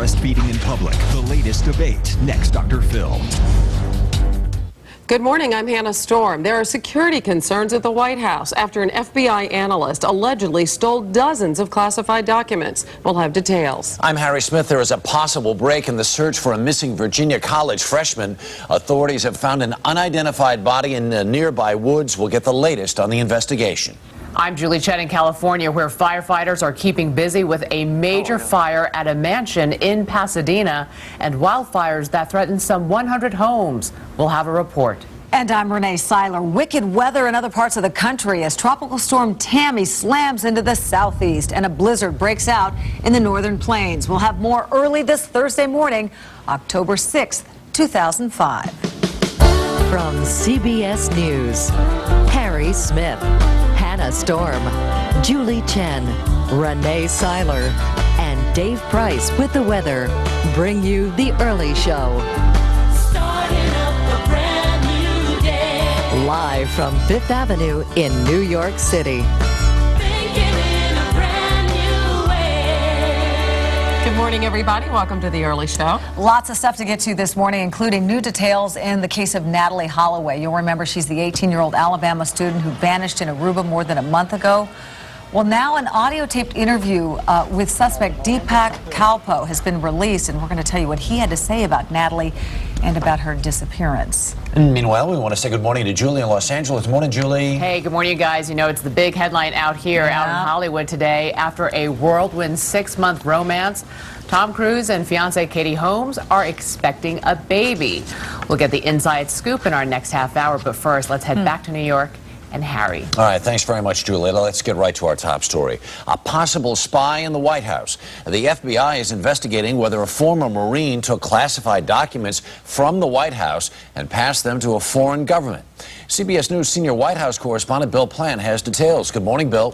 breastfeeding in public, the latest debate. Next, Dr. Phil. Good morning, I'm Hannah Storm. There are security concerns at the White House after an FBI analyst allegedly stole dozens of classified documents. We'll have details. I'm Harry Smith. There is a possible break in the search for a missing Virginia college freshman. Authorities have found an unidentified body in the nearby woods. We'll get the latest on the investigation. I'm Julie Chen in California, where firefighters are keeping busy with a major fire at a mansion in Pasadena and wildfires that threaten some 100 homes. We'll have a report. And I'm Renee Seiler. Wicked weather in other parts of the country as Tropical Storm Tammy slams into the southeast and a blizzard breaks out in the northern plains. We'll have more early this Thursday morning, October 6th, 2005. From CBS News, Harry Smith, Hannah Storm, Julie Chen, Renee Seiler, and Dave Price with the weather bring you The Early Show. Starting up a brand new day. Live from Fifth Avenue in New York City. Thinking in a brand new way. Good morning, everybody. Welcome to The Early Show. Lots of stuff to get to this morning, including new details in the case of Natalie Holloway. You'll remember she's the 18-year-old Alabama student who vanished in Aruba more than a month ago. Well, now an audio-taped interview with suspect Deepak Kalpo has been released, and we're going to tell you what he had to say about Natalie and about her disappearance. And meanwhile, we want to say good morning to Julie in Los Angeles. Good morning, Julie. Hey, good morning, you guys. You know, it's the big headline out here, out in Hollywood today. After a whirlwind 6-month romance, Tom Cruise and fiancée Katie Holmes are expecting a baby. We'll get the inside scoop in our next half hour, but first, let's head back to New York and Harry. All right, thanks very much, Julie. Let's get right to our top story. A possible spy in the White House. The FBI is investigating whether a former Marine took classified documents from the White House and passed them to a foreign government. CBS News senior White House correspondent Bill Plant has details. Good morning, Bill.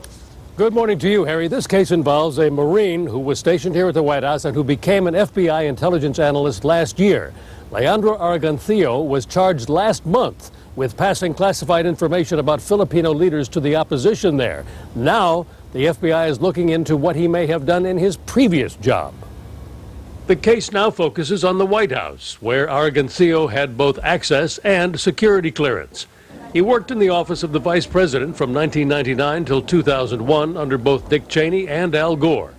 Good morning to you, Harry. This case involves a Marine who was stationed here at the White House and who became an FBI intelligence analyst last year. Leandro Arganthio was charged last month with passing classified information about Filipino leaders to the opposition there. Now, the FBI is looking into what he may have done in his previous job. The case now focuses on the White House, where Arganthio had both access and security clearance. He worked in the office of the vice president from 1999 till 2001 under both Dick Cheney and Al Gore.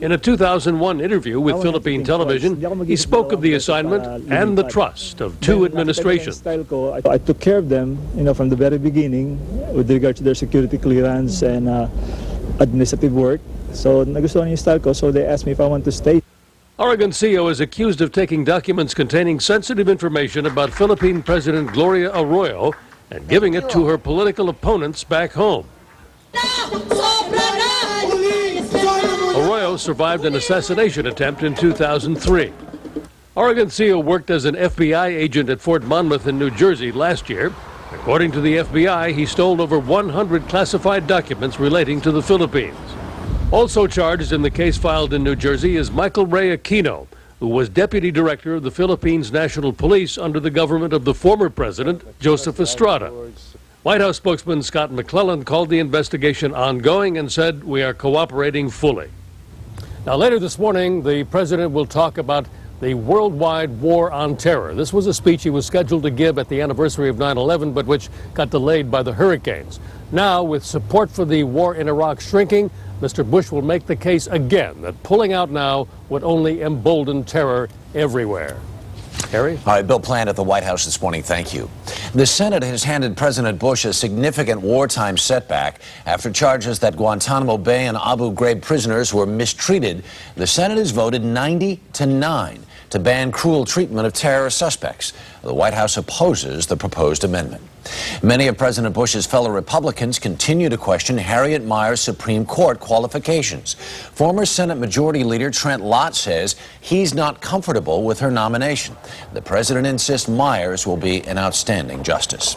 In a 2001 interview with Philippine television, he spoke of the assignment and the trust of two administrations. I took care of them, from the very beginning with regard to their security clearance and administrative work. So nagustuhan yung style ko, so they asked me if I want to stay. Arganthio is accused of taking documents containing sensitive information about Philippine President Gloria Arroyo and giving it to her political opponents back home. Arroyo survived an assassination attempt in 2003. Arganthio worked as an FBI agent at Fort Monmouth in New Jersey last year. According to the FBI, he stole over 100 classified documents relating to the Philippines. Also charged in the case filed in New Jersey is Michael Ray Aquino, who was deputy director of the Philippines National Police under the government of the former president, Joseph Estrada. White House spokesman Scott McClellan called the investigation ongoing and said, "We are cooperating fully." Now, later this morning, the president will talk about the worldwide war on terror. This was a speech he was scheduled to give at the anniversary of 9/11, but which got delayed by the hurricanes. Now, with support for the war in Iraq shrinking, Mr. Bush will make the case again that pulling out now would only embolden terror everywhere. Harry? All right, Bill Plant at the White House this morning. Thank you. The Senate has handed President Bush a significant wartime setback after charges that Guantanamo Bay and Abu Ghraib prisoners were mistreated. The Senate has voted 90-9 to ban cruel treatment of terrorist suspects. The White House opposes the proposed amendment. Many of President Bush's fellow Republicans continue to question Harriet Mier's Supreme Court qualifications. Former Senate Majority Leader Trent Lott says he's not comfortable with her nomination. The president insists Myers will be an outstanding justice.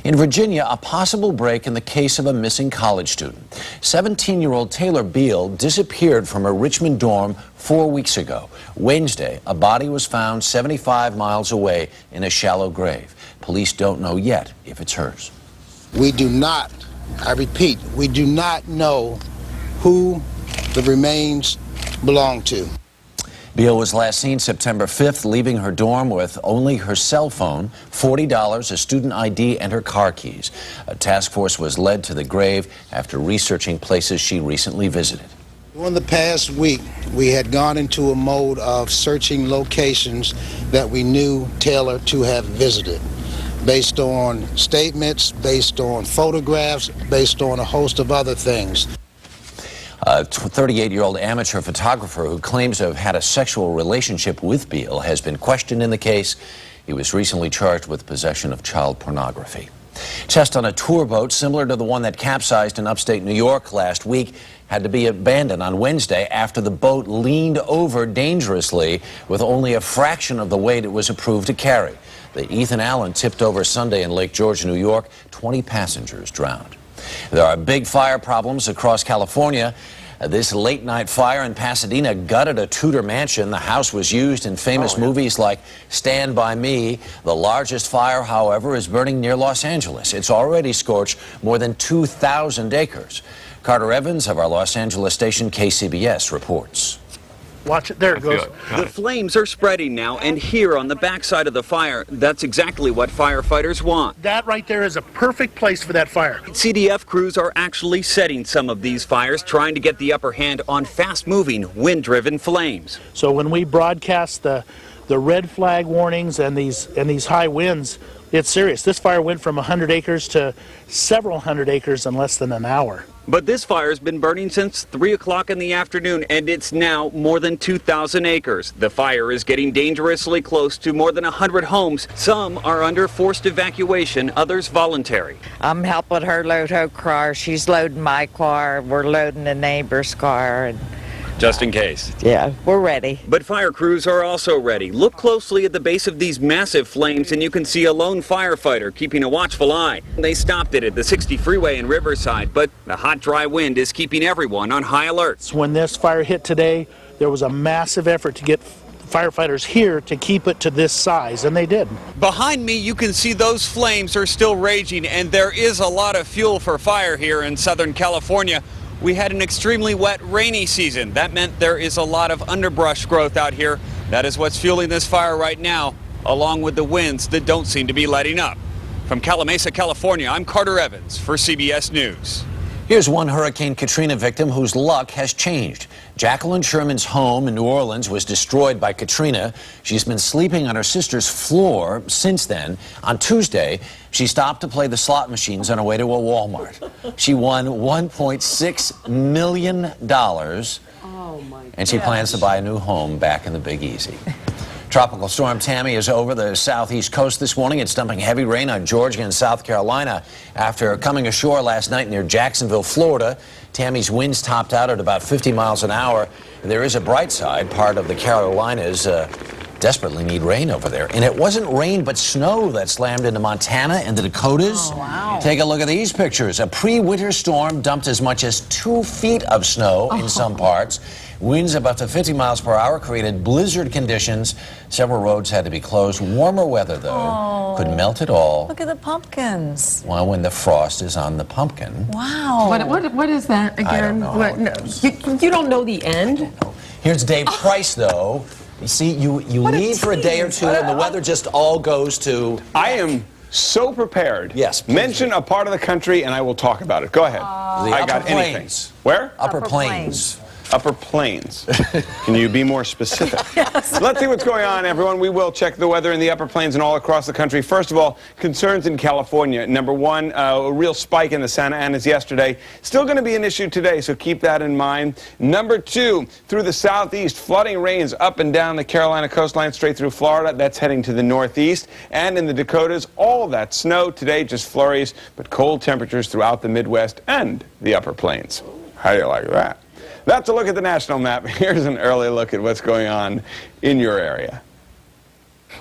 In Virginia, a possible break in the case of a missing college student. 17-year-old Taylor Beal disappeared from her Richmond dorm 4 weeks ago. Wednesday, a body was found 75 miles away in a shallow grave. Police don't know yet if it's hers. We do not, I repeat, we do not know who the remains belong to. Beale was last seen September 5th, leaving her dorm with only her cell phone, $40, a student ID, and her car keys. A task force was led to the grave after researching places she recently visited. In the past week, we had gone into a mode of searching locations that we knew Taylor to have visited, based on statements, based on photographs, based on a host of other things. A 38-year-old amateur photographer who claims to have had a sexual relationship with Beale has been questioned in the case. He was recently charged with possession of child pornography. Test on a tour boat similar to the one that capsized in upstate New York last week had to be abandoned on Wednesday after the boat leaned over dangerously with only a fraction of the weight it was approved to carry. The Ethan Allen tipped over Sunday in Lake George, New York. 20 passengers drowned. There are big fire problems across California. This late-night fire in Pasadena gutted a Tudor mansion. The house was used in famous movies like Stand By Me. The largest fire, however, is burning near Los Angeles. It's already scorched more than 2,000 acres. Carter Evans of our Los Angeles station KCBS reports. Watch it. There it goes. The flames are spreading now, and here on the backside of the fire, that's exactly what firefighters want. That right there is a perfect place for that fire. CDF crews are actually setting some of these fires, trying to get the upper hand on fast-moving, wind-driven flames. So when we broadcast the red flag warnings and these high winds, it's serious. This fire went from 100 acres to several hundred acres in less than an hour. But this fire's been burning since 3 o'clock in the afternoon, and it's now more than 2,000 acres. The fire is getting dangerously close to more than 100 homes. Some are under forced evacuation, others voluntary. I'm helping her load her car. She's loading my car. We're loading the neighbor's car. And Just in case. yeah, we're ready. But fire crews are also ready. Look closely at the base of these massive flames and you can see a lone firefighter keeping a watchful eye. They stopped it at the 60 freeway in Riverside, but the hot, dry wind is keeping everyone on high alert. When this fire hit today, there was a massive effort to get firefighters here to keep it to this size, and they did. Behind me, you can see those flames are still raging, and there is a lot of fuel for fire here in Southern California. We had an extremely wet, rainy season. That meant there is a lot of underbrush growth out here. That is what's fueling this fire right now, along with the winds that don't seem to be letting up. From Calamasa, California, I'm Carter Evans for CBS News. Here's one Hurricane Katrina victim whose luck has changed. Jacqueline Sherman's home in New Orleans was destroyed by Katrina. She's been sleeping on her sister's floor since then. On Tuesday, she stopped to play the slot machines on her way to a Walmart. She won $1.6 million, and she plans to buy a new home back in the Big Easy. Tropical storm Tammy is over the southeast coast this morning. It's dumping heavy rain on Georgia and South Carolina. After coming ashore last night near Jacksonville, Florida, Tammy's winds topped out at about 50 miles an hour. There is a bright side. Part of the Carolinas desperately need rain over there. And it wasn't rain, but snow that slammed into Montana and the Dakotas. Oh, wow. Take a look at these pictures. A pre-winter storm dumped as much as 2 feet of snow in some parts. Winds of up to 50 miles per hour created blizzard conditions. Several roads had to be closed. Warmer weather, though, could melt it all. Look at the pumpkins. Well, when the frost is on the pumpkin. Wow. What is that again? I don't know. What, no, you don't know the end? Here's Dave Price, though. You see, you leave for a day or two, and the weather just all goes to... I am so prepared. Yes, please. Mention a part of the country, and I will talk about it. Go ahead. The Upper Plains. Where? Upper Plains. Upper Plains. Can you be more specific? Yes. Let's see what's going on, everyone. We will check the weather in the Upper Plains and all across the country. First of all, concerns in California. Number one, a real spike in the Santa Anas yesterday. Still going to be an issue today, so keep that in mind. Number two, through the southeast, flooding rains up and down the Carolina coastline straight through Florida. That's heading to the northeast. And in the Dakotas, all that snow today, just flurries, but cold temperatures throughout the Midwest and the Upper Plains. How do you like that? That's a look at the national map. Here's an early look at what's going on in your area.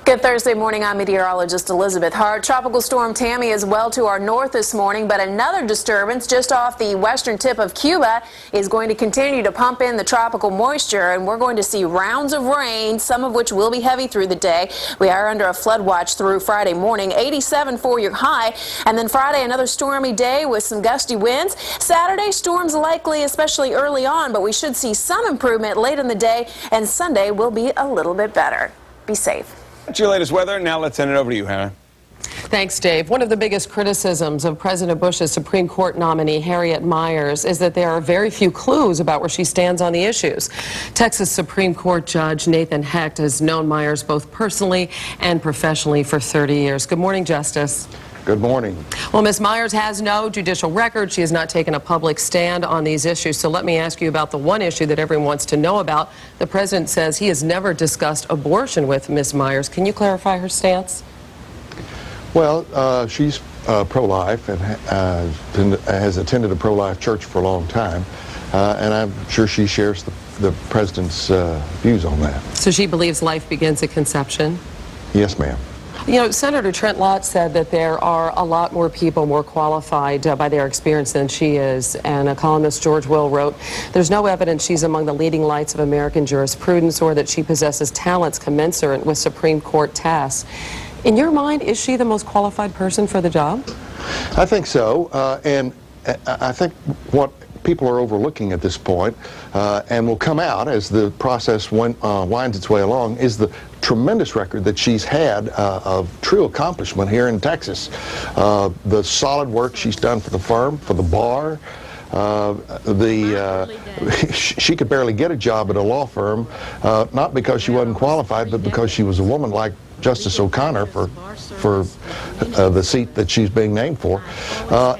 Good Thursday morning. I'm meteorologist Elizabeth Hart. Tropical storm Tammy is well to our north this morning, but another disturbance just off the western tip of Cuba is going to continue to pump in the tropical moisture, and we're going to see rounds of rain, some of which will be heavy through the day. We are under a flood watch through Friday morning. 87 for your high, and then Friday another stormy day with some gusty winds. Saturday storms likely, especially early on, but we should see some improvement late in the day, and Sunday will be a little bit better. Be safe. That's your latest weather. Now let's send it over to you, Hannah. Thanks, Dave. One of the biggest criticisms of President Bush's Supreme Court nominee, Harriet Miers, is that there are very few clues about where she stands on the issues. Texas Supreme Court Judge Nathan Hecht has known Miers both personally and professionally for 30 years. Good morning, Justice. Good morning. Well, Ms. Miers has no judicial record. She has not taken a public stand on these issues. So let me ask you about the one issue that everyone wants to know about. The president says he has never discussed abortion with Ms. Miers. Can you clarify her stance? Well, she's pro-life and has attended a pro-life church for a long time. And I'm sure she shares the president's views on that. So she believes life begins at conception? Yes, ma'am. You know, Senator Trent Lott said that there are a lot more people more qualified by their experience than she is, and a columnist, George Will, wrote, "There's no evidence she's among the leading lights of American jurisprudence or that she possesses talents commensurate with Supreme Court tasks." In your mind, is she the most qualified person for the job? I think so, and I think what people are overlooking at this point, and will come out as the process winds its way along, is the tremendous record that she's had of true accomplishment here in Texas. The solid work she's done for the firm, for the bar. She could barely get a job at a law firm, not because she wasn't qualified, but because she was a woman like Justice O'Connor for the seat that she's being named for.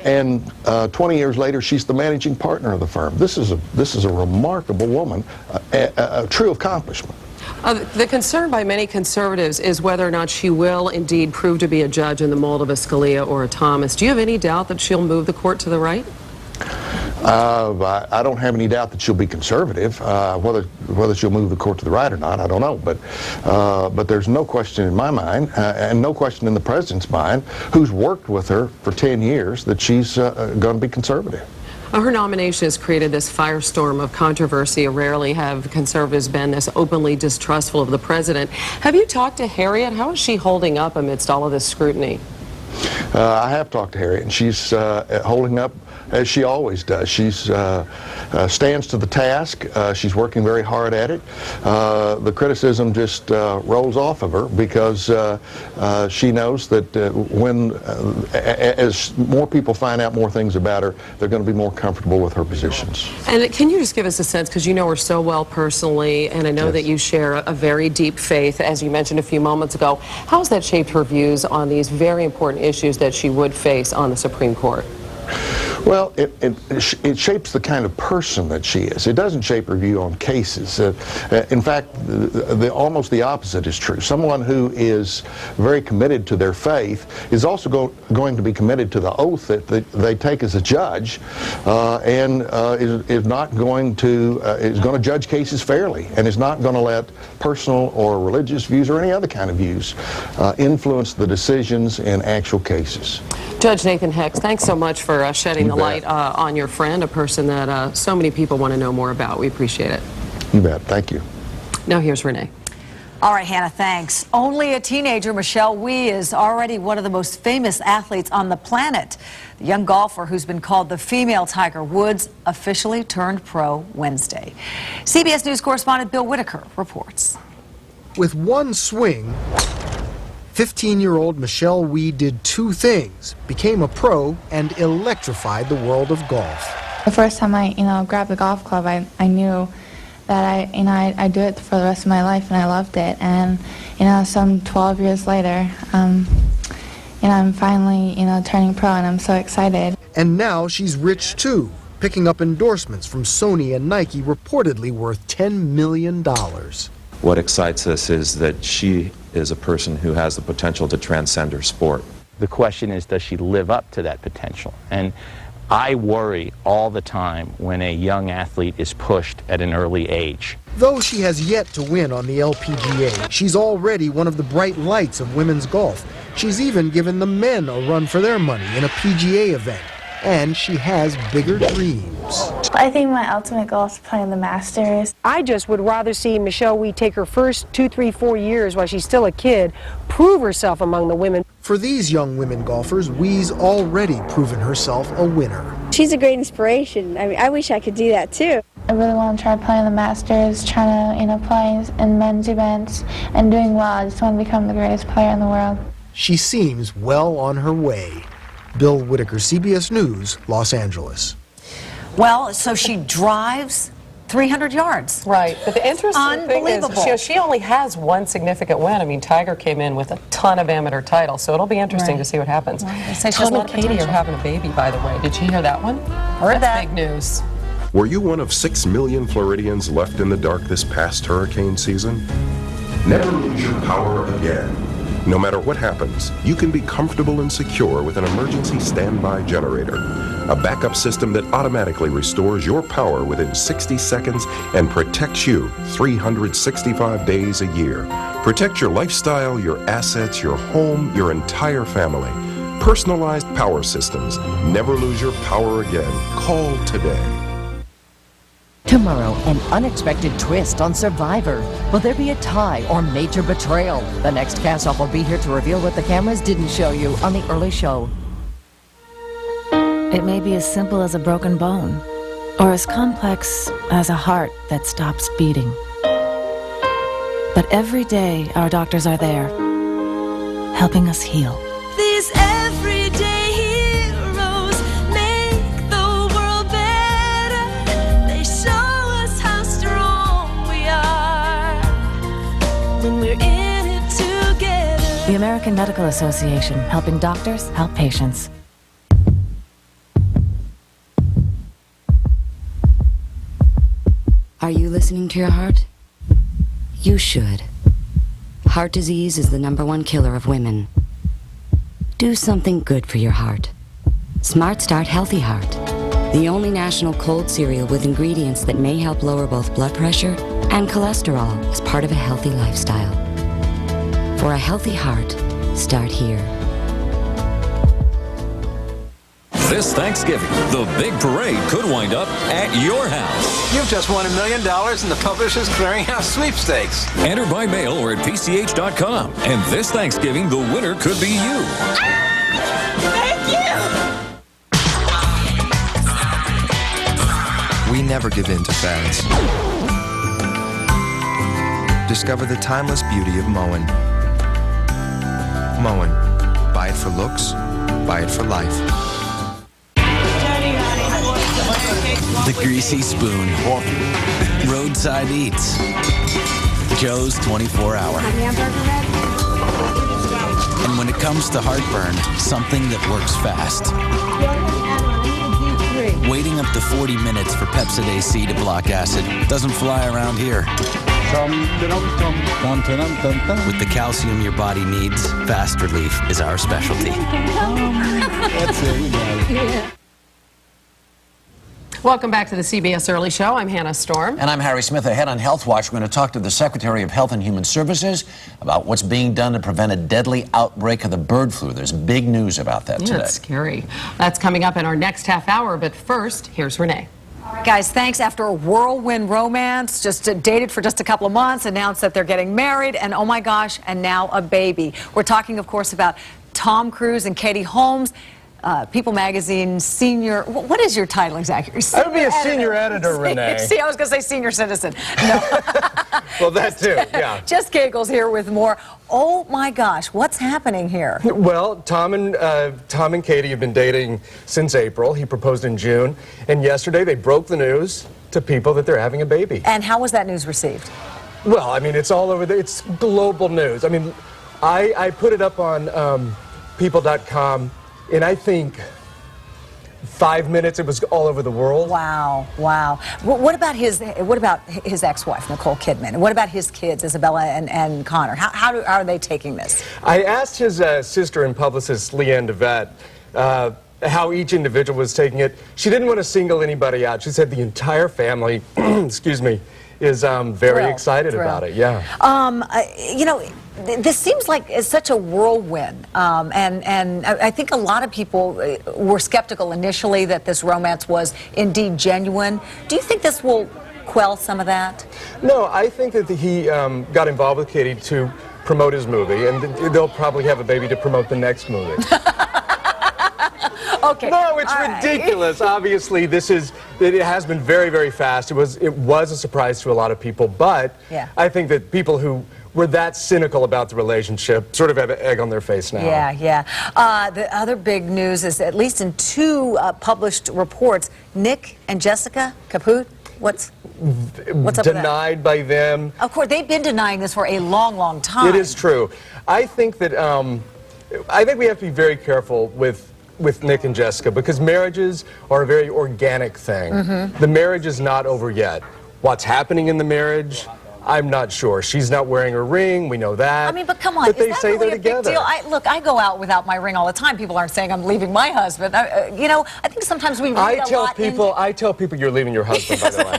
And 20 years later, she's the managing partner of the firm. This is a remarkable woman, a true accomplishment. The concern by many conservatives is whether or not she will indeed prove to be a judge in the mold of a Scalia or a Thomas. Do you have any doubt that she'll move the court to the right? I don't have any doubt that she'll be conservative. Whether she'll move the court to the right or not, I don't know. But there's no question in my mind, and no question in the president's mind, who's worked with her for 10 years, that she's going to be conservative. Her nomination has created this firestorm of controversy. Rarely have conservatives been this openly distrustful of the president. Have you talked to Harriet? How is she holding up amidst all of this scrutiny? I have talked to Harriet, and she's holding up as she always does. She stands to the task. She's working very hard at it. The criticism just rolls off of her because she knows that as more people find out more things about her, they're going to be more comfortable with her positions. And can you just give us a sense, because you know her so well personally, and I know that you share a very deep faith, as you mentioned a few moments ago, how has that shaped her views on these very important issues that she would face on the Supreme Court? Well, it shapes the kind of person that she is. It doesn't shape her view on cases. In fact, almost the opposite is true. Someone who is very committed to their faith is also going to be committed to the oath that they take as a judge, and is going to judge cases fairly, and is not going to let personal or religious views or any other kind of views influence the decisions in actual cases. Judge Nathan Hecht, thanks so much for shedding the light on your friend, a person that so many people want to know more about. We appreciate it. You bet. Thank you. Now here's Renee. All right, Hannah, thanks. Only a teenager, Michelle Wie, is already one of the most famous athletes on the planet. The young golfer who's been called the female Tiger Woods officially turned pro Wednesday. CBS News correspondent Bill Whitaker reports. With one swing, 15-year-old Michelle Wie did two things: became a pro and electrified the world of golf. The first time I, grabbed a golf club, I knew that I'd do it for the rest of my life, and I loved it. And, some 12 years later, I'm finally, turning pro, and I'm so excited. And now she's rich too, picking up endorsements from Sony and Nike, reportedly worth $10 million. What excites us is that she is a person who has the potential to transcend her sport. The question is, does she live up to that potential? And I worry all the time when a young athlete is pushed at an early age. Though she has yet to win on the LPGA, she's already one of the bright lights of women's golf. She's even given the men a run for their money in a PGA event. And she has bigger dreams. I think my ultimate goal is to play in the Masters. I just would rather see Michelle Wie take her first 2, 3, 4 years while she's still a kid, prove herself among the women. For these young women golfers, Wie's already proven herself a winner. She's a great inspiration. I mean, I wish I could do that too. I really want to try playing the Masters, trying to, play in men's events and doing well. I just want to become the greatest player in the world. She seems well on her way. Bill Whitaker, CBS News, Los Angeles. Well, so she drives 300 yards. Right, but the interesting thing is she only has one significant win. I mean, Tiger came in with a ton of amateur titles, so it'll be interesting to see what happens. Tom and Katie are having a baby, by the way. Did you hear that one? Heard that. Big news. Were you one of 6 million Floridians left in the dark this past hurricane season? Never lose your power again. No matter what happens, you can be comfortable and secure with an emergency standby generator, a backup system that automatically restores your power within 60 seconds and protects you 365 days a year. Protect your lifestyle, your assets, your home, your entire family. Personalized power systems. Never lose your power again. Call today. Tomorrow, an unexpected twist on Survivor. Will there be a tie or major betrayal? The next cast-off will be here to reveal what the cameras didn't show you on The Early Show. It may be as simple as a broken bone, or as complex as a heart that stops beating. But every day, our doctors are there, helping us heal. These everyday heroes make the world better. They show us how strong we are when we're in it together. The American Medical Association, helping doctors help patients. Are you listening to your heart? You should. Heart disease is the #1 killer of women. Do something good for your heart. Smart Start Healthy Heart, the only national cold cereal with ingredients that may help lower both blood pressure and cholesterol as part of a healthy lifestyle. For a healthy heart, start here. This Thanksgiving, the big parade could wind up at your house. You've just won $1 million in the Publishers Clearinghouse sweepstakes. Enter by mail or at PCH.com. And this Thanksgiving, the winner could be you. Thank you! We never give in to fads. Discover the timeless beauty of Moen. Moen. Buy it for looks, buy it for life. The Greasy Spoon. Roadside Eats. Joe's 24-hour. And when it comes to heartburn, something that works fast. Waiting up to 40 minutes for Pepsid AC to block acid doesn't fly around here. With the calcium your body needs, Fast Relief is our specialty. That's it, we got it. Welcome back to the CBS Early Show. I'm Hannah Storm. And I'm Harry Smith. Ahead on Health Watch, we're going to talk to the Secretary of Health and Human Services about what's being done to prevent a deadly outbreak of the bird flu. There's big news about that today. It's scary. That's coming up in our next half hour, but first, here's Renee. All right, guys, thanks. After a whirlwind romance, just dated for just a couple of months, announced that they're getting married, and oh my gosh, and now a baby. We're talking, of course, about Tom Cruise and Katie Holmes. People Magazine senior, what is your title exactly? I would be a senior editor, Renee. See, I was going to say senior citizen. No. Well, that too, yeah. Just Giggles here with more. Oh my gosh, what's happening here? Well, Tom and Katie have been dating since April. He proposed in June, and yesterday they broke the news to people that they're having a baby. And how was that news received? Well, I mean, it's all over it's global news. I mean, I put it up on people.com. In, I think, 5 minutes, it was all over the world. Wow, wow. What about his ex-wife, Nicole Kidman? What about his kids, Isabella and Connor? How are they taking this? I asked his sister and publicist, Leanne DeVette, how each individual was taking it. She didn't want to single anybody out. She said the entire family, excuse me, is very excited about it. Yeah. You know, this seems like it's such a whirlwind, and I think a lot of people were skeptical initially that this romance was indeed genuine. Do you think this will quell some of that? No, I think that he got involved with Katie to promote his movie, and they'll probably have a baby to promote the next movie. Okay. No, it's ridiculous. Obviously, it has been very, very fast. It was a surprise to a lot of people, but I think that people who were that cynical about the relationship sort of have an egg on their face now. Yeah. The other big news is, at least in 2 published reports, Nick and Jessica kaput. What's up with that? Denied by them. Of course, they've been denying this for a long, long time. It is true. I think that I think we have to be very careful with Nick and Jessica, because marriages are a very organic thing. The marriage is not over yet. What's happening in the marriage, I'm not sure. She's not wearing a ring, we know that. I mean, but come on, but is they that say really they're a big together. deal? Look, I go out without my ring all the time. People aren't saying I'm leaving my husband. You know, I think sometimes we read I tell people you're leaving your husband, by the way.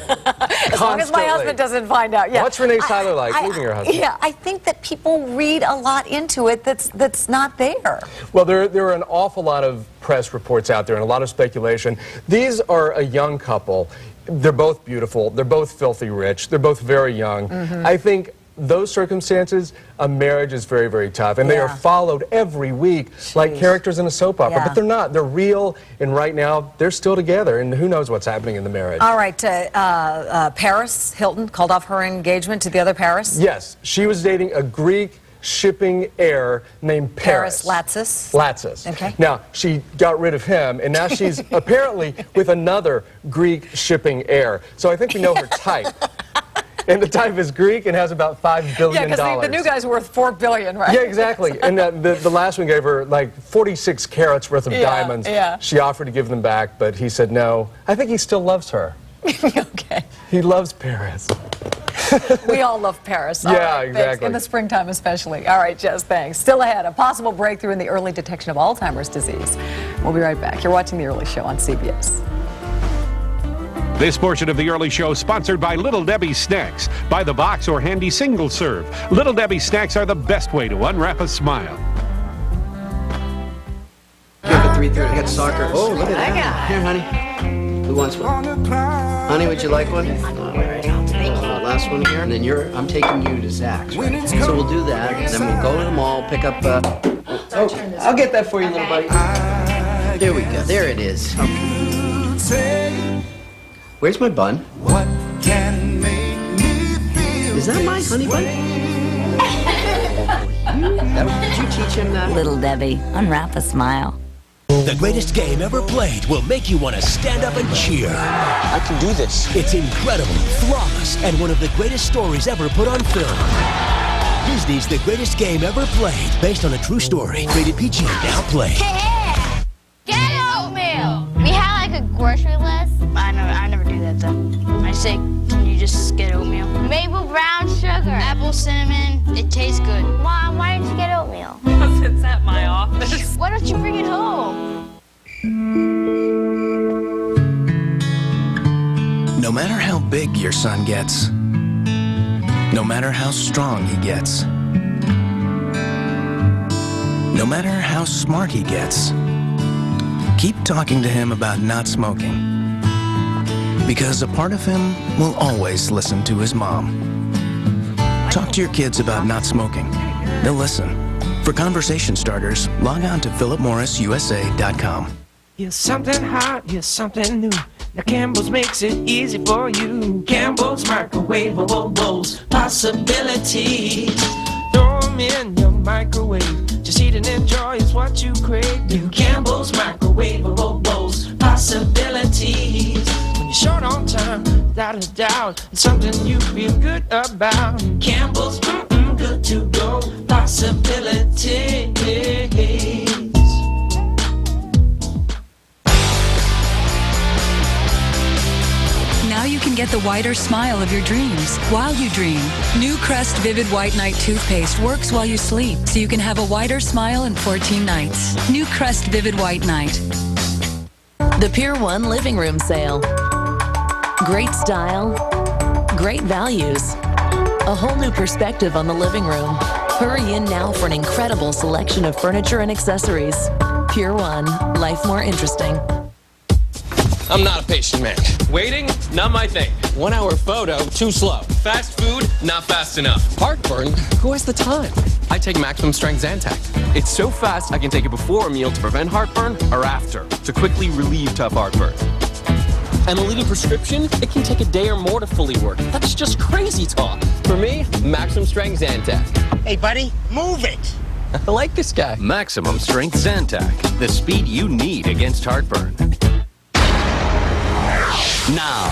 As long as my husband doesn't find out. Yeah. What's Renee Seiler like, leaving her husband? Yeah, I think that people read a lot into it that's not there. Well, there are an awful lot of press reports out there and a lot of speculation. These are a young couple. They're both beautiful. They're both filthy rich. They're both very young. I think those circumstances, a marriage is very, very tough. And they are followed every week like characters in a soap opera. But they're not. They're real. And right now, they're still together. And who knows what's happening in the marriage. All right. Paris Hilton called off her engagement to the other Paris? Yes. She was dating a Greek shipping heir named Paris. Latsis. Okay. Now, she got rid of him, and now she's apparently with another Greek shipping heir. So I think we know her type. And the type is Greek and has about $5 billion. Yeah, because the new guy's worth $4 billion, right? Yeah, exactly. And the last one gave her like 46 carats worth of diamonds. Yeah. She offered to give them back, but he said no. I think he still loves her. Okay. He loves Paris. We all love Paris. Yeah, right, exactly. Thanks. In the springtime especially. All right, Jess, thanks. Still ahead, a possible breakthrough in the early detection of Alzheimer's disease. We'll be right back. You're watching The Early Show on CBS. This portion of The Early Show sponsored by Little Debbie's Snacks. Buy the box or handy single serve. Little Debbie's Snacks are the best way to unwrap a smile. Here for 3:30. I got soccer. Oh, look at that. Here, honey. Who wants one? Honey, would you like one? Last one here, and then I'm taking you to Zach's. Right? So we'll do that, and then we'll go to the mall, pick up. Oh, I'll get that for you, little buddy. There we go. There it is. Okay. Where's my bun? What can make me feel? Is that my honey bun? Did you teach him that? Little Debbie, unwrap a smile. The greatest game ever played will make you want to stand up and cheer. I can do this. It's incredible, flawless, and one of the greatest stories ever put on film. Disney's The Greatest Game Ever Played, based on a true story. Rated PG, now play. Hey! Get oatmeal! We had like a grocery list. I never do that though. I say, can you just get oatmeal? Maple brown sugar. Apple cinnamon. It tastes good. Mom, why didn't you get oatmeal? Because it's at my office. Why don't you bring it home? No matter how big your son gets, no matter how strong he gets, no matter how smart he gets, keep talking to him about not smoking. Because a part of him will always listen to his mom. Talk to your kids about not smoking. They'll listen. For conversation starters, log on to philipmorrisusa.com. Here's something hot, here's something new. Now Campbell's makes it easy for you. Campbell's microwavable bowls, possibilities. Throw them in your microwave. Just eat and enjoy is what you crave. New Campbell's microwavable bowls, possibilities. When you're short on time, without a doubt, it's something you feel good about. Campbell's, good to go, possibilities. Now you can get the whiter smile of your dreams while you dream. New Crest Vivid White Night Toothpaste works while you sleep, so you can have a whiter smile in 14 nights. New Crest Vivid White Night. The Pier 1 Living Room Sale. Great style, great values. A whole new perspective on the living room. Hurry in now for an incredible selection of furniture and accessories. Pier 1, life more interesting. I'm not a patient man. Waiting, not my thing. 1 hour photo, too slow. Fast food, not fast enough. Heartburn, who has the time? I take maximum strength Zantac. It's so fast I can take it before a meal to prevent heartburn or after to quickly relieve tough heartburn. And the leading prescription, it can take a day or more to fully work. That's just crazy talk. For me, maximum strength Zantac. Hey buddy, move it! I like this guy. Maximum Strength Zantac, the speed you need against heartburn. Now,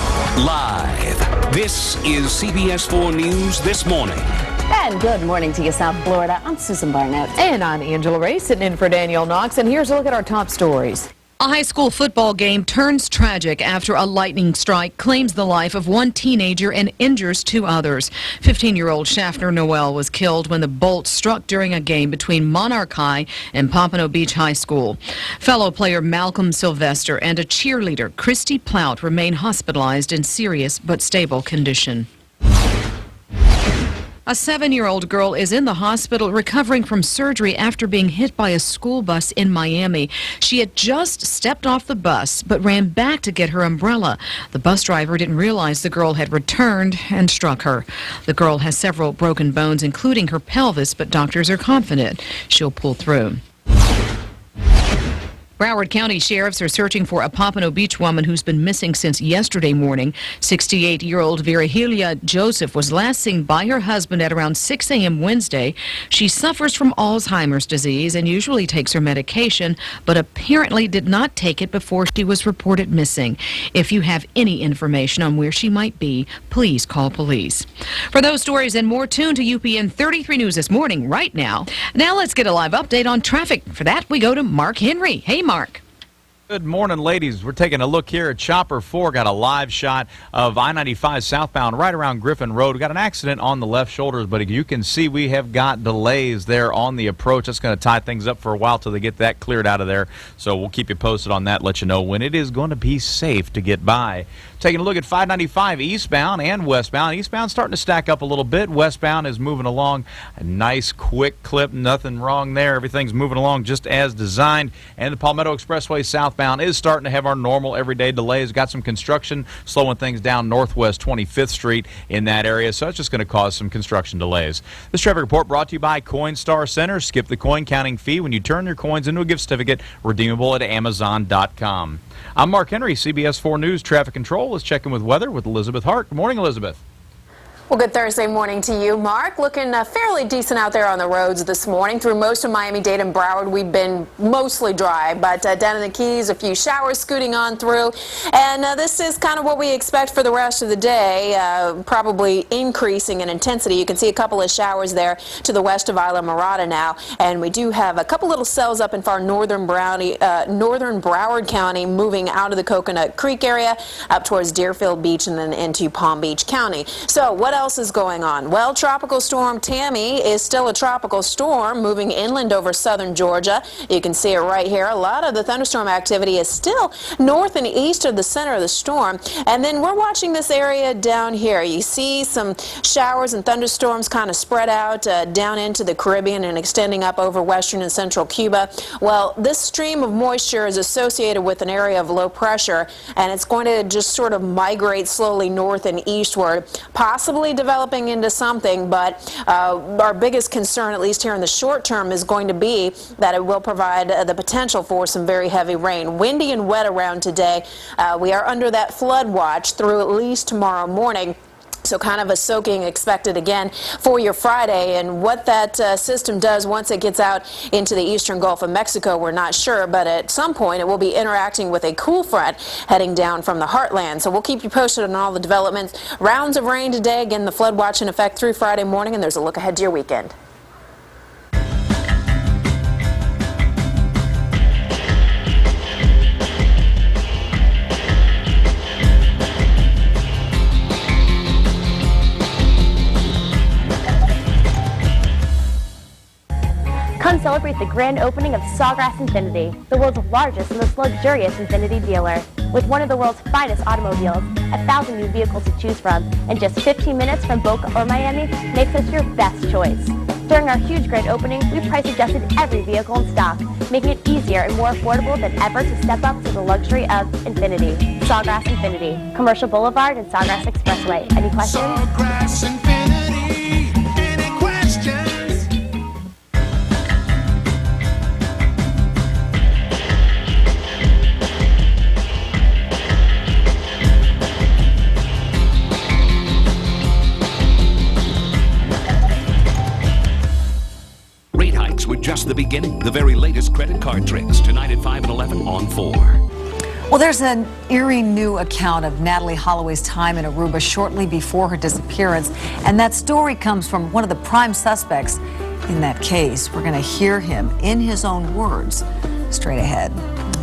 live, this is CBS 4 News This Morning. And good morning to you, South Florida. I'm Susan Barnett. And I'm Angela Ray, sitting in for Danielle Knox. And here's a look at our top stories. A high school football game turns tragic after a lightning strike claims the life of one teenager and injures 2 others. 15-year-old Schaffner Noel was killed when the bolt struck during a game between Monarch High and Pompano Beach High School. Fellow player Malcolm Sylvester and a cheerleader, Christy Plout, remain hospitalized in serious but stable condition. A 7-year-old girl is in the hospital recovering from surgery after being hit by a school bus in Miami. She had just stepped off the bus but ran back to get her umbrella. The bus driver didn't realize the girl had returned and struck her. The girl has several broken bones, including her pelvis, but doctors are confident she'll pull through. Broward County sheriffs are searching for a Pompano Beach woman who's been missing since yesterday morning. 68-year-old Virgilia Joseph was last seen by her husband at around 6 a.m. Wednesday. She suffers from Alzheimer's disease and usually takes her medication, but apparently did not take it before she was reported missing. If you have any information on where she might be, please call police. For those stories and more, tune to UPN 33 News This Morning right now. Now let's get a live update on traffic. For that, we go to Mark Henry. Hey, Mark. Good morning, ladies. We're taking a look here at Chopper 4. Got a live shot of I-95 southbound right around Griffin Road. We got an accident on the left shoulders, but you can see we have got delays there on the approach. That's going to tie things up for a while till they get that cleared out of there. So we'll keep you posted on that, let you know when it is going to be safe to get by. Taking a look at 595 eastbound and westbound. Eastbound starting to stack up a little bit. Westbound is moving along a nice quick clip. Nothing wrong there. Everything's moving along just as designed. And the Palmetto Expressway southbound is starting to have our normal everyday delays. Got some construction slowing things down northwest 25th Street in that area, so it's just going to cause some construction delays. This traffic report brought to you by Coinstar Center. Skip the coin counting fee when you turn your coins into a gift certificate redeemable at Amazon.com. I'm Mark Henry, CBS 4 News Traffic Control. Let's check in with weather with Elizabeth Hart. Good morning, Elizabeth. Well, good Thursday morning to you, Mark. Looking fairly decent out there on the roads this morning. Through most of Miami-Dade and Broward, we've been mostly dry, but down in the Keys, a few showers scooting on through. And this is kind of what we expect for the rest of the day, probably increasing in intensity. You can see a couple of showers there to the west of Isla Mirada now. And we do have a couple little cells up in far northern Broward County, moving out of the Coconut Creek area up towards Deerfield Beach and then into Palm Beach County. So what else is going on? Well, Tropical Storm Tammy is still a tropical storm moving inland over southern Georgia. You can see it right here. A lot of the thunderstorm activity is still north and east of the center of the storm. And then we're watching this area down here. You see some showers and thunderstorms kind of spread out down into the Caribbean and extending up over western and central Cuba. Well, this stream of moisture is associated with an area of low pressure, and it's going to just sort of migrate slowly north and eastward, possibly developing into something, but our biggest concern, at least here in the short term, is going to be that it will provide the potential for some very heavy rain. Windy and wet around today. We are under that flood watch through at least tomorrow morning. So kind of a soaking expected again for your Friday. And what that system does once it gets out into the eastern Gulf of Mexico, we're not sure. But at some point, it will be interacting with a cool front heading down from the heartland. So we'll keep you posted on all the developments. Rounds of rain today. Again, the flood watch in effect through Friday morning. And there's a look ahead to your weekend. Come celebrate the grand opening of Sawgrass Infinity, the world's largest and most luxurious Infinity dealer. With one of the world's finest automobiles, 1,000 new vehicles to choose from, and just 15 minutes from Boca or Miami makes us your best choice. During our huge grand opening, we price adjusted every vehicle in stock, making it easier and more affordable than ever to step up to the luxury of Infinity. Sawgrass Infinity, Commercial Boulevard and Sawgrass Expressway. Any questions? Sawgrass Infinity. Any questions? Rate hikes were just the beginning. The very latest credit card tricks tonight at 5 and 11 on 4. Well, there's an eerie new account of Natalie Holloway's time in Aruba shortly before her disappearance, and that story comes from one of the prime suspects in that case. We're going to hear him in his own words straight ahead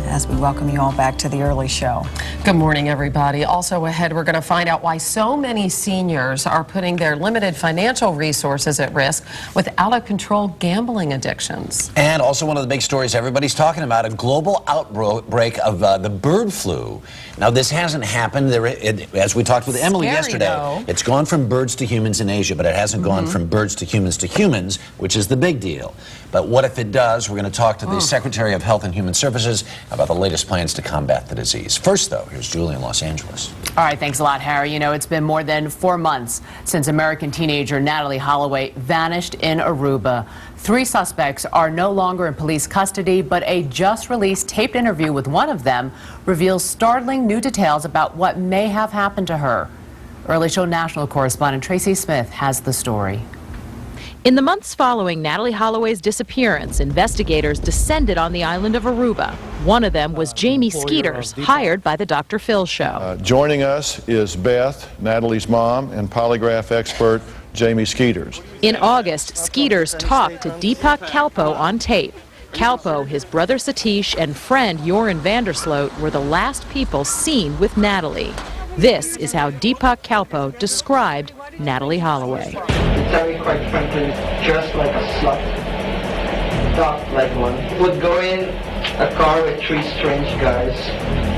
as we welcome you all back to the early show. Good morning, everybody. Also ahead, we're going to find out why so many seniors are putting their limited financial resources at risk with out-of-control gambling addictions. And also one of the big stories everybody's talking about, a global outbreak of the bird flu. Now, this hasn't happened. As we talked with Emily yesterday, though. It's gone from birds to humans in Asia, but it hasn't gone from birds to humans, which is the big deal. But what if it does? We're going to talk to the Secretary of Health and Human Services about the latest plans to combat the disease. First, though, here's Julie in Los Angeles. All right, thanks a lot, Harry. You know, it's been more than 4 months since American teenager Natalie Holloway vanished in Aruba. 3 suspects are no longer in police custody, but a just-released taped interview with one of them reveals startling new details about what may have happened to her. Early Show National correspondent Tracy Smith has the story. In the months following Natalie Holloway's disappearance, investigators descended on the island of Aruba. One of them was Jamie Skeeters, hired by the Dr. Phil show. Joining us is Beth, Natalie's mom, and polygraph expert Jamie Skeeters. In August, Skeeters talked to Deepak Kalpo on tape. Kalpo, his brother Satish, and friend Joran Vandersloot were the last people seen with Natalie. This is how Deepak Kalpo described Natalie Holloway. Tell me quite frankly, dressed like a slut, talked like one. Would go in a car with 3 strange guys,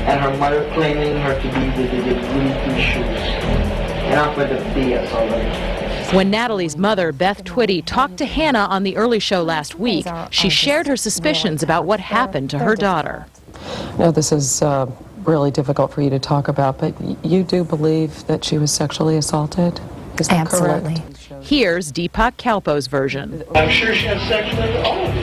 and her mother claiming her to be the blue shoes. Enough with the BS already. When Natalie's mother, Beth Twitty, talked to Hannah on the early show last week, she shared her suspicions about what happened to her daughter. No, this is really difficult for you to talk about, but you do believe that she was sexually assaulted? Is that correct? Here's Deepak Kalpo's version. I'm sure she had sex with all of you.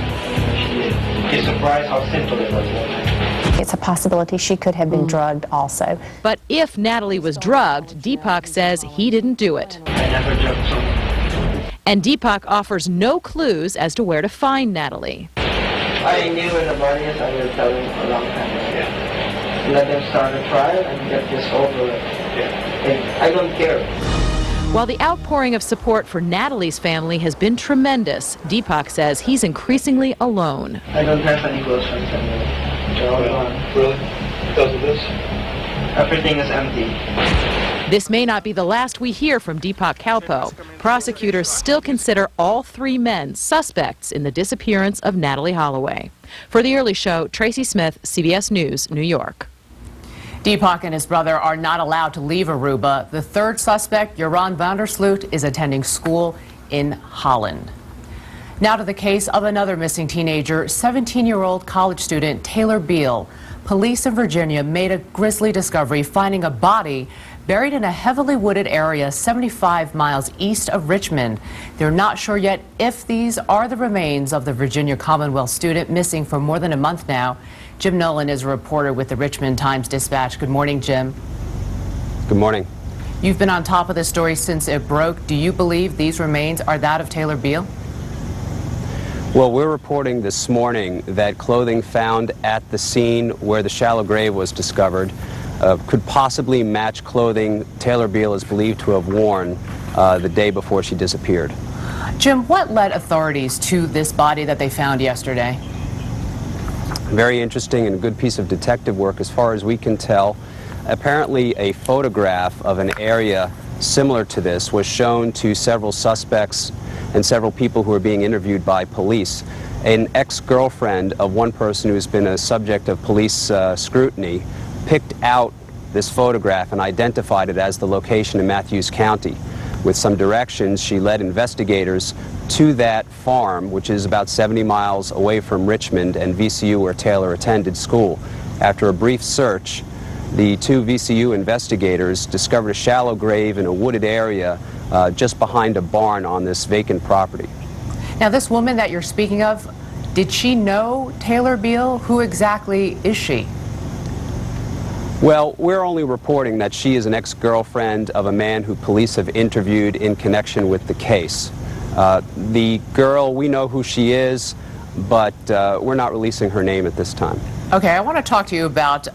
You're surprised how simple it was. It's a possibility she could have been drugged also. But if Natalie was drugged, Deepak says he didn't do it. I never drugged someone. And Deepak offers no clues as to where to find Natalie. I knew in the body, as I was telling a long time ago. Let them start a trial and get this over with. I don't care. While the outpouring of support for Natalie's family has been tremendous, Deepak says he's increasingly alone. I don't have any close friends anymore. They're all gone. Really? Because of this? Everything is empty. This may not be the last we hear from Deepak Kalpo. Prosecutors still consider all 3 men suspects in the disappearance of Natalie Holloway. For The Early Show, Tracy Smith, CBS News, New York. Deepak and his brother are not allowed to leave Aruba. The 3rd suspect, Joran Vandersloot, is attending school in Holland. Now to the case of another missing teenager, 17-year-old college student Taylor Beal. Police in Virginia made a grisly discovery, finding a body buried in a heavily wooded area 75 miles east of Richmond. They're not sure yet if these are the remains of the Virginia Commonwealth student missing for more than a month now. Jim Nolan is a reporter with the Richmond Times-Dispatch. Good morning, Jim. Good morning. You've been on top of this story since it broke. Do you believe these remains are that of Taylor Beal? Well, we're reporting this morning that clothing found at the scene where the shallow grave was discovered could possibly match clothing Taylor Beal is believed to have worn the day before she disappeared. Jim, what led authorities to this body that they found yesterday? Very interesting and a good piece of detective work as far as we can tell. Apparently a photograph of an area similar to this was shown to several suspects and several people who were being interviewed by police. An ex-girlfriend of one person who's been a subject of police scrutiny picked out this photograph and identified it as the location in Matthews County. With some directions, she led investigators to that farm, which is about 70 miles away from Richmond and VCU, where Taylor attended school. After a brief search, the two VCU investigators discovered a shallow grave in a wooded area just behind a barn on this vacant property. Now, this woman that you're speaking of, did she know Taylor Beal? Who exactly is she? Well, we're only reporting that she is an ex-girlfriend of a man who police have interviewed in connection with the case. The girl, we know who she is, but we're not releasing her name at this time. Okay, I want to talk to you about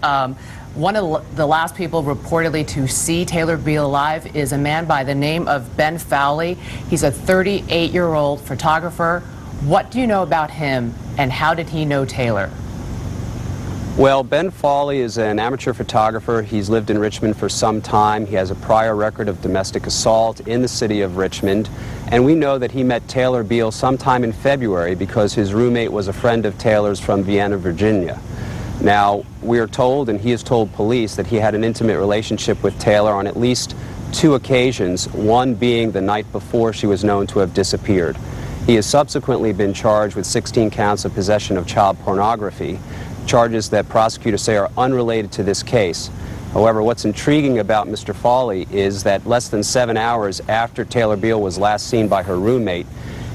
one of the last people reportedly to see Taylor Beal alive is a man by the name of Ben Fowley. He's a 38-year-old photographer. What do you know about him, and how did he know Taylor? Well, Ben Fawley is an amateur photographer. He's lived in Richmond for some time. He has a prior record of domestic assault in the city of Richmond. And we know that he met Taylor Beal sometime in February because his roommate was a friend of Taylor's from Vienna, Virginia. Now, we are told, and he has told police, that he had an intimate relationship with Taylor on at least 2 occasions, one being the night before she was known to have disappeared. He has subsequently been charged with 16 counts of possession of child pornography, charges that prosecutors say are unrelated to this case. However, what's intriguing about Mr. Fawley is that less than 7 hours after Taylor Beal was last seen by her roommate,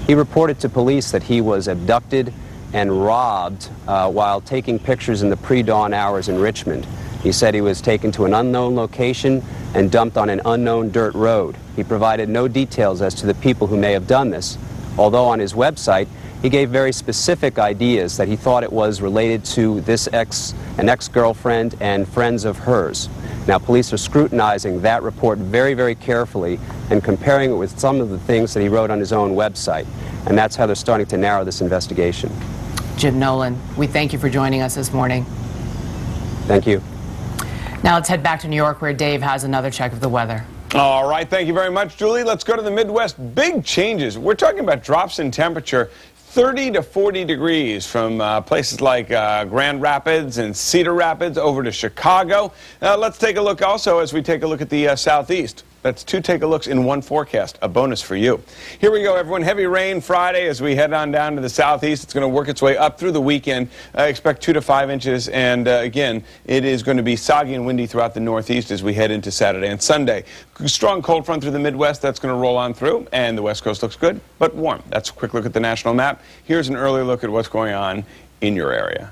he reported to police that he was abducted and robbed while taking pictures in the pre-dawn hours in Richmond. He said he was taken to an unknown location and dumped on an unknown dirt road. He provided no details as to the people who may have done this, although on his website he gave very specific ideas that he thought it was related to an ex-girlfriend and friends of hers. Now, police are scrutinizing that report very, very carefully and comparing it with some of the things that he wrote on his own website. And that's how they're starting to narrow this investigation. Jim Nolan, we thank you for joining us this morning. Thank you. Now let's head back to New York, where Dave has another check of the weather. All right, thank you very much, Julie. Let's go to the Midwest. Big changes. We're talking about drops in temperature. 30 to 40 degrees from places like Grand Rapids and Cedar Rapids over to Chicago. Let's take a look also as we take a look at the southeast. That's 2 take-a-looks in one forecast, a bonus for you. Here we go, everyone. Heavy rain Friday as we head on down to the southeast. It's going to work its way up through the weekend. Expect 2 to 5 inches. And again, it is going to be soggy and windy throughout the northeast as we head into Saturday and Sunday. Strong cold front through the Midwest. That's going to roll on through. And the West Coast looks good, but warm. That's a quick look at the national map. Here's an early look at what's going on in your area.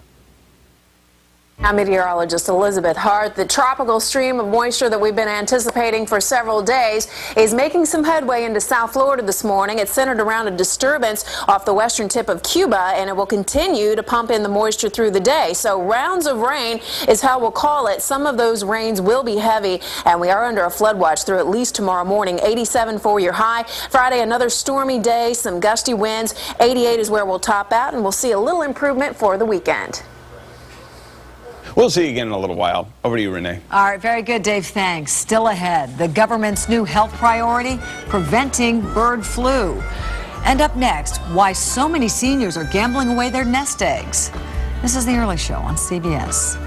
Now, meteorologist Elizabeth Hart, the tropical stream of moisture that we've been anticipating for several days is making some headway into South Florida this morning. It's centered around a disturbance off the western tip of Cuba, and it will continue to pump in the moisture through the day. So rounds of rain is how we'll call it. Some of those rains will be heavy, and we are under a flood watch through at least tomorrow morning. 87 for your high. Friday, another stormy day, some gusty winds. 88 is where we'll top out, and we'll see a little improvement for the weekend. We'll see you again in a little while. Over to you, Renee. All right, very good, Dave. Thanks. Still ahead, the government's new health priority, preventing bird flu. And up next, why so many seniors are gambling away their nest eggs. This is The Early Show on CBS.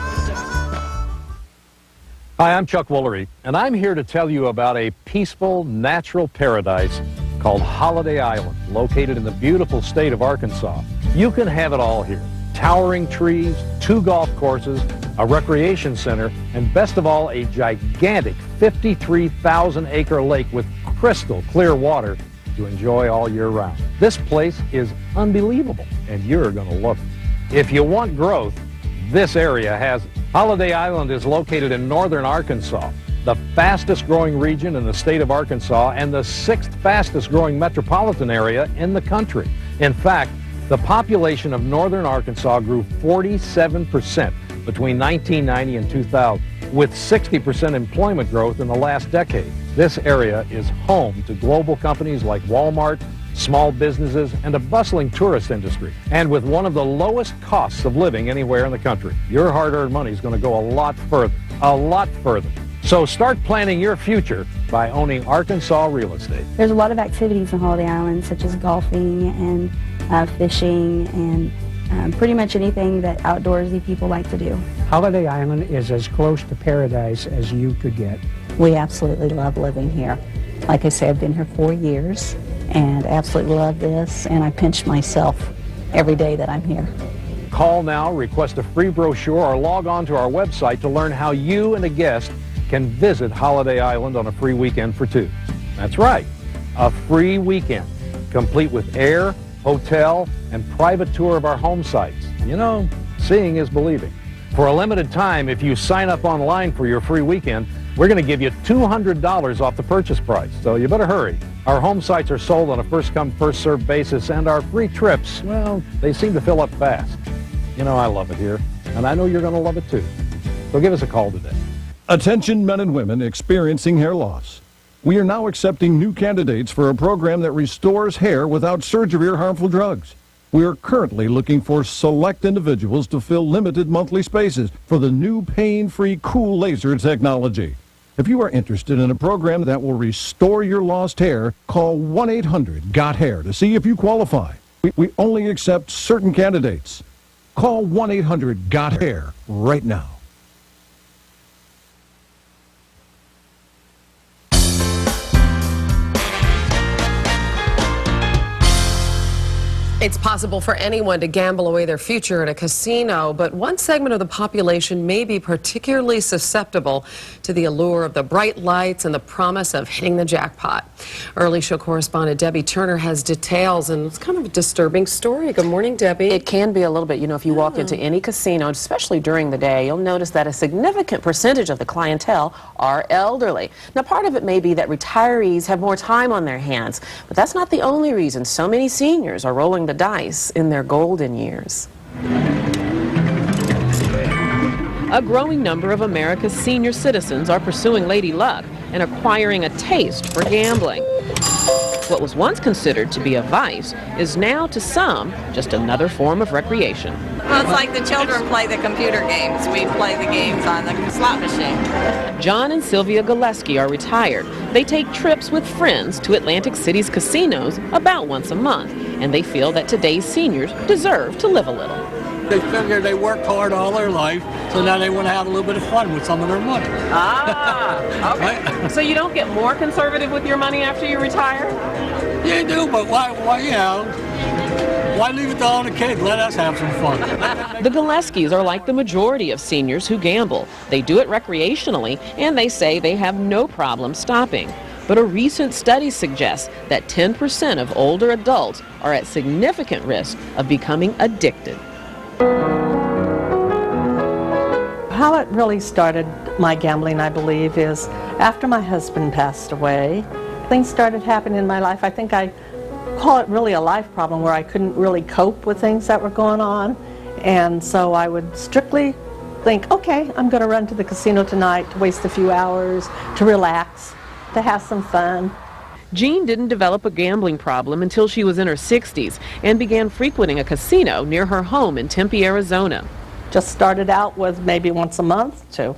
Hi, I'm Chuck Woolery, and I'm here to tell you about a peaceful, natural paradise called Holiday Island, located in the beautiful state of Arkansas. You can have it all here. Towering trees, 2 golf courses, a recreation center, and best of all, a gigantic 53,000-acre lake with crystal clear water to enjoy all year round. This place is unbelievable, and you're going to love it. If you want growth, this area has it. Holiday Island is located in northern Arkansas, the fastest growing region in the state of Arkansas and the 6th fastest growing metropolitan area in the country. In fact, the population of northern Arkansas grew 47% between 1990 and 2000, with 60% employment growth in the last decade. This area is home to global companies like Walmart, small businesses, and a bustling tourist industry. And with one of the lowest costs of living anywhere in the country, your hard-earned money is going to go a lot further, a lot further. So start planning your future by owning Arkansas real estate. There's a lot of activities on Holiday Island, such as golfing and fishing and pretty much anything that outdoorsy people like to do. Holiday Island is as close to paradise as you could get. We absolutely love living here. Like I say, I've been here 4 years and absolutely love this, and I pinch myself every day that I'm here. Call now, request a free brochure, or log on to our website to learn how you and a guest can visit Holiday Island on a free weekend for two. That's right, a free weekend, complete with air, hotel, and private tour of our home sites. You know, seeing is believing. For a limited time, if you sign up online for your free weekend, we're going to give you $200 off the purchase price, so you better hurry. Our home sites are sold on a first-come, first-served basis, and our free trips, well, they seem to fill up fast. You know, I love it here, and I know you're going to love it too. So give us a call today. Attention men and women experiencing hair loss. We are now accepting new candidates for a program that restores hair without surgery or harmful drugs. We are currently looking for select individuals to fill limited monthly spaces for the new pain-free cool laser technology. If you are interested in a program that will restore your lost hair, call 1-800-GOT-HAIR to see if you qualify. We only accept certain candidates. Call 1-800-GOT-HAIR right now. It's possible for anyone to gamble away their future at a casino, but one segment of the population may be particularly susceptible to the allure of the bright lights and the promise of hitting the jackpot. Early show correspondent Debbie Turner has details, and it's kind of a disturbing story. Good morning, Debbie. It can be a little bit. You know, if you walk into any casino, especially during the day, you'll notice that a significant percentage of the clientele are elderly. Now, part of it may be that retirees have more time on their hands, but that's not the only reason so many seniors are rolling the dice in their golden years. A growing number of America's senior citizens are pursuing Lady Luck and acquiring a taste for gambling. What was once considered to be a vice is now, to some, just another form of recreation. Well, it's like the children play the computer games. We play the games on the slot machine. John and Sylvia Gillespie are retired. They take trips with friends to Atlantic City's casinos about once a month, and they feel that today's seniors deserve to live a little. They figure they worked hard all their life, so now they want to have a little bit of fun with some of their money. Ah, okay. So you don't get more conservative with your money after you retire? Yeah, you do, but why, you know, why leave it to all the kids? Let us have some fun. The Gillespies are like the majority of seniors who gamble. They do it recreationally, and they say they have no problem stopping. But a recent study suggests that 10% of older adults are at significant risk of becoming addicted. How it really started, my gambling, I believe, is after my husband passed away, things started happening in my life. I think I call it really a life problem where I couldn't really cope with things that were going on. And so I would strictly think, okay, I'm going to run to the casino tonight to waste a few hours, to relax, to have some fun. Jean didn't develop a gambling problem until she was in her 60s and began frequenting a casino near her home in Tempe, Arizona. Just started out with maybe once a month to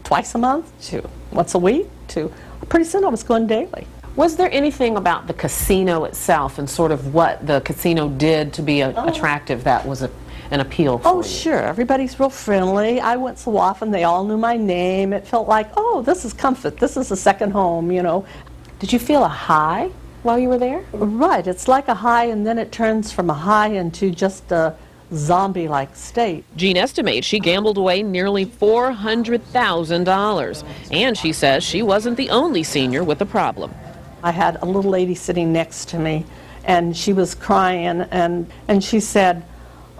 twice a month to once a week to pretty soon I was going daily. Was there anything about the casino itself and sort of what the casino did to be attractive that was an appeal for you? Sure. Everybody's real friendly. I went so often, they all knew my name. It felt like, oh, this is comfort. This is a second home, you know. Did you feel a high while you were there? Right. It's like a high, and then it turns from a high into just a zombie-like state. Jean estimates she gambled away nearly $400,000, and she says she wasn't the only senior with a problem. I had a little lady sitting next to me, and she was crying, and she said,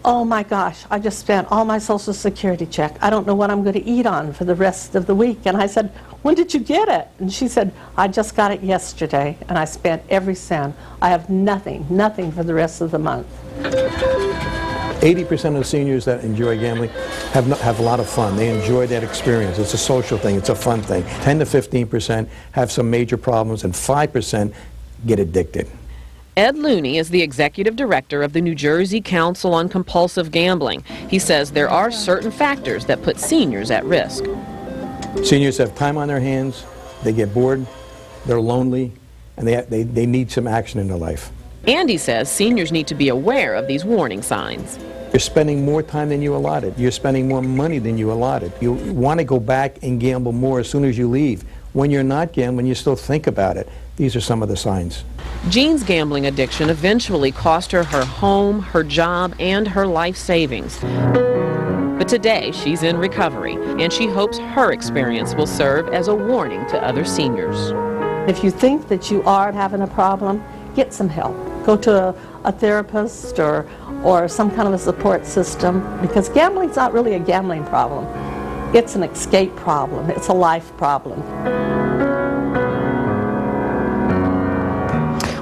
oh my gosh, I just spent all my Social Security check. I don't know what I'm going to eat on for the rest of the week. And I said, when did you get it? And she said, I just got it yesterday, and I spent every cent. I have nothing for the rest of the month. 80% of seniors that enjoy gambling have a lot of fun. They enjoy that experience. It's a social thing. It's a fun thing. 10 to 15% have some major problems, and 5% get addicted. Ed Looney is the executive director of the New Jersey Council on Compulsive Gambling. He says there are certain factors that put seniors at risk. Seniors have time on their hands, they get bored, they're lonely, and they need some action in their life. Andy says seniors need to be aware of these warning signs. You're spending more time than you allotted. You're spending more money than you allotted. You want to go back and gamble more as soon as you leave. When you're not gambling, you still think about it. These are some of the signs. Jean's gambling addiction eventually cost her her home, her job, and her life savings. But today, she's in recovery, and she hopes her experience will serve as a warning to other seniors. If you think that you are having a problem, get some help. Go to a therapist or some kind of a support system, because gambling's not really a gambling problem. It's an escape problem. It's a life problem.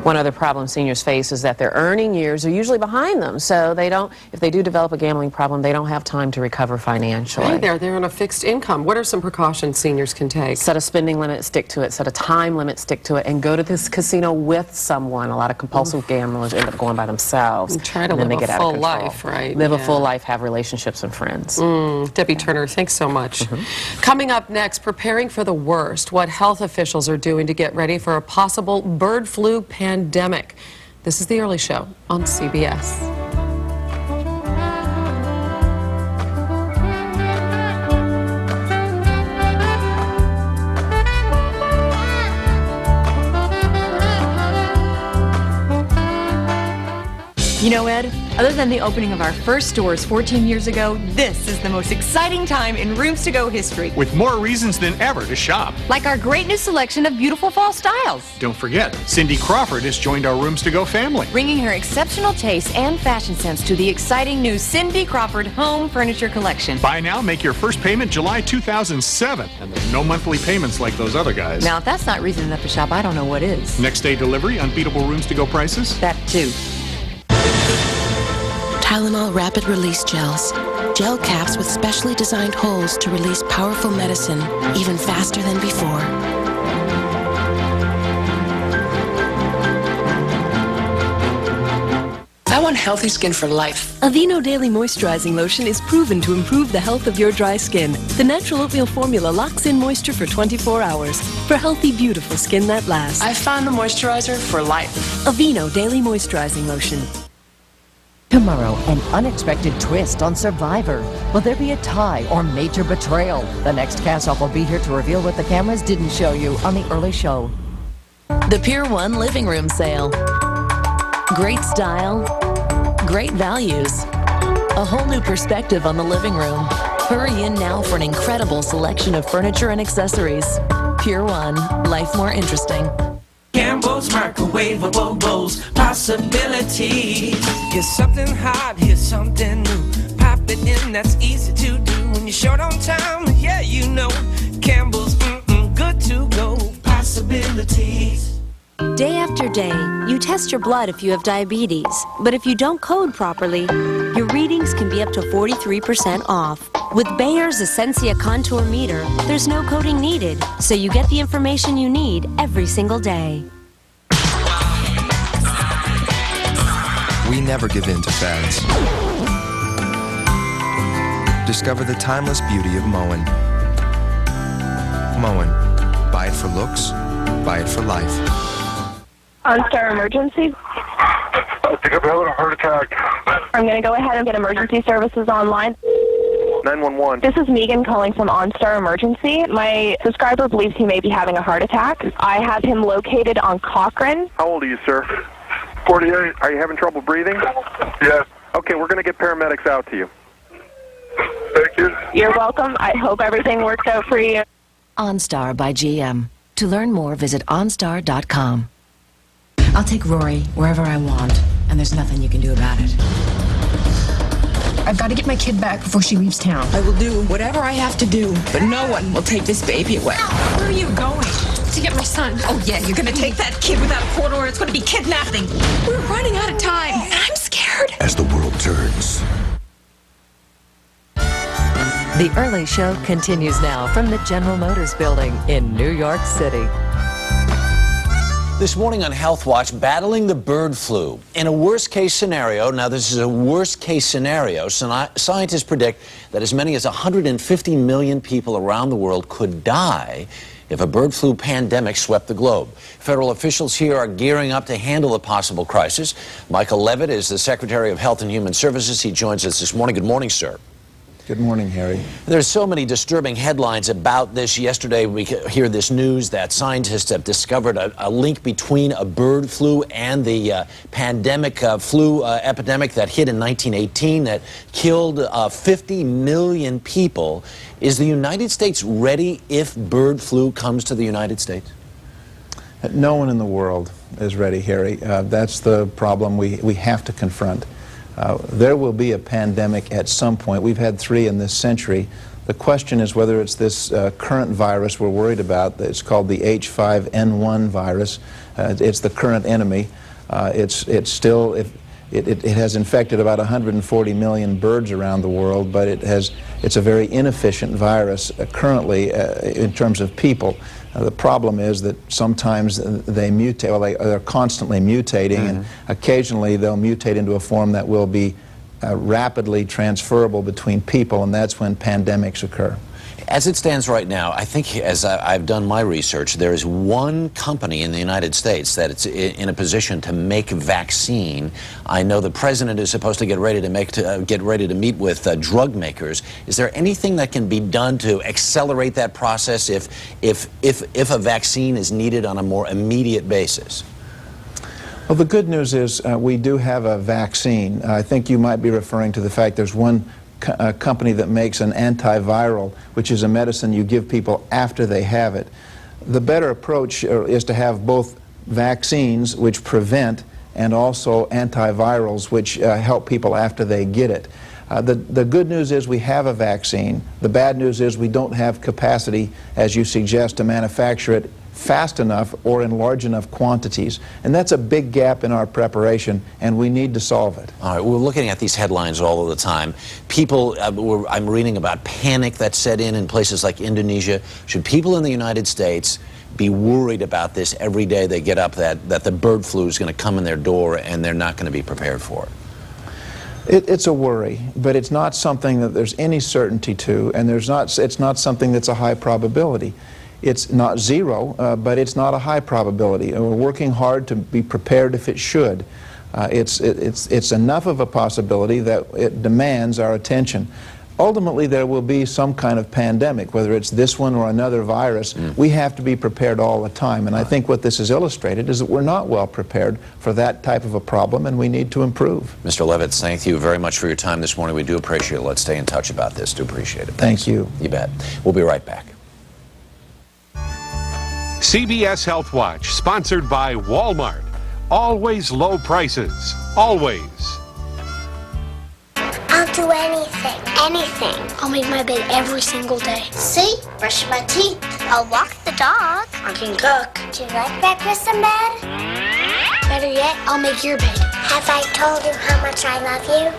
One other problem seniors face is that their earning years are usually behind them, so if they do develop a gambling problem, they don't have time to recover financially. Hey, they're on a fixed income. What are some precautions seniors can take? Set a spending limit, stick to it. Set a time limit, stick to it. And go to this casino with someone. A lot of compulsive gamblers end up going by themselves. And try to and then live they get a out of full control. life, right? Live a Yeah. full life, have relationships and friends. Debbie Turner, thanks so much. Coming up next, preparing for the worst, what health officials are doing to get ready for a possible bird flu pandemic. This is The Early Show on CBS. You know, Ed, other than the opening of our first stores 14 years ago, this is the most exciting time in Rooms to Go history. With more reasons than ever to shop. Like our great new selection of beautiful fall styles. Don't forget, Cindy Crawford has joined our Rooms to Go family. Bringing her exceptional taste and fashion sense to the exciting new Cindy Crawford Home Furniture Collection. Buy now, make your first payment July 2007. And there's no monthly payments like those other guys. Now, if that's not reason enough to shop, I don't know what is. Next day delivery, unbeatable Rooms to Go prices. That too. Tylenol Rapid Release Gels. Gel caps with specially designed holes to release powerful medicine even faster than before. I want healthy skin for life. Aveeno Daily Moisturizing Lotion is proven to improve the health of your dry skin. The natural oatmeal formula locks in moisture for 24 hours for healthy, beautiful skin that lasts. I found the moisturizer for life. Aveeno Daily Moisturizing Lotion. Tomorrow, an unexpected twist on Survivor. Will there be a tie or major betrayal? The next cast-off will be here to reveal what the cameras didn't show you on The Early Show. The Pier 1 Living Room Sale. Great style, great values, a whole new perspective on the living room. Hurry in now for an incredible selection of furniture and accessories. Pier 1, life more interesting. Campbell's microwavable bowls, possibility. Here's something hot, here's something new. Pop it in, that's easy to do. When you're short on time, yeah, you know. Campbell's, good to go. Possibilities. Day after day, you test your blood if you have diabetes. But if you don't code properly, your readings can be up to 43% off. With Bayer's Essentia Contour Meter, there's no coding needed, so you get the information you need every single day. We never give in to fads. Discover the timeless beauty of Moen. Moen. Buy it for looks, buy it for life. OnStar emergency. I think I'm having a heart attack. I'm going to go ahead and get emergency services online. 911. This is Megan calling from OnStar Emergency. My subscriber believes he may be having a heart attack. I have him located on Cochrane. How old are you, sir? 48. Are you having trouble breathing? Yes. Okay, we're going to get paramedics out to you. Thank you. You're welcome. I hope everything works out for you. OnStar by GM. To learn more, visit OnStar.com. I'll take Rory wherever I want, and there's nothing you can do about it. I've got to get my kid back before she leaves town. I will do whatever I have to do, but no one will take this baby away. Where are you going? To get my son. Oh, yeah, you're going to take that kid without a court order. It's going to be kidnapping. We're running out of time, and I'm scared. As the world turns. The Early Show continues now from the General Motors building in New York City. This morning on Health Watch, battling the bird flu. In a worst-case scenario, now this is a worst-case scenario, scientists predict that as many as 150 million people around the world could die if a bird flu pandemic swept the globe. Federal officials here are gearing up to handle the possible crisis. Michael Levitt is the Secretary of Health and Human Services. He joins us this morning. Good morning, sir. Good morning, Harry. There's so many disturbing headlines about this. Yesterday, we hear this news that scientists have discovered a link between a bird flu and the pandemic flu epidemic that hit in 1918 that killed 50 million people. Is the United States ready if bird flu comes to the United States? No one in the world is ready, Harry. That's the problem we have to confront. There will be a pandemic at some point. We've had 3 in this century. The question is whether it's this current virus we're worried about. It's called the H5N1 virus. It's the current enemy. It has infected about 140 million birds around the world, but it's a very inefficient virus currently in terms of people. The problem is that sometimes they mutate, well, they're constantly mutating, and occasionally they'll mutate into a form that will be rapidly transferable between people, and that's when pandemics occur. As it stands right now, I think, as I've done my research, there is one company in the United States that it's in a position to make a vaccine. I know the president is supposed to get ready to meet with drug makers. Is there anything that can be done to accelerate that process if a vaccine is needed on a more immediate basis? Well, the good news is we do have a vaccine. I think you might be referring to the fact there's one company that makes an antiviral, which is a medicine you give people after they have it. The better approach is to have both vaccines, which prevent, and also antivirals, which help people after they get it. The good news is we have a vaccine. The bad news is we don't have capacity, as you suggest, to manufacture it fast enough or in large enough quantities. And that's a big gap in our preparation, and we need to solve it. All right, we're looking at these headlines all of the time. People, I'm reading about panic that set in places like Indonesia. Should people in the United States be worried about this every day they get up, that the bird flu is going to come in their door and they're not going to be prepared for it? It's a worry, but it's not something that there's any certainty to, and it's not something that's a high probability. It's not zero, but it's not a high probability. And we're working hard to be prepared if it should. It's enough of a possibility that it demands our attention. Ultimately, there will be some kind of pandemic, whether it's this one or another virus. We have to be prepared all the time. And I think what this has illustrated is that we're not well prepared for that type of a problem, and we need to improve. Mr. Levitt, thank you very much for your time this morning. We do appreciate it. Let's stay in touch about this. Do appreciate it. Thank you. You bet. We'll be right back. CBS Health Watch, sponsored by Walmart. Always low prices. Always. I'll do anything. I'll make my bed every single day. See? Brush my teeth. I'll walk the dog. I can cook. Do you like breakfast in bed? Better yet, I'll make your bed. Have I told you how much I love you?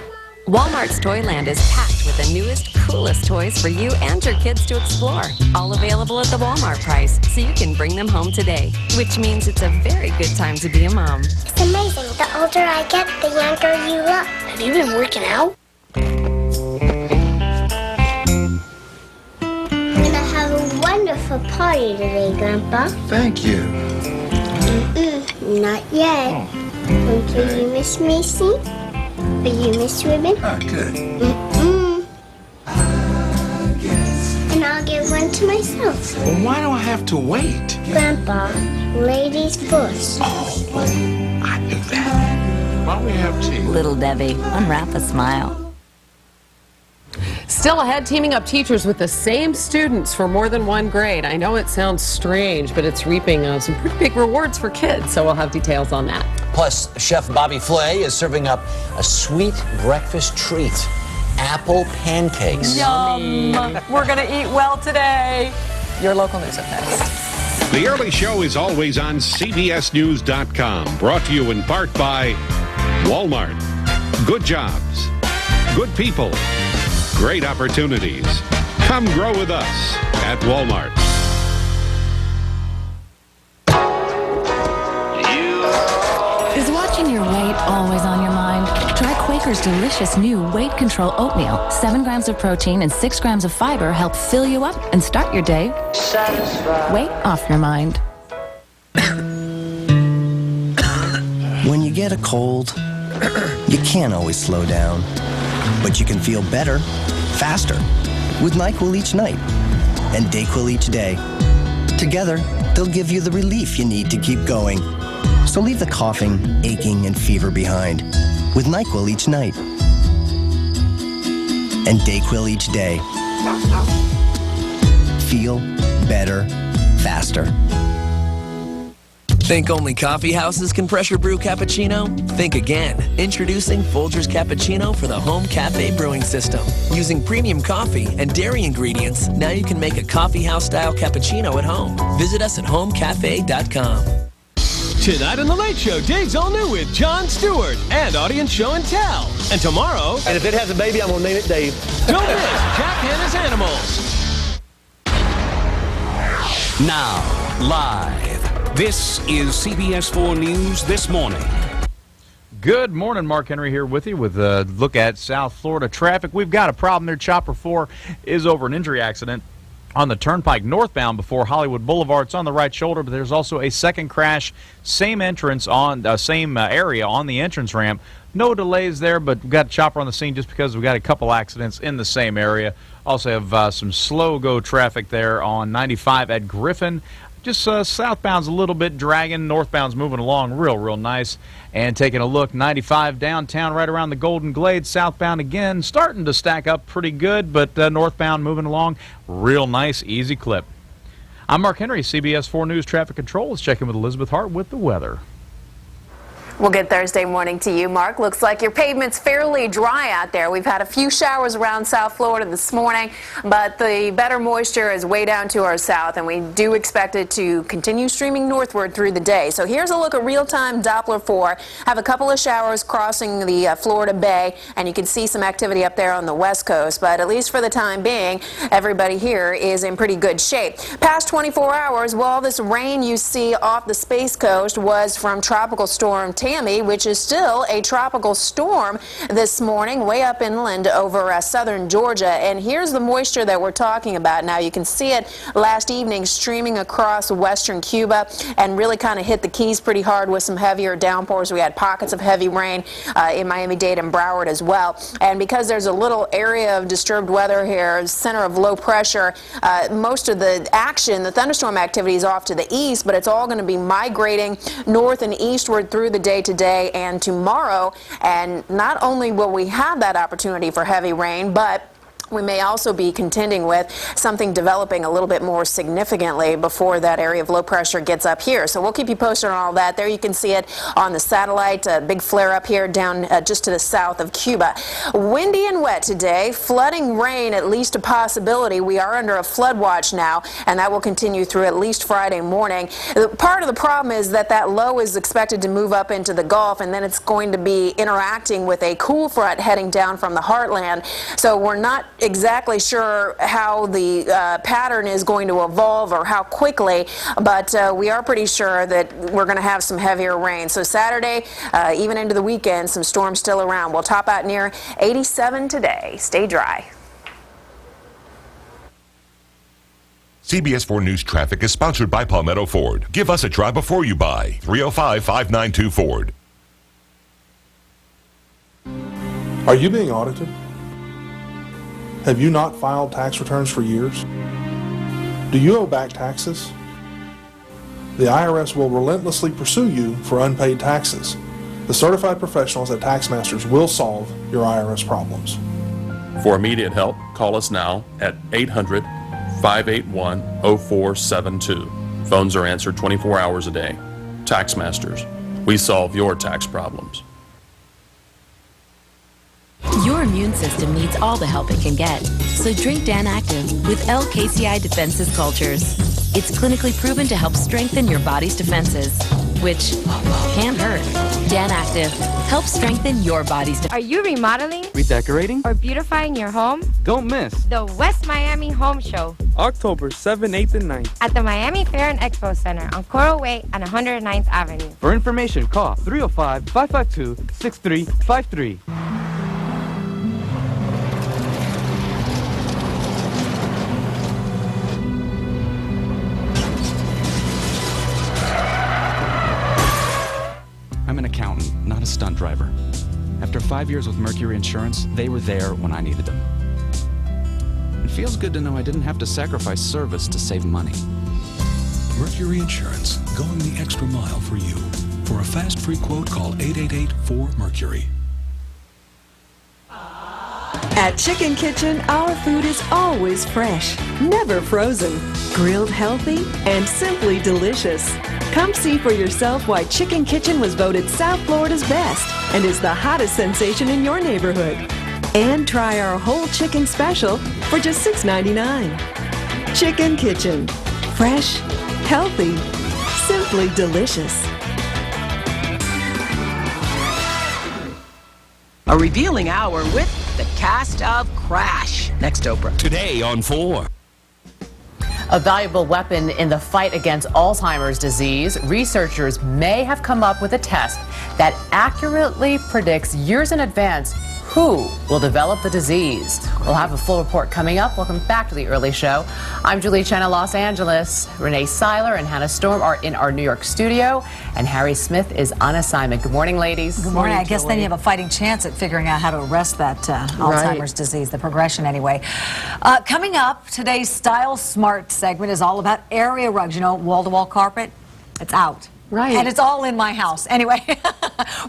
Walmart's Toyland is packed with the newest, coolest toys for you and your kids to explore. All available at the Walmart price, so you can bring them home today. Which means it's a very good time to be a mom. It's amazing. The older I get, the younger you look. Have you been working out? We're gonna have a wonderful party today, Grandpa. Thank you. Not yet. Until you miss Macy. But you miss ribbon? Ah, good. And I'll give one to myself. Well, why do I have to wait? Grandpa, ladies first. Oh, I knew that. Why don't we have tea? Little Debbie, unwrap a smile. Still ahead, teaming up teachers with the same students for more than one grade. I know it sounds strange, but it's reaping some pretty big rewards for kids, so we'll have details on that. Plus, Chef Bobby Flay is serving up a sweet breakfast treat, apple pancakes. Yum! We're going to eat well today. Your local news up next. The Early Show is always on CBSNews.com. Brought to you in part by Walmart. Good jobs. Good people. Great opportunities. Come grow with us at Walmart. Is watching your weight always on your mind? Try Quaker Quaker's delicious new weight control oatmeal. 7 grams of protein and 6 grams of fiber help fill you up and start your day. Weight off your mind. When you get a cold, you can't always slow down. But you can feel better, faster, with NyQuil each night and DayQuil each day. Together, they'll give you the relief you need to keep going. So leave the coughing, aching, and fever behind with NyQuil each night and DayQuil each day. Feel better, faster. Think only coffee houses can pressure brew cappuccino? Think again. Introducing Folgers Cappuccino for the home cafe brewing system. Using premium coffee and dairy ingredients, now you can make a coffee house style cappuccino at home. Visit us at homecafe.com. Tonight on The Late Show, Dave's all new with Jon Stewart and Audience Show and Tell. And tomorrow... And if it has a baby, I'm going to name it Dave. Don't miss Jack Hanna's Animals. Now, live. This is CBS 4 News This Morning. Good morning, Mark Henry here with you with a look at South Florida traffic. We've got a problem there. Chopper 4 is over an injury accident on the Turnpike northbound before Hollywood Boulevard. It's on the right shoulder, but there's also a second crash, same entrance on same area on the entrance ramp. No delays there, but we've got a chopper on the scene just because we've got a couple accidents in the same area. Also have some slow-go traffic there on 95 at Griffin. Just southbound's a little bit dragging, northbound's moving along real nice. And taking a look, 95 downtown right around the Golden Glades, southbound again, starting to stack up pretty good, but northbound moving along real nice, easy clip. I'm Mark Henry, CBS 4 News Traffic Control. Let's check in with Elizabeth Hart with the weather. Well, good Thursday morning to you, Mark. Looks like your pavement's fairly dry out there. We've had a few showers around South Florida this morning, but the better moisture is way down to our south, and we do expect it to continue streaming northward through the day. So here's a look at real-time Doppler 4. Have a couple of showers crossing the Florida Bay, and you can see some activity up there on the west coast, but at least for the time being, everybody here is in pretty good shape. Past 24 hours, well, this rain you see off the Space Coast was from Tropical Storm Tammy, which is still a tropical storm this morning, way up inland over southern Georgia. And here's the moisture that we're talking about now. You can see it last evening streaming across western Cuba and really kind of hit the Keys pretty hard with some heavier downpours. We had pockets of heavy rain in Miami-Dade and Broward as well. And because there's a little area of disturbed weather here, center of low pressure, most of the action, the thunderstorm activity is off to the east, but it's all going to be migrating north and eastward through the day today and tomorrow. And not only will we have that opportunity for heavy rain, but we may also be contending with something developing a little bit more significantly before that area of low pressure gets up here. So we'll keep you posted on all that. There you can see it on the satellite, a big flare up here down just to the south of Cuba. Windy and wet today, flooding rain at least a possibility. We are under a flood watch now, and that will continue through at least Friday morning. Part of the problem is that that low is expected to move up into the Gulf, and then it's going to be interacting with a cool front heading down from the heartland. So we're not exactly sure how the pattern is going to evolve or how quickly, but we are pretty sure that we're going to have some heavier rain. So Saturday, even into the weekend, some storms still around. We'll top out near 87 today. Stay dry. CBS 4 News Traffic is sponsored by Palmetto Ford. Give us a try before you buy. 305-592 Ford. Are you being audited? Have you not filed tax returns for years? Do you owe back taxes? The IRS will relentlessly pursue you for unpaid taxes. The certified professionals at TaxMasters will solve your IRS problems. For immediate help, call us now at 800-581-0472. Phones are answered 24 hours a day. TaxMasters. We solve your tax problems. Your immune system needs all the help it can get. So drink Dan Active with LKCI Defenses Cultures. It's clinically proven to help strengthen your body's defenses, which can't hurt. Dan Active helps strengthen your body's defenses. Are you remodeling, redecorating, or beautifying your home? Don't miss the West Miami Home Show, October 7th, 8th, and 9th at the Miami Fair and Expo Center on Coral Way and 109th Avenue. For information, call 305-552-6353. stunt driver. After 5 years with Mercury Insurance, they were there when I needed them. It feels good to know I didn't have to sacrifice service to save money. Mercury Insurance, going the extra mile for you. For a fast, free quote, call 888-4MERCURY. At Chicken Kitchen, our food is always fresh, never frozen, grilled healthy, and simply delicious. Come see for yourself why Chicken Kitchen was voted South Florida's best and is the hottest sensation in your neighborhood. And try our whole chicken special for just $6.99. Chicken Kitchen. Fresh, healthy, simply delicious. A revealing hour with the cast of Crash. Next, Oprah. Today on 4. A valuable weapon in the fight against Alzheimer's disease, researchers may have come up with a test that accurately predicts years in advance who will develop the disease. We'll have a full report coming up. Welcome back to the Early Show. I'm Julie Chen in Los Angeles. Renee Seiler and Hannah Storm are in our New York studio, and Harry Smith is on assignment. Good morning, ladies. Good morning. I guess then you have a fighting chance at figuring out how to arrest that Alzheimer's disease, the progression anyway. Coming up, today's Style Smart segment is all about area rugs. You know, wall-to-wall carpet, it's out. Right. And it's all in my house. Anyway,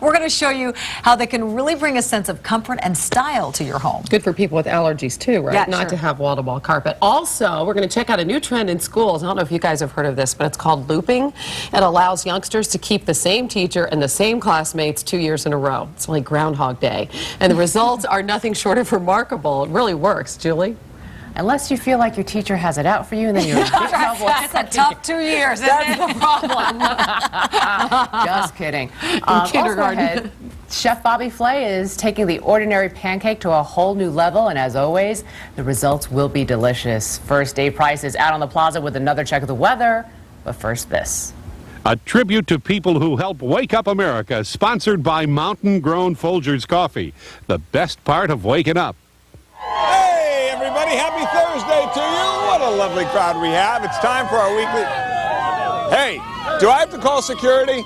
we're going to show you how they can really bring a sense of comfort and style to your home. Good for people with allergies too, right? Yeah, Not sure. to have wall-to-wall carpet. Also, we're going to check out a new trend in schools. I don't know if you guys have heard of this, but it's called looping. It allows youngsters to keep the same teacher and the same classmates 2 years in a row. It's like Groundhog Day. And the results are nothing short of remarkable. It really works. Julie? Unless you feel like your teacher has it out for you and then you're in big trouble. It's a tough 2 years. That's the problem. Just kidding. Kindergarten. Chef Bobby Flay is taking the ordinary pancake to a whole new level, and as always, the results will be delicious. First, Dave Price is out on the plaza with another check of the weather, but first this. A tribute to people who help wake up America, sponsored by Mountain Grown Folgers Coffee, the best part of waking up. Hey, everybody, happy Thursday to you. What a lovely crowd we have. It's time for our weekly... Hey, do I have to call security?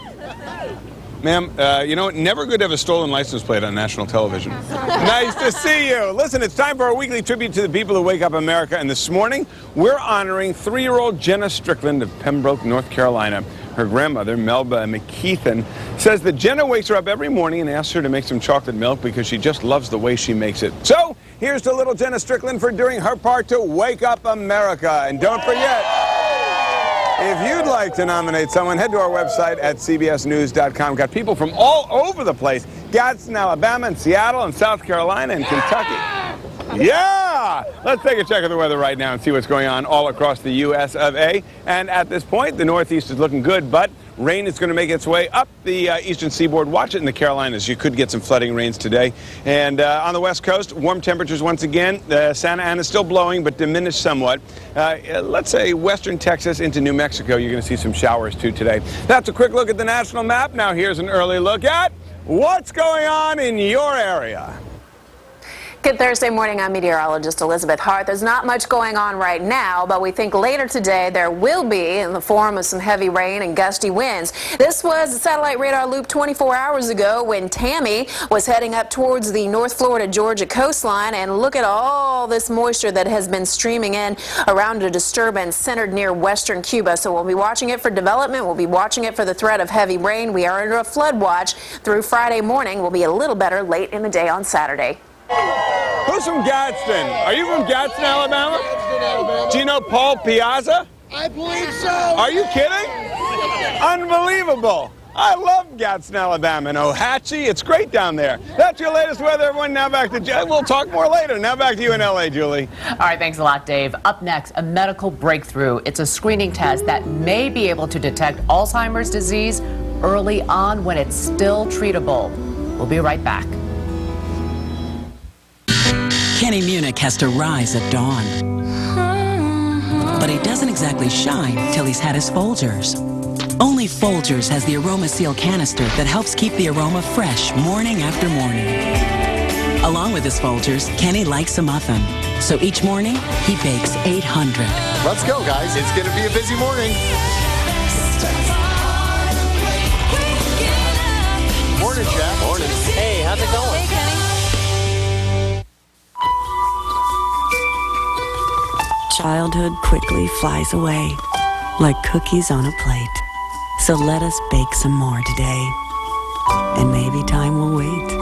Ma'am, you know, never good to have a stolen license plate on national television. Nice to see you. Listen, it's time for our weekly tribute to the people who wake up America. And this morning, we're honoring 3-year-old Jenna Strickland of Pembroke, North Carolina. Her grandmother, Melba McKeithen, says that Jenna wakes her up every morning and asks her to make some chocolate milk because she just loves the way she makes it. So, here's to little Jenna Strickland for doing her part to wake up America. And don't forget, if you'd like to nominate someone, head to our website at cbsnews.com. Got people from all over the place. Gadsden, Alabama, and Seattle, and South Carolina, and Kentucky. Yeah! Let's take a check of the weather right now and see what's going on all across the U.S. of A. And at this point, the Northeast is looking good, but rain is going to make its way up the eastern seaboard. Watch it in the Carolinas. You could get some flooding rains today. And on the West Coast, warm temperatures once again. Santa Ana is still blowing, but diminished somewhat. Let's say western Texas into New Mexico, you're going to see some showers too today. That's a quick look at the national map. Now here's an early look at what's going on in your area. Good Thursday morning. I'm meteorologist Elizabeth Hart. There's not much going on right now, but we think later today there will be in the form of some heavy rain and gusty winds. This was a satellite radar loop 24 hours ago when Tammy was heading up towards the North Florida, Georgia coastline. And look at all this moisture that has been streaming in around a disturbance centered near western Cuba. So we'll be watching it for development. We'll be watching it for the threat of heavy rain. We are under a flood watch through Friday morning. We'll be a little better late in the day on Saturday. Who's from Gadsden? Are you from Gadsden, Alabama? Do you know Paul Piazza? I believe so. Are you kidding? Unbelievable. I love Gadsden, Alabama, and Ohatchee. It's great down there. That's your latest weather, everyone. Now back to we'll talk more later. Now back to you in L.A., Julie. All right, thanks a lot, Dave. Up next, a medical breakthrough. It's a screening test that may be able to detect Alzheimer's disease early on when it's still treatable. We'll be right back. Kenny Munich has to rise at dawn. But he doesn't exactly shine till he's had his Folgers. Only Folgers has the Aroma Seal canister that helps keep the aroma fresh morning after morning. Along with his Folgers, Kenny likes a muffin. So each morning, he bakes 800. Let's go, guys. It's going to be a busy morning. Morning, Jeff. Morning. childhood quickly flies away, like cookies on a plate. So let us bake some more today. And maybe time will wait.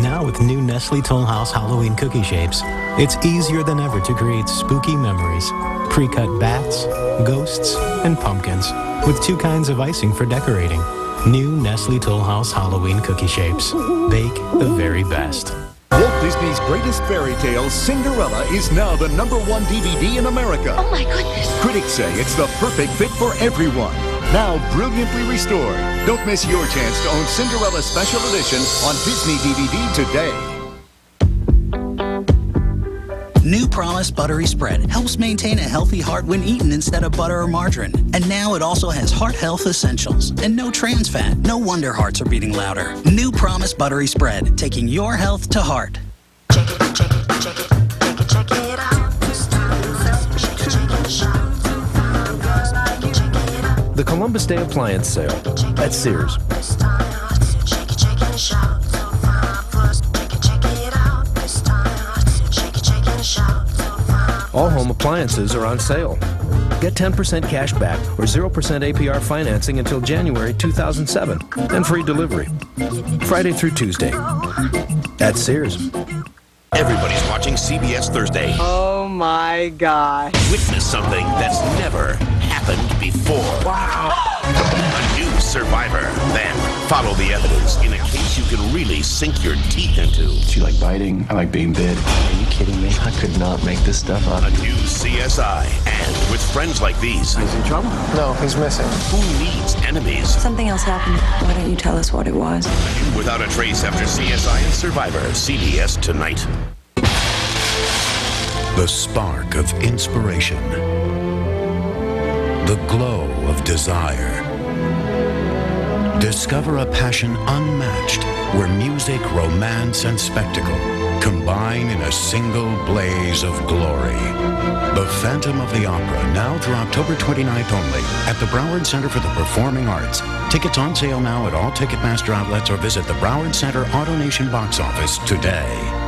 Now with new Nestle Toll House Halloween cookie shapes, it's easier than ever to create spooky memories. Pre-cut bats, ghosts, and pumpkins, with 2 kinds of icing for decorating. New Nestle Toll House Halloween cookie shapes. Bake the very best. Walt Disney's greatest fairy tale, Cinderella, is now the #1 DVD in America. Oh my goodness. Critics say it's the perfect fit for everyone. Now brilliantly restored. Don't miss your chance to own Cinderella Special Edition on Disney DVD today. New Promise Buttery Spread helps maintain a healthy heart when eaten instead of butter or margarine. And now it also has heart health essentials and no trans fat. No wonder hearts are beating louder. New Promise Buttery Spread, taking your health to heart. Check it out. The Columbus Day Appliance Sale at Sears. All home appliances are on sale. Get 10% cash back or 0% APR financing until January 2007 and free delivery. Friday through Tuesday at Sears. Everybody's watching CBS Thursday. Oh my gosh. Witness something that's never happened before. Wow. A new survivor. Then follow the evidence in a case you can really sink your teeth into. Do you like biting? I like being bit. Are you kidding me? I could not make this stuff up. A new CSI. And with friends like these. He's in trouble? No, he's missing. Who needs enemies? Something else happened. Why don't you tell us what it was? Without a Trace after CSI and Survivor. CBS tonight. The spark of inspiration. The glow of desire. Discover a passion unmatched where music, romance, and spectacle combine in a single blaze of glory. The Phantom of the Opera, now through October 29th only at the Broward Center for the Performing Arts. Tickets on sale now at all Ticketmaster outlets or visit the Broward Center AutoNation box office today.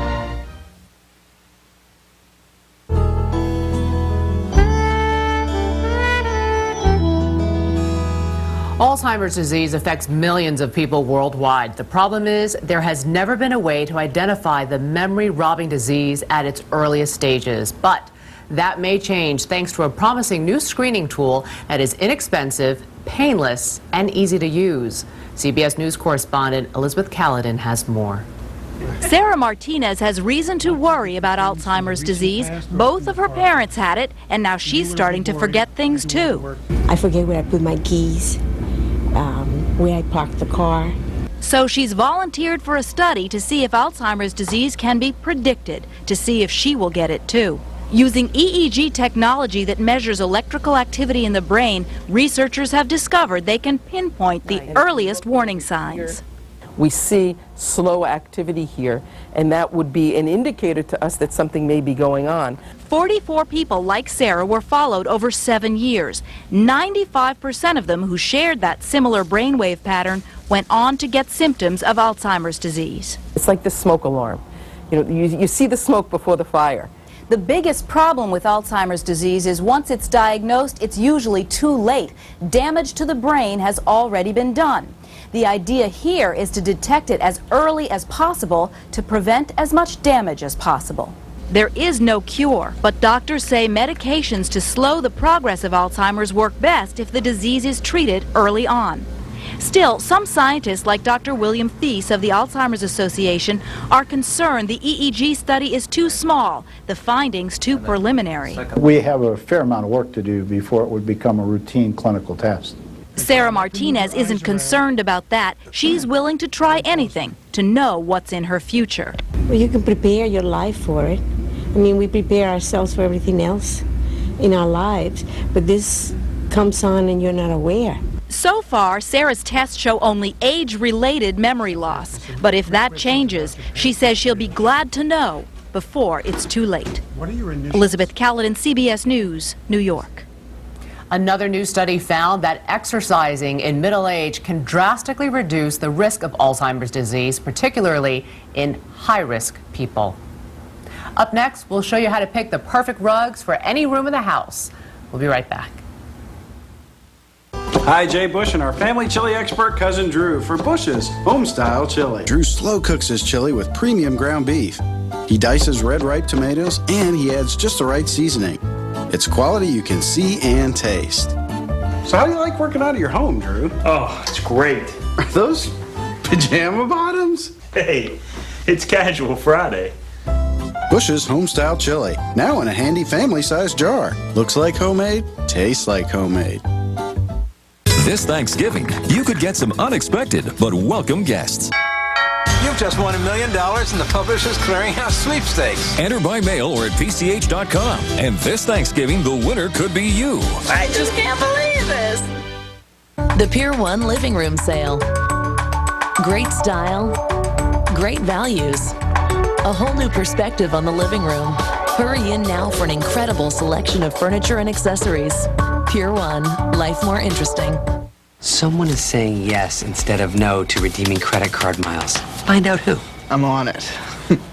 Alzheimer's disease affects millions of people worldwide. The problem is there has never been a way to identify the memory-robbing disease at its earliest stages. But that may change thanks to a promising new screening tool that is inexpensive, painless, and easy to use. CBS News correspondent Elizabeth Caledon has more. Sarah Martinez has reason to worry about Alzheimer's disease. Both of her parents had it, and now she's starting to forget things too. I forget where I put my keys, where I parked the car. So she's volunteered for a study to see if Alzheimer's disease can be predicted, to see if she will get it too. Using EEG technology that measures electrical activity in the brain, researchers have discovered they can pinpoint the earliest warning signs. We see slow activity here, and that would be an indicator to us that something may be going on. 44 people like Sarah were followed over 7 years. 95% of them who shared that similar brainwave pattern went on to get symptoms of Alzheimer's disease. It's like the smoke alarm. You see the smoke before the fire. The biggest problem with Alzheimer's disease is once it's diagnosed, it's usually too late. Damage to the brain has already been done. The idea here is to detect it as early as possible to prevent as much damage as possible. There is no cure, but doctors say medications to slow the progress of Alzheimer's work best if the disease is treated early on. Still, some scientists like Dr. William Thies of the Alzheimer's Association are concerned the EEG study is too small, the findings too preliminary. We have a fair amount of work to do before it would become a routine clinical test. Sarah Martinez isn't concerned about that. She's willing to try anything to know what's in her future. Well, you can prepare your life for it. I mean, we prepare ourselves for everything else in our lives, but this comes on and you're not aware. So far, Sarah's tests show only age-related memory loss. But if that changes, she says she'll be glad to know before it's too late. Elizabeth Caledon, CBS News, New York. Another new study found that exercising in middle age can drastically reduce the risk of Alzheimer's disease, particularly in high-risk people. Up next, we'll show you how to pick the perfect rugs for any room of the house. We'll be right back. Hi, Jay Bush and our family chili expert, Cousin Drew, for Bush's home-style chili. Drew slow cooks his chili with premium ground beef. He dices red ripe tomatoes and he adds just the right seasoning. It's quality you can see and taste. So how do you like working out of your home, Drew? Oh, it's great. Are those pajama bottoms? Hey, it's Casual Friday. Bush's home-style chili, now in a handy family-sized jar. Looks like homemade, tastes like homemade. This Thanksgiving, you could get some unexpected but welcome guests. You've just won $1 million in the Publishers Clearinghouse sweepstakes. Enter by mail or at PCH.com. And this Thanksgiving, the winner could be you. I just can't believe this. The Pier 1 Living Room Sale. Great style, great values, a whole new perspective on the living room. Hurry in now for an incredible selection of furniture and accessories. Pier 1, life more interesting. Someone is saying yes instead of no to redeeming credit card miles. Find out who. I'm on it.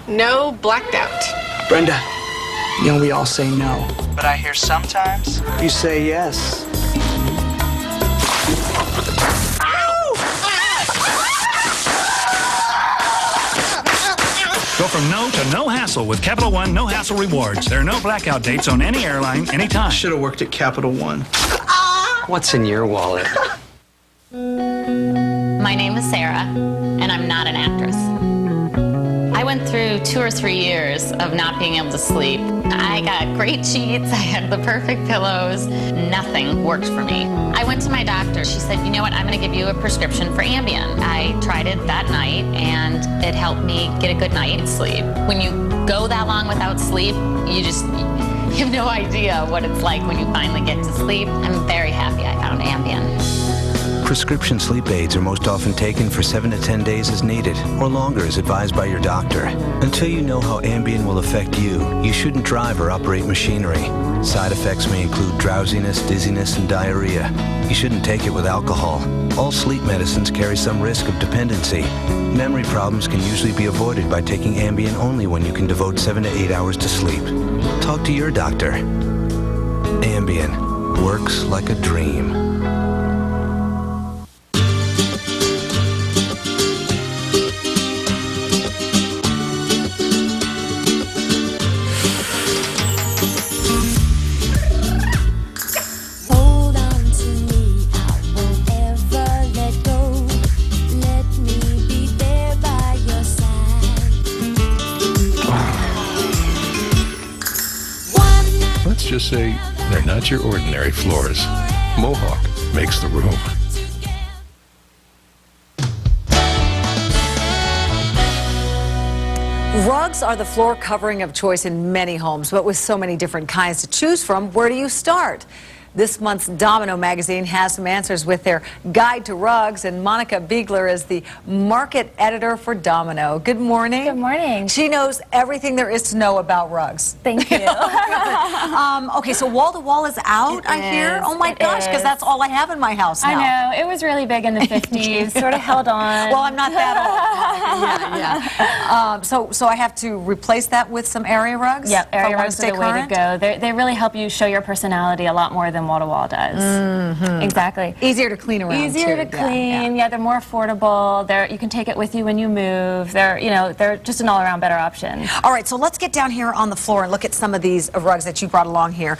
No blacked out. Brenda, you know we all say no. But I hear sometimes You say yes. Go from no to no hassle with Capital One No Hassle Rewards. There are no blackout dates on any airline, anytime. Should have worked at Capital One. What's in your wallet? My name is Sarah, and I'm not an actress. I went through 2 or 3 years of not being able to sleep. I got great sheets, I had the perfect pillows. Nothing worked for me. I went to my doctor. She said, you know what, I'm going to give you a prescription for Ambien. I tried it that night, and it helped me get a good night's sleep. When you go that long without sleep, you have no idea what it's like when you finally get to sleep. I'm very happy I found Ambien. Prescription sleep aids are most often taken for 7 to 10 days as needed, or longer as advised by your doctor. Until you know how Ambien will affect you, you shouldn't drive or operate machinery. Side effects may include drowsiness, dizziness, and diarrhea. You shouldn't take it with alcohol. All sleep medicines carry some risk of dependency. Memory problems can usually be avoided by taking Ambien only when you can devote 7 to 8 hours to sleep. Talk to your doctor. Ambien works like a dream. Just say they're not your ordinary floors. Mohawk makes the room. Rugs are the floor covering of choice in many homes, but with so many different kinds to choose from, where do you start? This month's Domino magazine has some answers with their guide to rugs, and Monica Biegler is the market editor for Domino. Good morning. Good morning. She knows everything there is to know about rugs. Thank you. Okay, so wall-to-wall is out, I hear? Oh my gosh, because that's all I have in my house now. I know. It was really big in the 50s, sort of held on. Well, I'm not that old. Yeah. So I have to replace that with some area rugs? Yep, area rugs are the way to go. They really help you show your personality a lot more than wall-to-wall does. Mm-hmm. Exactly. Easier to clean around. Easier to clean. Yeah, they're more affordable. You can take it with you when you move. They're just an all-around better option. All right, so let's get down here on the floor and look at some of these rugs that you brought along here.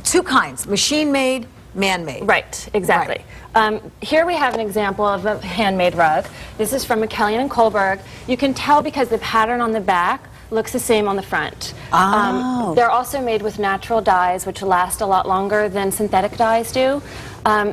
Two kinds: machine-made, man-made. Right, exactly. Right. Here we have an example of a handmade rug. This is from McKellian and Kohlberg. You can tell because the pattern on the back looks the same on the front. Oh. They're also made with natural dyes, which last a lot longer than synthetic dyes do.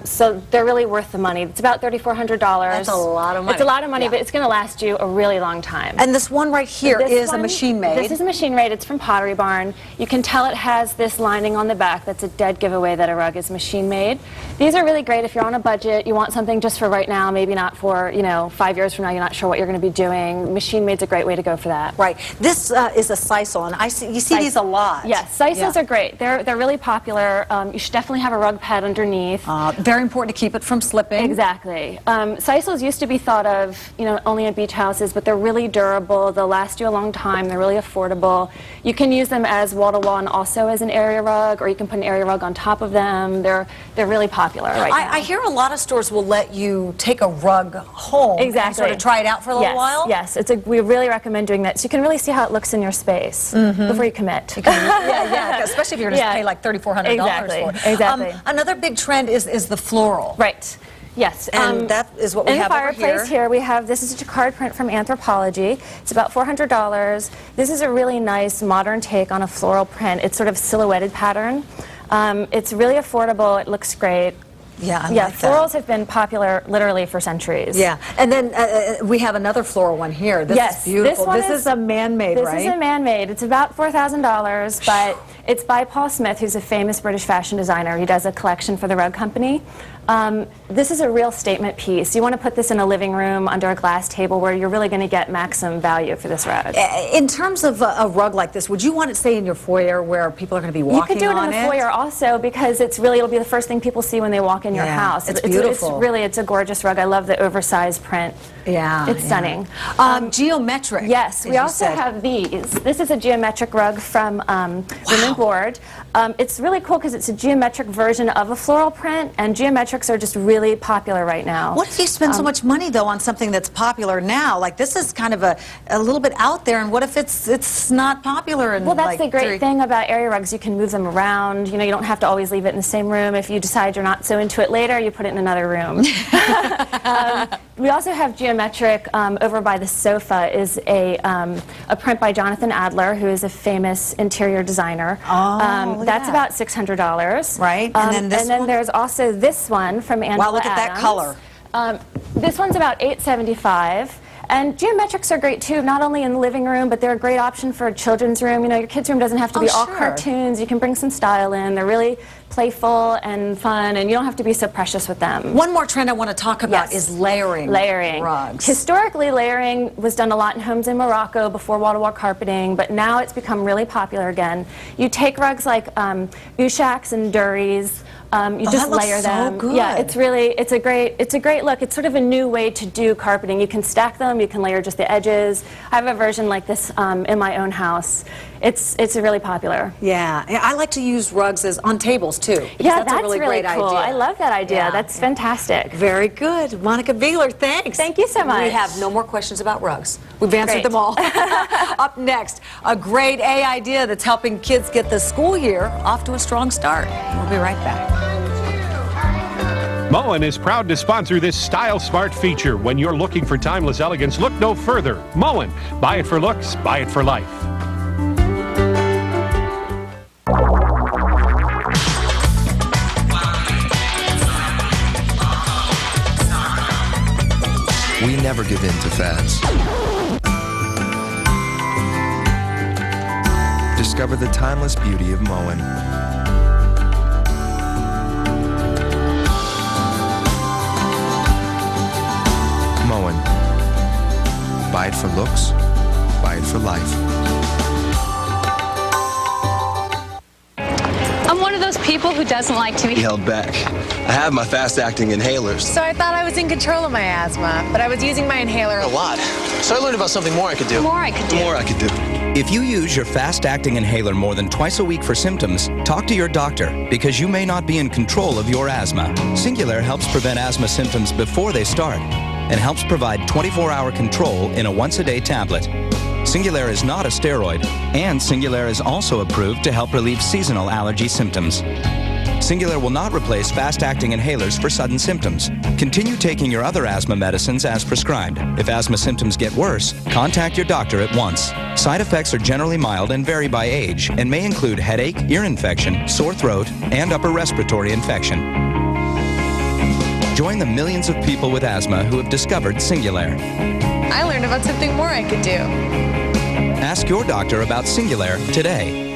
So they're really worth the money. It's about $3,400. That's a lot of money. It's a lot of money, but it's going to last you a really long time. And this one right here is a machine-made. This is a machine-made. It's from Pottery Barn. You can tell it has this lining on the back. That's a dead giveaway that a rug is machine-made. These are really great if you're on a budget. You want something just for right now, maybe not for 5 years from now. You're not sure what you're going to be doing. Machine-made's a great way to go for that. Right. This is a sisal? And you see these a lot. Yes, sisals are great. They're really popular. You should definitely have a rug pad underneath. Very important to keep it from slipping. Exactly. Sisals used to be thought of, only in beach houses, but they're really durable. They'll last you a long time. They're really affordable. You can use them as wall-to-wall and also as an area rug, or you can put an area rug on top of them. They're really popular right now. I hear a lot of stores will let you take a rug home and sort of try it out for a little while. Yes, we really recommend doing that, so you can really see how it looks in your space before you commit. Yeah, especially if you're going to pay like $3,400 for it. Exactly. Another big trend is the floral. Right. Yes. And that is what we have over here. In the fireplace here, we have, this is a jacquard print from Anthropology. It's about $400. This is a really nice modern take on a floral print. It's sort of silhouetted pattern. It's really affordable. It looks great. Yeah, I like florals that. have been popular literally for centuries. Yeah, and then we have another floral one here. This is beautiful. This is a man-made, right? This is a man-made. It's about $4,000, but it's by Paul Smith, who's a famous British fashion designer. He does a collection for the rug company. This is a real statement piece. You want to put this in a living room under a glass table where you're really going to get maximum value for this rug. In terms of a rug like this, would you want it, say, in your foyer where people are going to be walking on it? You could do it in the foyer also, because it'll be the first thing people see when they walk in your house. It's beautiful. It's a gorgeous rug. I love the oversized print. Yeah. It's stunning. Geometric. Yes, we also have these. This is a geometric rug from Room and Board. It's really cool because it's a geometric version of a floral print, and geometrics are just really popular right now. What if you spend so much money, though, on something that's popular now? Like, this is kind of a little bit out there, and what if it's not popular? And well, that's the great thing about area rugs. You can move them around. You don't have to always leave it in the same room. If you decide you're not so into it later, you put it in another room. We also have geometric. Over by the sofa is a print by Jonathan Adler, who is a famous interior designer. That's about $600. Right. And then there's also this one from Angela Wow, look at that color. This one's about $875. And geometrics are great too, not only in the living room, but they're a great option for a children's room. Your kids' room doesn't have to be all cartoons. You can bring some style in. They're really playful and fun, and you don't have to be so precious with them. One more trend I want to talk about is layering rugs. Historically, layering was done a lot in homes in Morocco before wall-to-wall carpeting, but now it's become really popular again. You take rugs like ushaks and duries. You just layer them. So good. Yeah, it's a great look. It's sort of a new way to do carpeting. You can stack them. You can layer just the edges. I have a version like this in my own house. It's really popular. Yeah, I like to use rugs on tables too. Yeah, that's a really great cool. idea. I love that idea. That's fantastic. Very good, Monica Beeler. Thanks. Thank you so much. We have no more questions about rugs. We've answered them all. Up next, a grade A idea that's helping kids get the school year off to a strong start. We'll be right back. Moen is proud to sponsor this Style Smart feature. When you're looking for timeless elegance, look no further. Moen. Buy it for looks, buy it for life. We never give in to fads. Discover the timeless beauty of Moen. Moen. Buy it for looks, buy it for life. I'm one of those people who doesn't like to be held back. I have my fast-acting inhalers. So I thought I was in control of my asthma, but I was using my inhaler a lot. So I learned about something more I could do. More I could do. More I could do. If you use your fast-acting inhaler more than twice a week for symptoms, talk to your doctor because you may not be in control of your asthma. Singulair helps prevent asthma symptoms before they start and helps provide 24-hour control in a once-a-day tablet. Singulair is not a steroid, and Singulair is also approved to help relieve seasonal allergy symptoms. Singulair will not replace fast-acting inhalers for sudden symptoms. Continue taking your other asthma medicines as prescribed. If asthma symptoms get worse, contact your doctor at once. Side effects are generally mild and vary by age and may include headache, ear infection, sore throat, and upper respiratory infection. Join the millions of people with asthma who have discovered Singulair. I learned about something more I could do. Ask your doctor about Singulair today.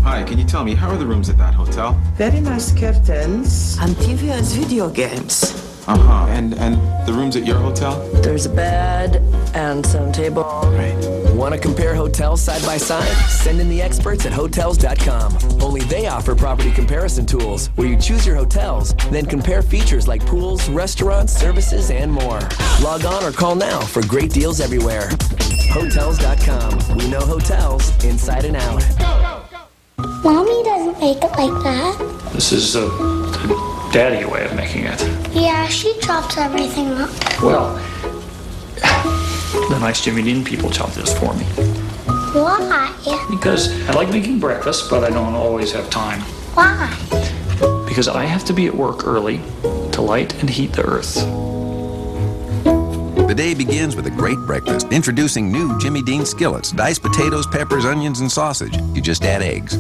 Hi, can you tell me, how are the rooms at that hotel? Very nice curtains. And TV and video games. Uh-huh. And the rooms at your hotel? There's a bed and some table. Right. Want to compare hotels side by side? Send in the experts at Hotels.com. Only they offer property comparison tools where you choose your hotels, then compare features like pools, restaurants, services, and more. Log on or call now for great deals everywhere. Hotels.com. We know hotels inside and out. Mommy doesn't make it like that. This is the daddy way of making it. Yeah, she chops everything up. Well, the nice Jimmy Dean people chop this for me. Why? Because I like making breakfast, but I don't always have time. Why? Because I have to be at work early to light and heat the earth. The day begins with a great breakfast. Introducing new Jimmy Dean skillets. Diced potatoes, peppers, onions, and sausage. You just add eggs.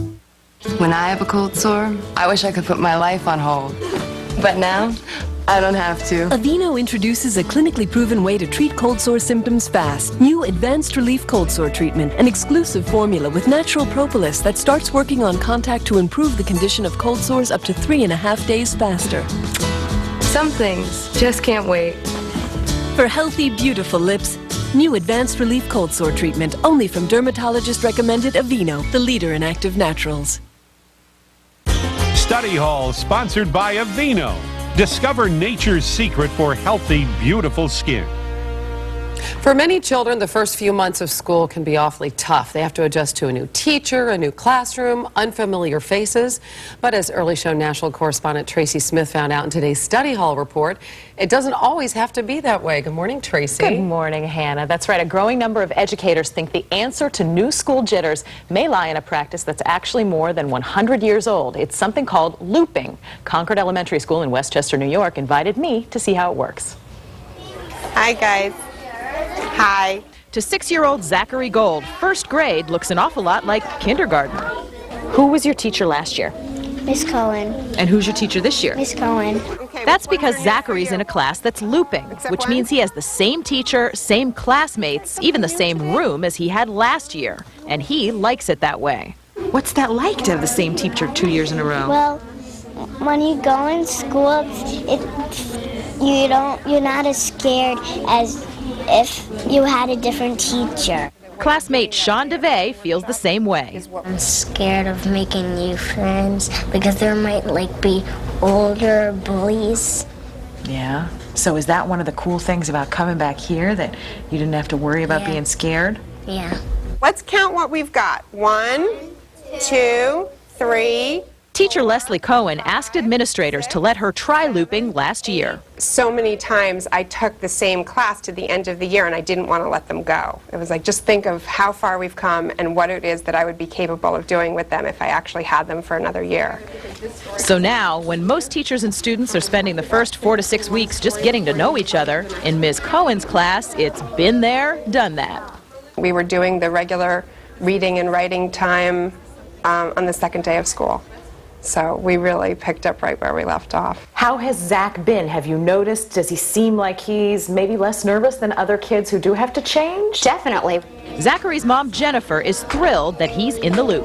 When I have a cold sore, I wish I could put my life on hold. But now, I don't have to. Aveeno introduces a clinically proven way to treat cold sore symptoms fast. New Advanced Relief Cold Sore Treatment, an exclusive formula with natural propolis that starts working on contact to improve the condition of cold sores up to 3.5 days faster. Some things just can't wait. For healthy, beautiful lips, new Advanced Relief Cold Sore Treatment, only from dermatologist-recommended Aveeno, the leader in active naturals. Study Hall, sponsored by Aveeno. Discover nature's secret for healthy, beautiful skin. For many children, the first few months of school can be awfully tough. They have to adjust to a new teacher, a new classroom, unfamiliar faces. But as Early Show national correspondent Tracy Smith found out in today's Study Hall report, it doesn't always have to be that way. Good morning, Tracy. Good morning, Hannah. That's right. A growing number of educators think the answer to new school jitters may lie in a practice that's actually more than 100 years old. It's something called looping. Concord Elementary School in Westchester, New York, invited me to see how it works. Hi, guys. Hi. To 6-year-old Zachary Gold, first grade looks an awful lot like kindergarten. Who was your teacher last year? Miss Cohen. And who's your teacher this year? Miss Cohen. That's because Zachary's in a class that's looping, which means he has the same teacher, same classmates, even the same room as he had last year. And he likes it that way. What's that like to have the same teacher 2 years in a row? Well, when you go in school, you're not as scared as if you had a different teacher. Classmate Sean DeVay feels the same way. I'm scared of making new friends because there might be older bullies. Yeah. So is that one of the cool things about coming back here, that you didn't have to worry about being scared? Yeah. Let's count what we've got. 1, 2, 3. Teacher Leslie Cohen asked administrators to let her try looping last year. So many times I took the same class to the end of the year and I didn't want to let them go. It was like, just think of how far we've come and what it is that I would be capable of doing with them if I actually had them for another year. So now, when most teachers and students are spending the first 4 to 6 weeks just getting to know each other, in Ms. Cohen's class, it's been there, done that. We were doing the regular reading and writing time on the second day of school. So we really picked up right where we left off. How has Zach been? Have you noticed? Does he seem like he's maybe less nervous than other kids who do have to change? Definitely. Zachary's mom, Jennifer, is thrilled that he's in the loop.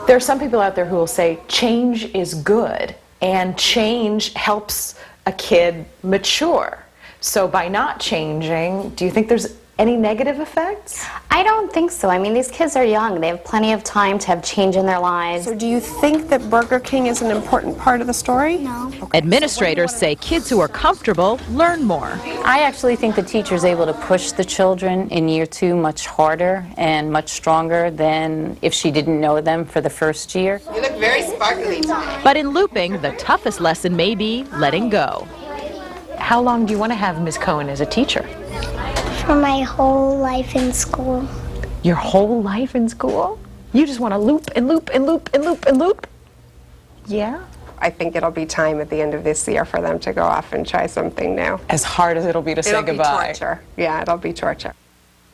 There are some people out there who will say change is good, and change helps a kid mature. So by not changing, do you think there's any negative effects? I don't think so. I mean, these kids are young. They have plenty of time to have change in their lives. So do you think that Burger King is an important part of the story? No. Administrators say kids who are comfortable learn more. I actually think the teacher's able to push the children in year 2 much harder and much stronger than if she didn't know them for the first year. You look very sparkly today. But in looping, the toughest lesson may be letting go. How long do you want to have Ms. Cohen as a teacher? For my whole life in school. Your whole life in school? You just want to loop and loop and loop and loop and loop? Yeah? I think it'll be time at the end of this year for them to go off and try something new. As hard as it'll be to say goodbye. It'll be torture. Yeah, it'll be torture.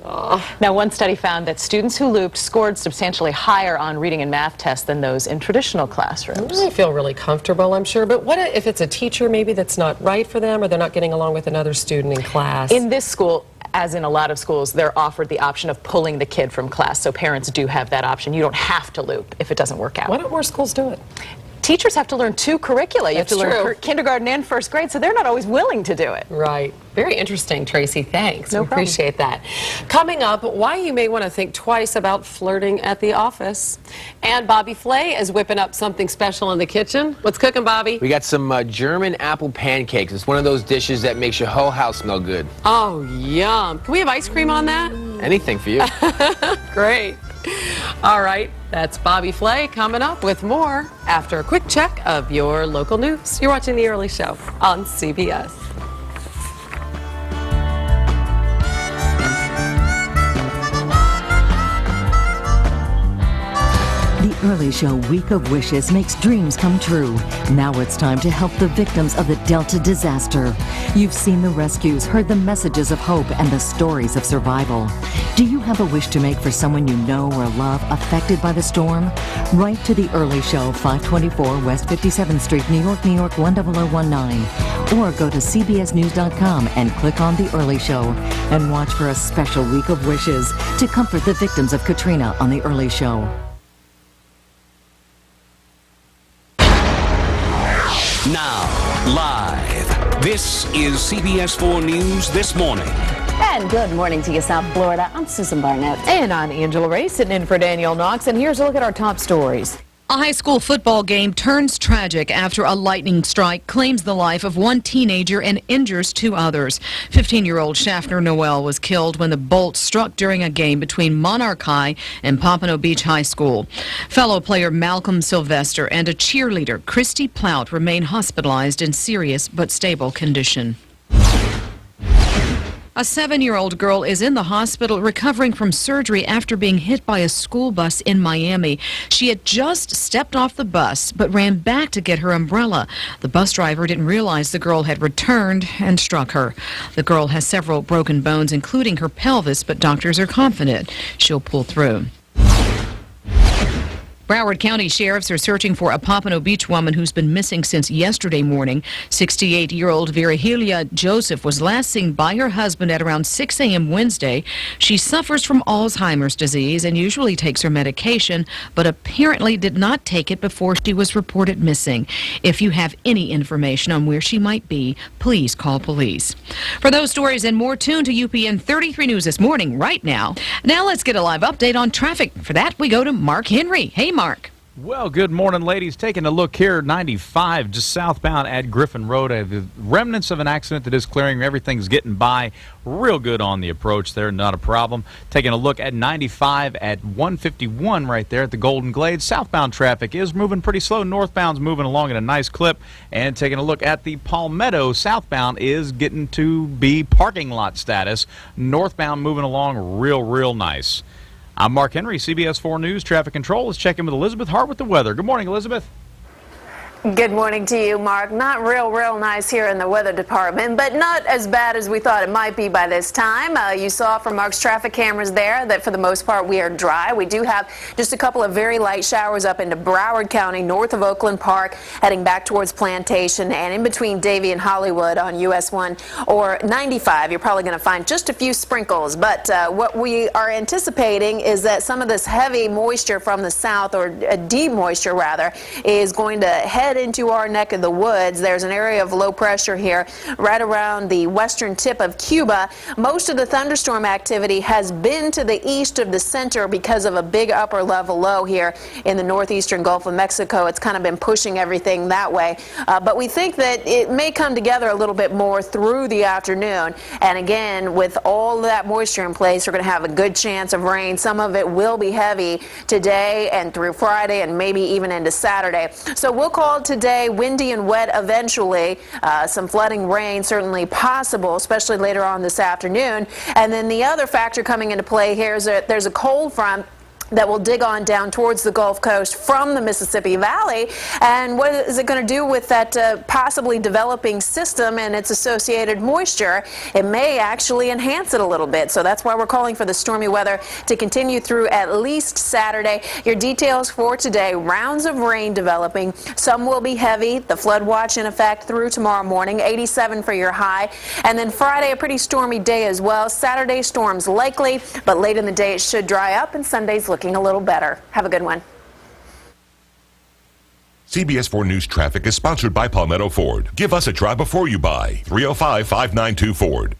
Now, one study found that students who looped scored substantially higher on reading and math tests than those in traditional classrooms. They feel really comfortable, I'm sure, but what if it's a teacher maybe that's not right for them, or they're not getting along with another student in class? In this school, as in a lot of schools, they're offered the option of pulling the kid from class, so parents do have that option. You don't have to loop if it doesn't work out. Why don't more schools do it? teachers have to learn 2 curricula. You have to That's learn true. kindergarten and first grade, so they're not always willing to do it. Right. Very interesting, Tracy. Thanks. No We problem. appreciate that. Coming up, why you may want to think twice about flirting at the office. And Bobby Flay is whipping up something special in the kitchen. What's cooking, Bobby? We got some German apple pancakes. It's one of those dishes that makes your whole house smell good. Oh, yum. Can we have ice cream on that? Anything for you. Great. All right, that's Bobby Flay coming up with more after a quick check of your local news. You're watching The Early Show on CBS. The Early Show Week of Wishes makes dreams come true. Now it's time to help the victims of the Delta disaster. You've seen the rescues, heard the messages of hope, and the stories of survival. Do you have a wish to make for someone you know or love affected by the storm? Write to The Early Show, 524 West 57th Street, New York, New York, 10019. Or go to cbsnews.com and click on The Early Show and watch for a special Week of Wishes to comfort the victims of Katrina on The Early Show. Now, live, this is CBS 4 News This Morning. And good morning to you, South Florida. I'm Susan Barnett. And I'm Angela Ray, sitting in for Danielle Knox. And here's a look at our top stories. A high school football game turns tragic after a lightning strike claims the life of one teenager and injures 2 others. 15-year-old Schaffner Noel was killed when the bolt struck during a game between Monarch High and Pompano Beach High School. Fellow player Malcolm Sylvester and a cheerleader, Christy Plout, remain hospitalized in serious but stable condition. A 7-year-old girl is in the hospital recovering from surgery after being hit by a school bus in Miami. She had just stepped off the bus but ran back to get her umbrella. The bus driver didn't realize the girl had returned and struck her. The girl has several broken bones, including her pelvis, but doctors are confident she'll pull through. Broward County sheriffs are searching for a Pompano Beach woman who's been missing since yesterday morning. 68-year-old Virgilia Joseph was last seen by her husband at around 6 a.m. Wednesday. She suffers from Alzheimer's disease and usually takes her medication, but apparently did not take it before she was reported missing. If you have any information on where she might be, please call police. For those stories and more, tune to UPN 33 News This Morning right now. Now let's get a live update on traffic. For that, we go to Mark Henry. Hey, Mark. Well, good morning, ladies. Taking a look here, 95 just southbound at Griffin Road. The remnants of an accident that is clearing. Everything's getting by real good on the approach there, not a problem. Taking a look at 95 at 151 right there at the Golden Glades. Southbound traffic is moving pretty slow. Northbound's moving along at a nice clip. And taking a look at the Palmetto, southbound is getting to be parking lot status. Northbound moving along real nice. I'm Mark Henry, CBS 4 News Traffic Control. Let's check in with Elizabeth Hart with the weather. Good morning, Elizabeth. Good morning to you, Mark. Not real nice here in the weather department, but not as bad as we thought it might be by this time. You saw from Mark's traffic cameras there that for the most part we are dry. We do have just a couple of very light showers up into Broward County, north of Oakland Park, heading back towards Plantation, and in between Davie and Hollywood on US 1 or 95. You're probably going to find just a few sprinkles, but what we are anticipating is that some of this heavy moisture from the south, or deep moisture rather, is going to head into our neck of the woods. There's an area of low pressure here right around the western tip of Cuba. Most of the thunderstorm activity has been to the east of the center because of a big upper level low here in the northeastern Gulf of Mexico. It's kind of been pushing everything that way. But we think that it may come together a little bit more through the afternoon. And again, with all that moisture in place, we're going to have a good chance of rain. Some of it will be heavy today and through Friday and maybe even into Saturday. So we'll call today windy and wet eventually. Some flooding rain certainly possible, especially later on this afternoon. And then the other factor coming into play here is that there's a cold front that will dig on down towards the Gulf Coast from the Mississippi Valley. And what is it going to do with that possibly developing system and its associated moisture? It may actually enhance it a little bit. So that's why we're calling for the stormy weather to continue through at least Saturday. Your details for today: rounds of rain developing. Some will be heavy. The flood watch in effect through tomorrow morning, 87 for your high. And then Friday, a pretty stormy day as well. Saturday, storms likely, but late in the day it should dry up, and Sunday's looking a little better. Have a good one. CBS 4 News Traffic is sponsored by Palmetto Ford. Give us a try before you buy. 305-592 Ford.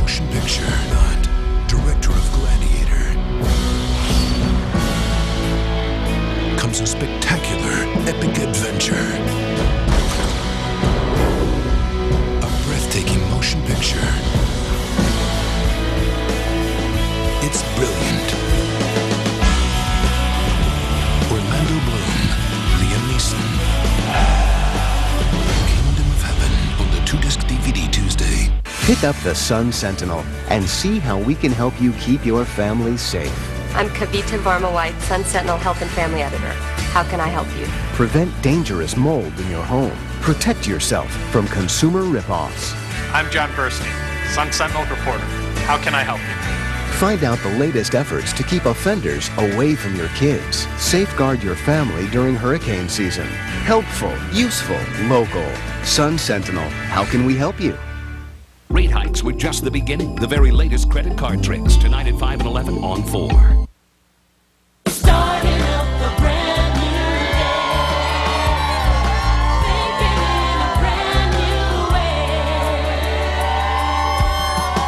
Motion picture nut, director of Gladiator, comes a spectacular, epic adventure. A breathtaking motion picture. It's brilliant. Orlando Bloom, Liam Neeson. Kingdom of Heaven on the 2-disc DVD Tuesday. Pick up the Sun Sentinel and see how we can help you keep your family safe. I'm Kavita Varma-White, Sun Sentinel Health and Family Editor. How can I help you? Prevent dangerous mold in your home. Protect yourself from consumer ripoffs. I'm John Burstein, Sun Sentinel reporter. How can I help you? Find out the latest efforts to keep offenders away from your kids. Safeguard your family during hurricane season. Helpful, useful, local. Sun Sentinel. How can we help you? Rate hikes were just the beginning. The very latest credit card tricks tonight at 5 and 11 on 4.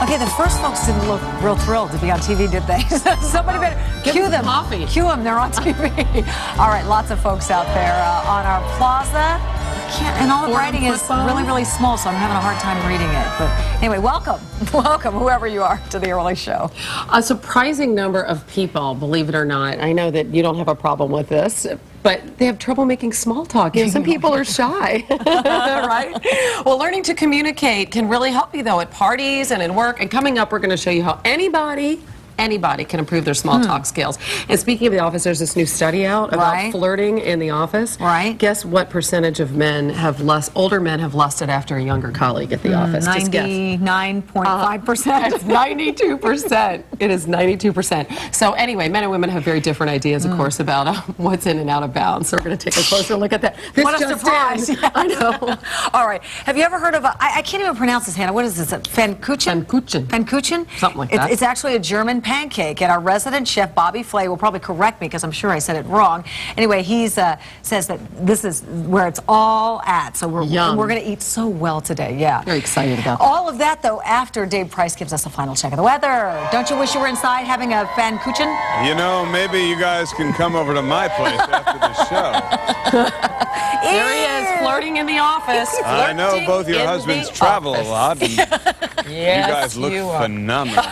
Okay, the first folks didn't look real thrilled to be on TV, did they? Somebody better cue them. Coffee. Cue them, they're on TV. All right, lots of folks out there on our plaza. And all the writing is really, really small, so I'm having a hard time reading it. But anyway, welcome, whoever you are, to the early show. A surprising number of people, believe it or not, I know that you don't have a problem with this, but they have trouble making small talk. You know, some people are shy, right? Well, learning to communicate can really help you, though, at parties and in work. And coming up, we're going to show you how anybody can improve their small talk skills. And speaking of the office, there's this new study out about flirting in the office. Right. Guess what percentage of men have older men have lusted after a younger colleague at the office? Just guess. 99.5%. It's 92%. It is 92%. So anyway, men and women have very different ideas, of course, about what's in and out of bounds. So we're going to take a closer look at that. This what a just surprise. in. I know. All right. Have you ever heard of I can't even pronounce this, Hannah. What is this? Pfannkuchen? Pfannkuchen? Something like that. It's actually a German pancake, and our resident chef, Bobby Flay, will probably correct me because I'm sure I said it wrong. Anyway, he says that this is where it's all at. So we're going to eat so well today. Yeah. Very excited about that. All of that, though, after Dave Price gives us a final check of the weather. Don't you wish you were inside having a Pfannkuchen? You know, maybe you guys can come over to my place after the show. There he is, flirting in the office. I know both your husbands travel a lot. And yes, you guys look phenomenal.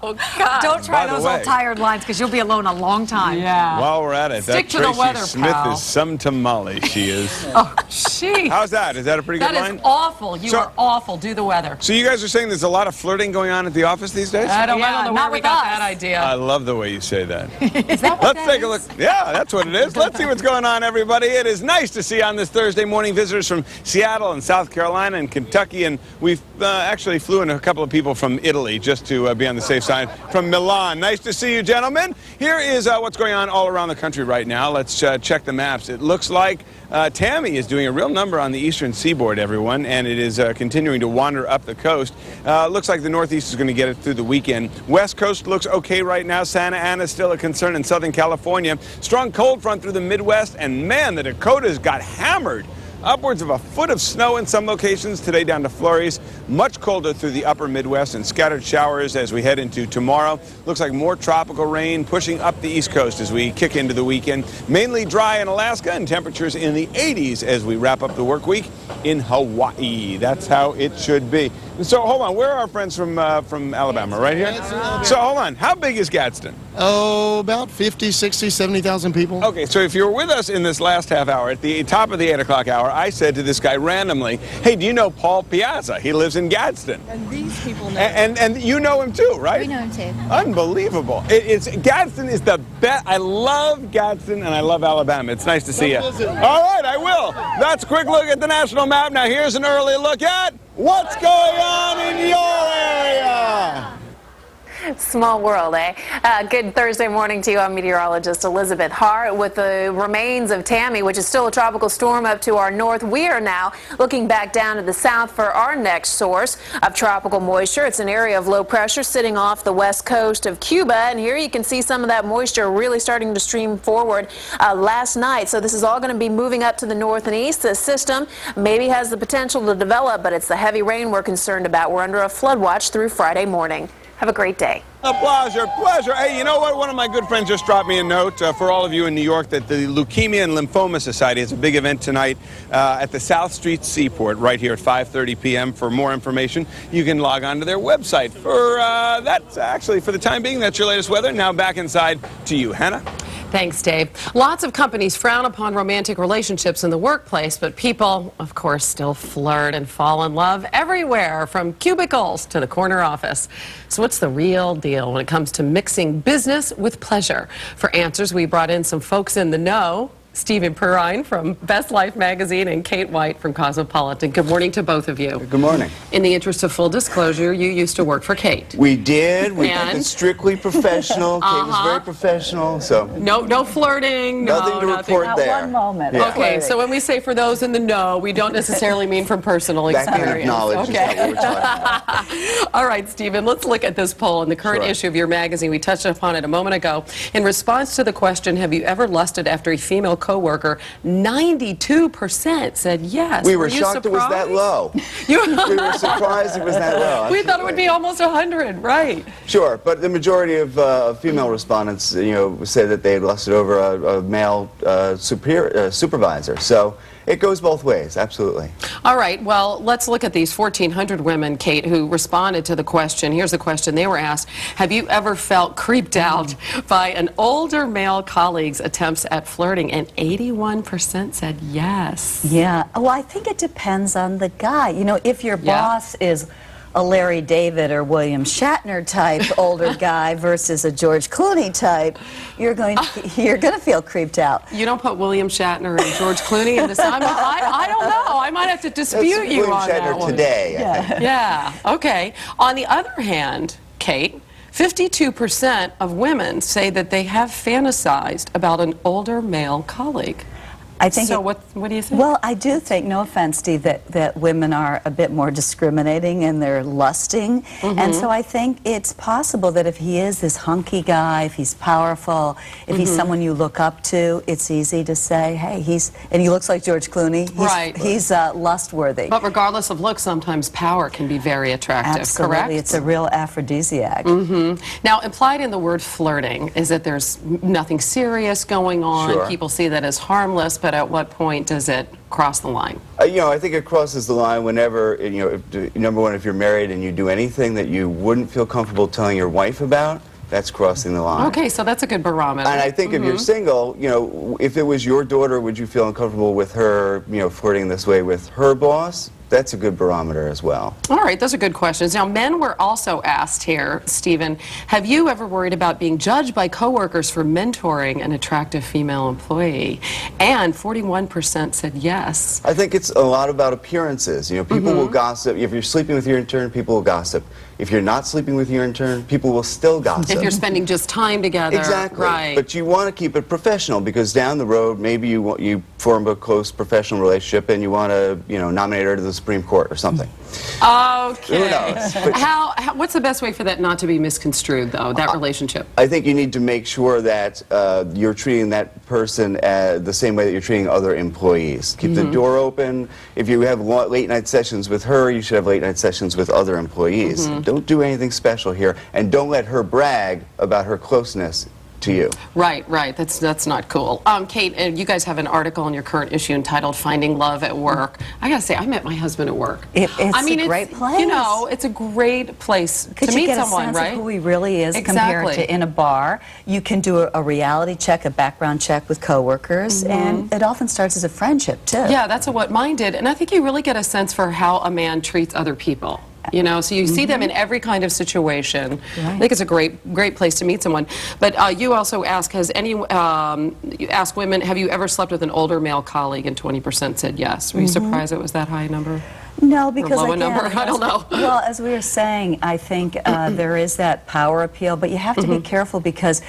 Oh, God. Don't try those old tired lines because you'll be alone a long time. Yeah. While we're at it, Stick that to the weather, Tracy Smith pal. is some tamale, she is. Oh, she. How's that? Is that a pretty good line? That is awful. You are awful. Do the weather. So you guys are saying there's a lot of flirting going on at the office these days? I don't know where we got that idea. I love the way you say that. Is that what Let's take a look. Yeah, that's what it is. Let's see what's going on, everybody. It is nice to see on this Thursday morning visitors from Seattle and South Carolina and Kentucky, and we've actually flew in a couple of people from Italy just to be on the safe side, from Milan. Nice to see you, gentlemen. Here is what's going on all around the country right now. Let's check the maps. It looks like Tammy is doing a real number on the eastern seaboard, everyone, and it is continuing to wander up the coast. Looks like the Northeast is going to get it through the weekend. West Coast looks okay right now. Santa Ana is still a concern in Southern California. Strong cold front through the Midwest, and man, the Dakotas got hammered. Upwards of a foot of snow in some locations, today down to flurries. Much colder through the upper Midwest and scattered showers as we head into tomorrow. Looks like more tropical rain pushing up the East Coast as we kick into the weekend. Mainly dry in Alaska and temperatures in the 80s as we wrap up the work week in Hawaii. That's how it should be. So hold on, where are our friends from Alabama? Right here? So hold on, how big is Gadsden? Oh, about 50, 60, 70,000 people. Okay, so if you were with us in this last half hour, at the top of the 8 o'clock hour, I said to this guy randomly, hey, do you know Paul Piazza? He lives in Gadsden. And these people know and you know him too, right? We know him too. Unbelievable. Gadsden is the best. I love Gadsden and I love Alabama. It's nice to see you. All right, I will. That's a quick look at the national map. Now here's an early look at what's going on in your area. Small world, eh? Good Thursday morning to you. I'm meteorologist Elizabeth Hart with the remains of Tammy, which is still a tropical storm up to our north. We are now looking back down to the south for our next source of tropical moisture. It's an area of low pressure sitting off the west coast of Cuba, and here you can see some of that moisture really starting to stream forward last night. So this is all going to be moving up to the north and east. The system maybe has the potential to develop, but it's the heavy rain we're concerned about. We're under a flood watch through Friday morning. Have a great day. A pleasure, pleasure. Hey, you know what? One of my good friends just dropped me a note for all of you in New York that the Leukemia and Lymphoma Society has a big event tonight at the South Street Seaport right here at 5:30 p.m. For more information, you can log on to their website. That's actually, for the time being, that's your latest weather. Now back inside to you, Hannah. Thanks, Dave. Lots of companies frown upon romantic relationships in the workplace, but people, of course, still flirt and fall in love everywhere, from cubicles to the corner office. So what's the real deal when it comes to mixing business with pleasure? For answers, we brought in some folks in the know. Stephen Perrine from Best Life magazine and Kate White from Cosmopolitan. Good morning to both of you. Good morning. In the interest of full disclosure, you used to work for Kate. We did. We did it strictly professional. Kate was very professional, so no flirting. Nothing to report Not there. one moment. Yeah. Okay, so when we say for those in the know, we don't necessarily mean from personal that experience. kind of knowledge is what we're talking about. All right, Stephen, let's look at this poll in the current issue of your magazine. We touched upon it a moment ago. In response to the question, have you ever lusted after a female coworker, 92% said yes. We were shocked it was that low. We were surprised it was that low. We thought it would be almost 100, right? Sure, but the majority of female respondents, say that they had lusted over a male supervisor. So it goes both ways, absolutely. All right, well, let's look at these 1,400 women, Kate, who responded to the question. Here's the question they were asked. Have you ever felt creeped out by an older male colleague's attempts at flirting? And 81% said yes. Yeah, well, I think it depends on the guy. You know, if your boss is a Larry David or William Shatner type older guy versus a George Clooney type, you're going to feel creeped out. You don't put William Shatner and George Clooney in the same. I don't know. I might have to dispute you on that one. William Shatner today, I think. Yeah. Okay. On the other hand, Kate, 52% of women say that they have fantasized about an older male colleague. I think so. What do you think? Well, I do think, no offense, Steve, that women are a bit more discriminating in their lusting, and so I think it's possible that if he is this hunky guy, if he's powerful, if he's someone you look up to, it's easy to say, hey, and he looks like George Clooney. He's lust-worthy. But regardless of looks, sometimes power can be very attractive. Absolutely, correct? It's a real aphrodisiac. Now, implied in the word flirting is that there's nothing serious going on. Sure. People see that as harmless, but at what point does it cross the line? I think it crosses the line whenever, number one, if you're married and you do anything that you wouldn't feel comfortable telling your wife about, that's crossing the line. Okay, so that's a good barometer. And I think if you're single, if it was your daughter, would you feel uncomfortable with her, flirting this way with her boss? That's a good barometer as well. All right, those are good questions. Now, men were also asked here, Stephen, have you ever worried about being judged by coworkers for mentoring an attractive female employee? And 41% said yes. I think it's a lot about appearances. People will gossip. If you're sleeping with your intern, people will gossip. If you're not sleeping with your intern, people will still gossip. If you're spending just time together. Exactly. Right. But you want to keep it professional, because down the road, maybe you form a close professional relationship and you want to, nominate her to the Supreme Court or something. Okay. Who knows? What's the best way for that not to be misconstrued, though, that relationship? I think you need to make sure that you're treating that person the same way that you're treating other employees. Keep the door open. If you have late-night sessions with her, you should have late-night sessions with other employees. Don't do anything special here, and don't let her brag about her closeness to you. Right. That's not cool. Kate, you guys have an article in your current issue entitled "Finding Love at Work." I gotta say, I met my husband at work. It's a great place. It's a great place to meet someone, you get a sense of who he really is compared to in a bar. You can do a reality check, a background check with coworkers, and it often starts as a friendship too. Yeah, that's what mine did, and I think you really get a sense for how a man treats other people. So you see them in every kind of situation. Right. I think it's a great place to meet someone. But you also ask, you ask women, have you ever slept with an older male colleague? And 20% said yes. Were you surprised it was that high a number? No, because lower again, number? I don't know. Well, as we were saying, I think there is that power appeal, but you have to be careful because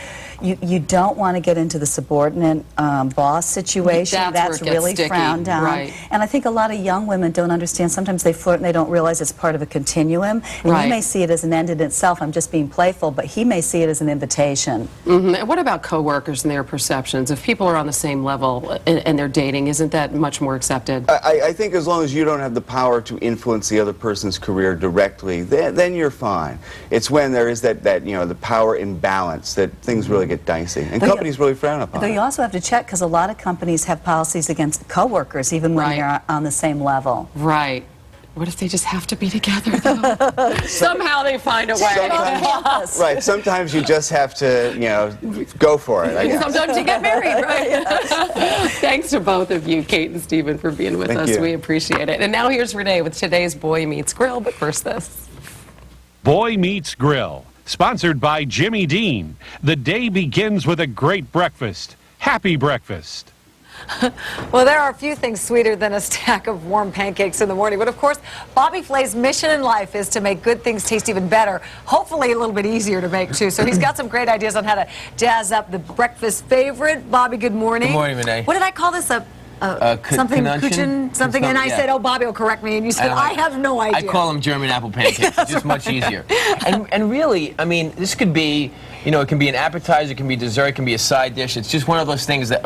you don't want to get into the subordinate boss situation. That's where it gets really sticky. frowned on. Right. And I think a lot of young women don't understand. Sometimes they flirt and they don't realize it's part of a continuum. And Right. you may see it as an end in itself. I'm just being playful, but he may see it as an invitation. And what about coworkers and their perceptions? If people are on the same level and they're dating, isn't that much more accepted? I think as long as you don't have the power to influence the other person's career directly, then you're fine. It's when there is that the power imbalance that things really get dicey, and companies really frown upon Though it. you also have to check because a lot of companies have policies against coworkers, even when you're on the same level. Right. What if they just have to be together, though? Somehow they find a way. Right. Sometimes you just have to, go for it. I guess. Sometimes you get married, right? Thanks to both of you, Kate and Stephen, for being with Thank us. you. We appreciate it. And now here's Renee with today's Boy Meets Grill, but first this. Boy Meets Grill, sponsored by Jimmy Dean. The day begins with a great breakfast. Happy breakfast. Well, there are a few things sweeter than a stack of warm pancakes in the morning. But of course, Bobby Flay's mission in life is to make good things taste even better. Hopefully a little bit easier to make, too. So he's got some great ideas on how to jazz up the breakfast favorite. Bobby, good morning. Good morning, Renee. What did I call this? Something, kuchen, something, and I said, oh, Bobby will correct me, and you said, I have no idea. I call them German apple pancakes. It's just much easier. And really, I mean, this could be, it can be an appetizer, it can be dessert, it can be a side dish. It's just one of those things that,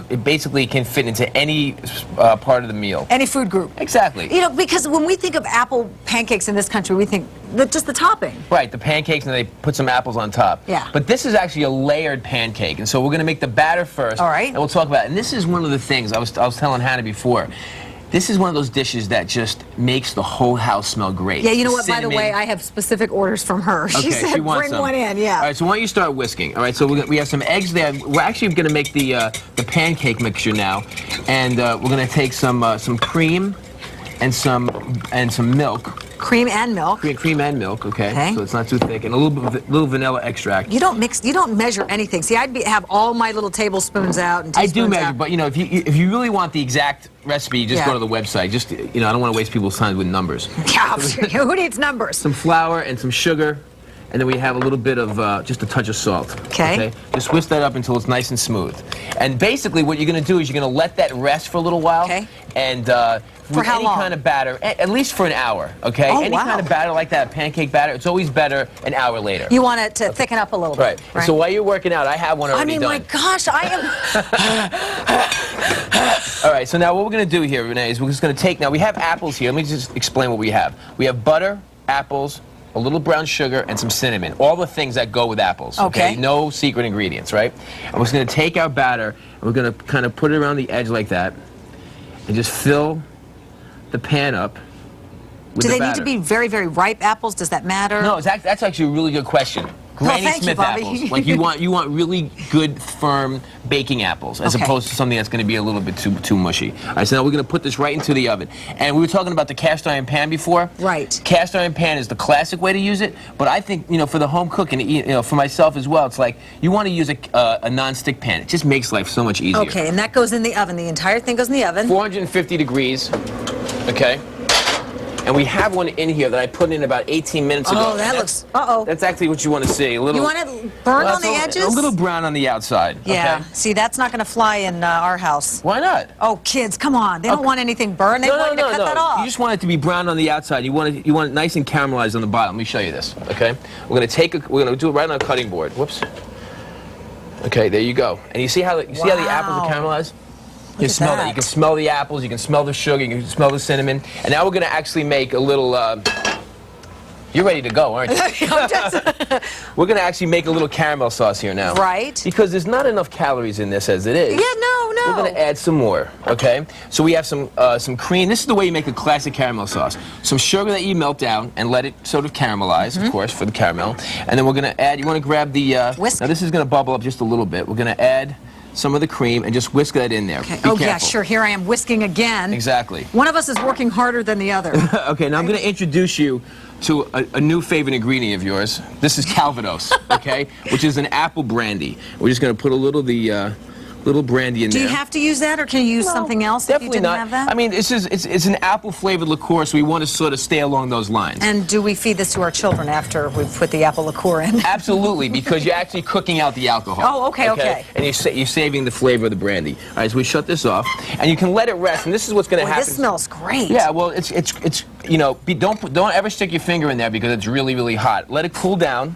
it basically can fit into any part of the meal. Any food group. Exactly. Because when we think of apple pancakes in this country, we think just the topping. Right, the pancakes, and they put some apples on top. Yeah. But this is actually a layered pancake, and so we're going to make the batter first. All right. And we'll talk about it. And this is one of the things I was telling Hannah before. This is one of those dishes that just makes the whole house smell great. Yeah, you know what, Cinnamon. by the way, I have specific orders from her. She Okay, said she wants bring some. one in, yeah. All right, so why don't you start whisking? All right, so we have some eggs there. We're actually going to make the pancake mixture now, and we're going to take some cream and some milk. Cream and milk. Cream and milk, okay. So it's not too thick, and a little vanilla extract. You don't mix. You don't measure anything. See, I'd have all my little tablespoons out and teaspoons I do measure, out. but if you really want the exact recipe, you just go to the website. Just I don't want to waste people's time with numbers. Yeah, who needs numbers? Some flour and some sugar, and then we have a little bit of just a touch of salt. Okay. Just whisk that up until it's nice and smooth. And basically, what you're going to do is you're going to let that rest for a little while. Okay. And For how any long? kind of batter, at least for an hour. Okay. Oh, any wow. kind of batter like that, pancake batter, it's always better an hour later. You want it to thicken up a little Right. bit. So while you're working out, I have one already done. my gosh, I am. All right, so now what we're going to do here, Renee, is we're just going to take, now we have apples here. Let me just explain what we have. We have butter, apples, a little brown sugar, and some cinnamon. All the things that go with apples. Okay. No secret ingredients, right? And we're just going to take our batter, and we're going to kind of put it around the edge like that, and just fill the pan up with Do the they need batter. to be very, very ripe apples? Does that matter? No, that's actually a really good question. Granny thank you, Smith Bobby. apples. Like you want really good, firm baking apples, as Okay. opposed to something that's going to be a little bit too mushy. All right, so now we're going to put this right into the oven. And we were talking about the cast iron pan before. Right. Cast iron pan is the classic way to use it, but I think for the home cooking, for myself as well, it's like you want to use a non-stick pan. It just makes life so much easier. Okay, and that goes in the oven. The entire thing goes in the oven. 450 degrees. Okay. And we have one in here that I put in about 18 minutes ago. Oh, that looks. Uh-oh. That's actually what you want to see. A little. You want it burned on the edges? A little brown on the outside. Yeah. Okay? See, that's not going to fly in our house. Why not? Oh, kids, come on. They don't want anything burned. They want you to cut that off. You just want it to be brown on the outside. You want it nice and caramelized on the bottom. Let me show you this. Okay. We're gonna do it right on a cutting board. Whoops. Okay, there you go. And you see how the apples are caramelized? You can smell that. You can smell the apples, you can smell the sugar, you can smell the cinnamon. And now we're going to actually make a little, you're ready to go, aren't you? We're going to actually make a little caramel sauce here now. Right. Because there's not enough calories in this as it is. Yeah, no. We're going to add some more, okay? So we have some cream. This is the way you make a classic caramel sauce. Some sugar that you melt down and let it sort of caramelize, of course, for the caramel. And then we're going to add, you want to grab the, whisk. Now this is going to bubble up just a little bit. We're going to add some of the cream and just whisk that in there. Okay. Be Oh, yeah, careful. sure. Here I am whisking again. Exactly. One of us is working harder than the other. Okay, now I'm going to introduce you to a new favorite ingredient of yours. This is Calvados, okay, which is an apple brandy. We're just going to put a little little brandy in Do there. you have to use that, or can you use something else if you Definitely didn't not. have that? I mean, it's an apple-flavored liqueur, so we want to sort of stay along those lines. And do we feed this to our children after we've put the apple liqueur in? Absolutely, because you're actually cooking out the alcohol. Oh, okay. And you're saving the flavor of the brandy. All right, so we shut this off, and you can let it rest. And this is what's going to happen. This smells great. Yeah, well, it's you know, don't ever stick your finger in there because it's really, really hot. Let it cool down.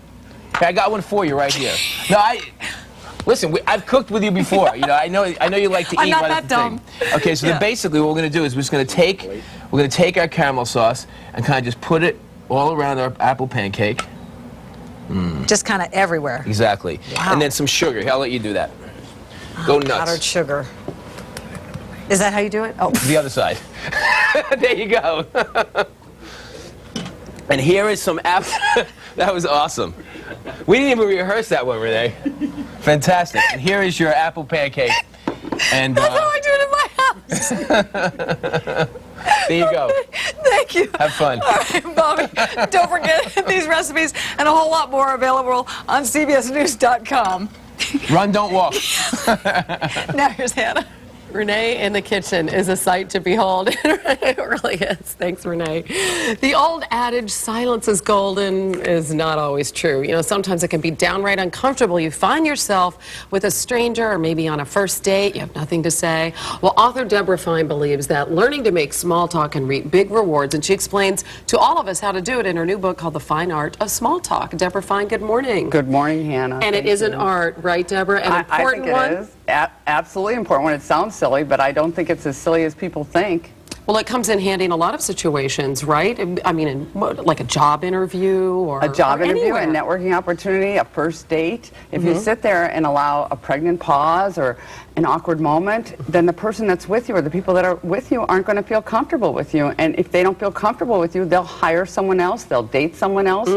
Okay, I got one for you right here. No, listen, I've cooked with you before. You know, I know you like to eat. I'm not right that at the dumb. thing. Okay, so then basically what we're going to do is we're going to take our caramel sauce and kind of just put it all around our apple pancake. Just kind of everywhere. Exactly. Wow. And then some sugar. Here, I'll let you do that. Go nuts. Powdered sugar. Is that how you do it? Oh. The other side. There you go. And here is some apple. That was awesome. We didn't even rehearse that one, Renee. Fantastic. And here is your apple pancake. And that's how I do it in my house. There you go. Thank you. Have fun. All right, Bobby, don't forget these recipes and a whole lot more available on CBSNews.com. Run, don't walk. Now here's Hannah. Renee in the kitchen is a sight to behold. It really is. Thanks, Renee. The old adage, silence is golden, is not always true. You know, sometimes it can be downright uncomfortable. You find yourself with a stranger or maybe on a first date. You have nothing to say. Well, author Deborah Fine believes that learning to make small talk can reap big rewards, and she explains to all of us how to do it in her new book called The Fine Art of Small Talk. Deborah Fine, good morning. Good morning, Hannah. And it is an art, right, Deborah? An important one? I think it is. Absolutely important one. It sounds silly, but I don't think it's as silly as people think. Well, it comes in handy in a lot of situations, right? I mean, in, like a job interview or a job interview, anywhere. a networking opportunity, a first date. If you sit there and allow a pregnant pause or an awkward moment, then the person that's with you or the people that are with you aren't going to feel comfortable with you. And if they don't feel comfortable with you, they'll hire someone else, they'll date someone else,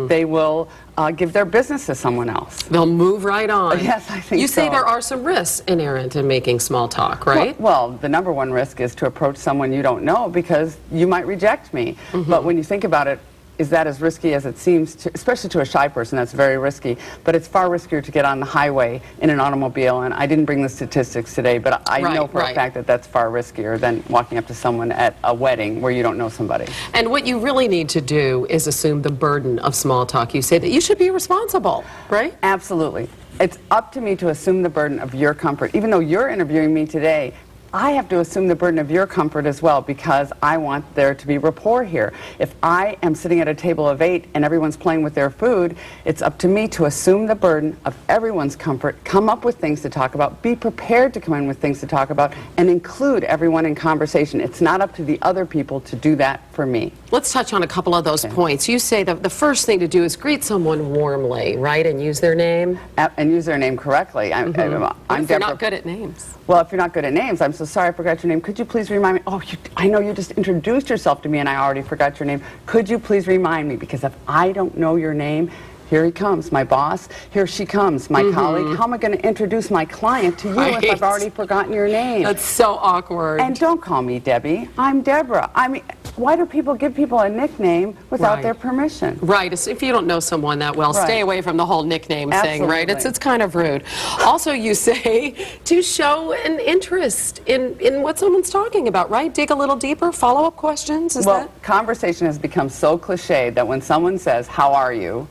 they will give their business to someone else. They'll move right on. Yes, I think so. You say there are some risks inherent in making small talk, right? Well, the number one risk is to approach someone you don't know because you might reject me. But when you think about it, is that as risky as it seems, to, especially to a shy person? That's very risky. But it's far riskier to get on the highway in an automobile. And I didn't bring the statistics today, but I know for a fact that that's far riskier than walking up to someone at a wedding where you don't know somebody. And what you really need to do is assume the burden of small talk. You say that you should be responsible, right? Absolutely. It's up to me to assume the burden of your comfort. Even though you're interviewing me today, I have to assume the burden of your comfort as well because I want there to be rapport here. If I am sitting at a table of 8 and everyone's playing with their food, it's up to me to assume the burden of everyone's comfort, come up with things to talk about, be prepared to come in with things to talk about, and include everyone in conversation. It's not up to the other people to do that for me. Let's touch on a couple of those points. You say that the first thing to do is greet someone warmly, right, and use their name? And use their name correctly. I'm if you're Deborah. not good at names? Well, if you're not good at names, I'm so sorry I forgot your name. Could you please remind me? Oh, I know you just introduced yourself to me and I already forgot your name. Could you please remind me? Because if I don't know your name, here he comes, my boss. Here she comes, my colleague. How am I going to introduce my client to you if I've already forgotten your name? That's so awkward. And don't call me Debbie. I'm Deborah. I mean, why do people give people a nickname without their permission? Right. If you don't know someone that well, stay away from the whole nickname thing, right? It's kind of rude. Also, you say to show an interest in what someone's talking about, right? Dig a little deeper, follow-up questions, conversation has become so cliche that when someone says, how are you?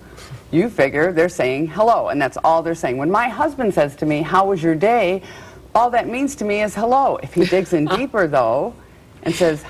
You figure they're saying hello, and that's all they're saying. When my husband says to me, how was your day? All that means to me is hello. If he digs in deeper, though, and says,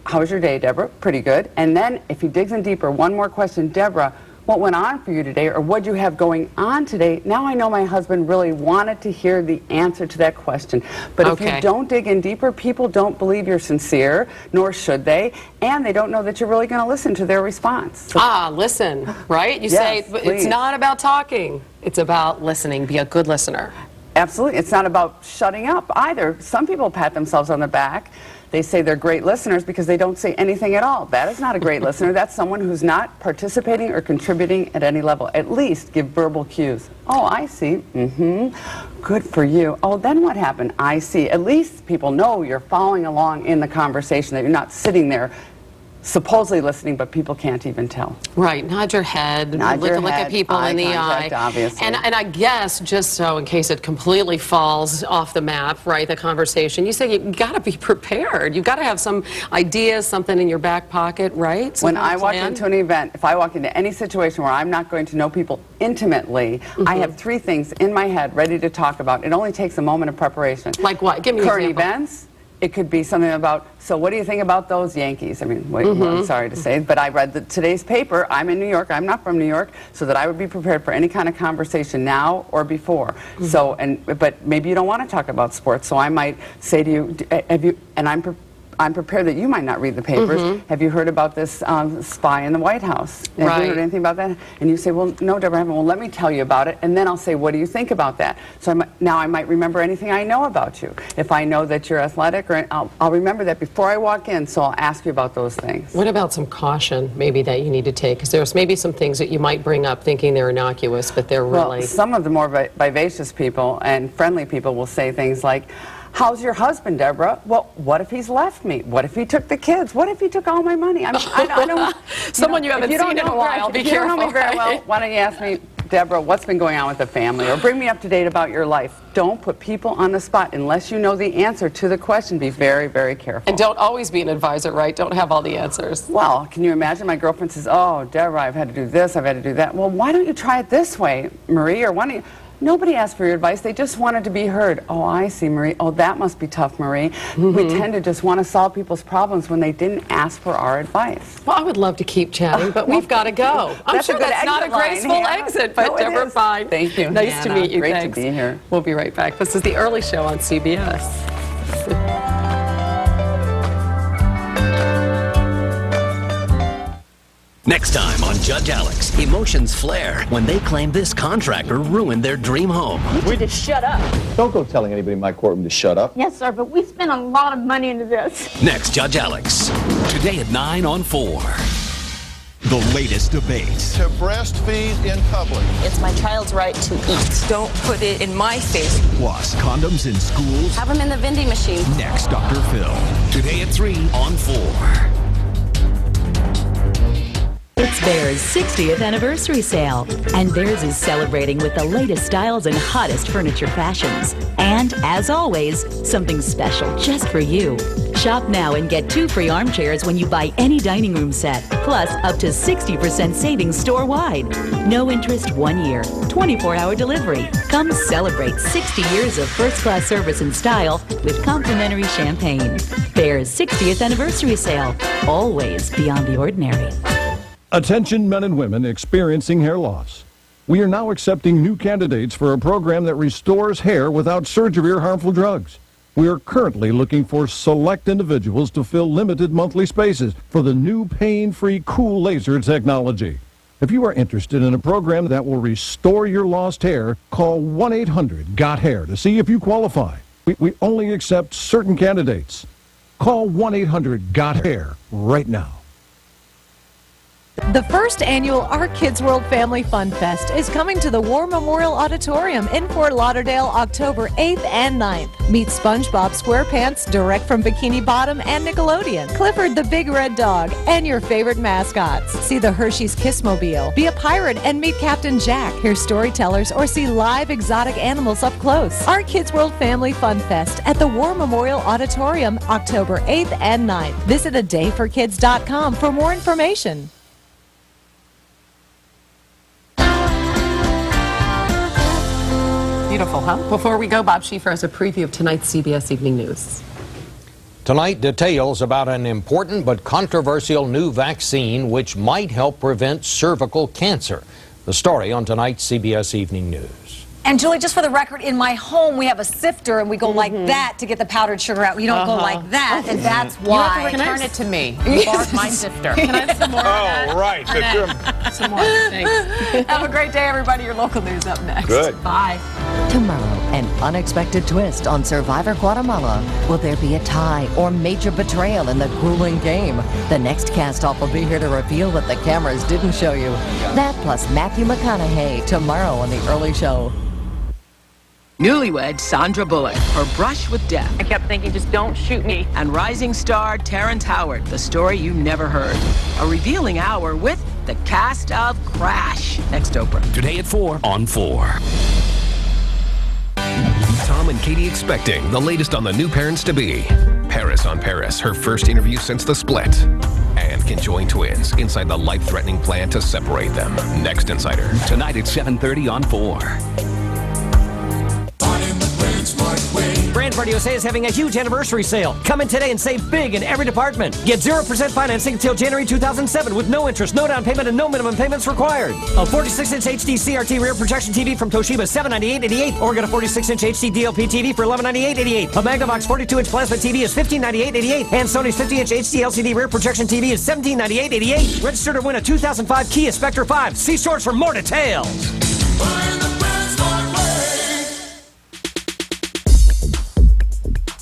how was your day, Deborah? Pretty good. And then if he digs in deeper, one more question, Deborah, what went on for you today, or what you have going on today? Now I know my husband really wanted to hear the answer to that question. But if you don't dig in deeper, people don't believe you're sincere, nor should they, and they don't know that you're really going to listen to their response. So listen, right? You say it's not about talking, it's about listening. Be a good listener. Absolutely. It's not about shutting up either. Some people pat themselves on the back. They say they're great listeners because they don't say anything at all. That is not a great listener. That's someone who's not participating or contributing at any level. At least give verbal cues. Oh, I see. Good for you. Oh, then what happened? I see. At least people know you're following along in the conversation, that you're not sitting there supposedly listening, but people can't even tell. Right, nod your head, Nod your look at head, people in the contact, eye. obviously. And I guess, just so in case it completely falls off the map, right, the conversation, you say you got to be prepared. You've got to have some ideas, something in your back pocket, right? When I walk into an event, if I walk into any situation where I'm not going to know people intimately, I have 3 things in my head ready to talk about. It only takes a moment of preparation. Like what? Give me an current example. events. It could be something about, so what do you think about those Yankees? I mean, wait, well, I'm sorry to say, but I read today's paper. I'm in New York. I'm not from New York, so that I would be prepared for any kind of conversation now or before. So, but maybe you don't want to talk about sports, so I might say to you, have you, and I'm prepared that you might not read the papers. Have you heard about this spy in the White House? Have you heard anything about that? And you say, well, no, Deborah, I haven't. Well, let me tell you about it. And then I'll say, what do you think about that? So now I might remember anything I know about you. If I know that you're athletic, or I'll remember that before I walk in, so I'll ask you about those things. What about some caution maybe that you need to take? Because there's maybe some things that you might bring up thinking they're innocuous, but they're really... Well, some of the more vivacious people and friendly people will say things like, how's your husband, Deborah? Well, what if he's left me? What if he took the kids? What if he took all my money? I don't Someone you haven't seen in a while, be careful. If you don't know me very well, why don't you ask me, Deborah, what's been going on with the family? Or bring me up to date about your life. Don't put people on the spot unless you know the answer to the question. Be very, very careful. And don't always be an advisor, right? Don't have all the answers. Well, can you imagine my girlfriend says, oh, Deborah, I've had to do this, I've had to do that. Well, why don't you try it this way, Marie? Or why don't you... Nobody asked for your advice. They just wanted to be heard. Oh, I see, Marie. Oh, that must be tough, Marie. We tend to just want to solve people's problems when they didn't ask for our advice. Well, I would love to keep chatting, but we've got to go. I'm That's sure a good that's not a exit line, graceful Hannah. exit, but No, it Deborah, is. fine. Thank you, Nice Hannah. to meet you. Great Thanks. to be here. We'll be right back. This is The Early Show on CBS. Next time on Judge Alex, emotions flare when they claim this contractor ruined their dream home. You need to shut up. Don't go telling anybody in my courtroom to shut up. Yes, sir, but we spent a lot of money into this. Next, Judge Alex. Today at 9 on 4. The latest debates. To breastfeed in public. It's my child's right to eat. Don't put it in my face. Plus, condoms in schools. Have them in the vending machine. Next, Dr. Phil. Today at 3 on 4. It's Bear's 60th anniversary sale, and Bear's is celebrating with the latest styles and hottest furniture fashions. And, as always, something special just for you. Shop now and get 2 free armchairs when you buy any dining room set, plus up to 60% savings store-wide. No interest 1 year, 24-hour delivery. Come celebrate 60 years of first-class service and style with complimentary champagne. Bear's 60th anniversary sale, always beyond the ordinary. Attention men and women experiencing hair loss. We are now accepting new candidates for a program that restores hair without surgery or harmful drugs. We are currently looking for select individuals to fill limited monthly spaces for the new pain-free cool laser technology. If you are interested in a program that will restore your lost hair, call 1-800-GOT-HAIR to see if you qualify. We only accept certain candidates. Call 1-800-GOT-HAIR right now. The first annual Our Kids World Family Fun Fest is coming to the War Memorial Auditorium in Fort Lauderdale October 8th and 9th. Meet SpongeBob SquarePants direct from Bikini Bottom and Nickelodeon, Clifford the Big Red Dog, and your favorite mascots. See the Hershey's Kissmobile, be a pirate and meet Captain Jack, hear storytellers, or see live exotic animals up close. Our Kids World Family Fun Fest at the War Memorial Auditorium October 8th and 9th. Visit adayforkids.com for more information. Beautiful, huh? Before we go, Bob Schieffer has a preview of tonight's CBS Evening News. Tonight, details about an important but controversial new vaccine which might help prevent cervical cancer. The story on tonight's CBS Evening News. And Julie, just for the record, in my home we have a sifter and we go like that to get the powdered sugar out. We don't go like that, and that's why. You have to return it to me. You borrowed my sifter. Can I have some more? Oh, right. Some more. Thanks. Have a great day, everybody. Your local news up next. Good. Bye. Tomorrow, an unexpected twist on Survivor Guatemala. Will there be a tie or major betrayal in the grueling game? The next cast-off will be here to reveal what the cameras didn't show you. That plus Matthew McConaughey tomorrow on The Early Show. Newlywed Sandra Bullock, her brush with death. I kept thinking, just don't shoot me. And rising star Terrence Howard, the story you never heard. A revealing hour with the cast of Crash. Next Oprah. Today at 4 on 4. Tom and Katie expecting the latest on the new parents-to-be. Paris on Paris, her first interview since the split. And conjoined twins inside the life-threatening plan to separate them. Next Insider, tonight at 7:30 on 4. Brandford USA is having a huge anniversary sale. Come in today and save big in every department. Get 0% financing until January 2007 with no interest, no down payment, and no minimum payments required. A 46-inch HD CRT rear projection TV from Toshiba, $798.88, or get a 46-inch HD DLP TV for $1198.88. A Magnavox 42-inch plasma TV is $1598.88, and Sony's 50-inch HD LCD rear projection TV is $1798.88. Register to win a 2005 Kia Spectre 5. See stores for more details.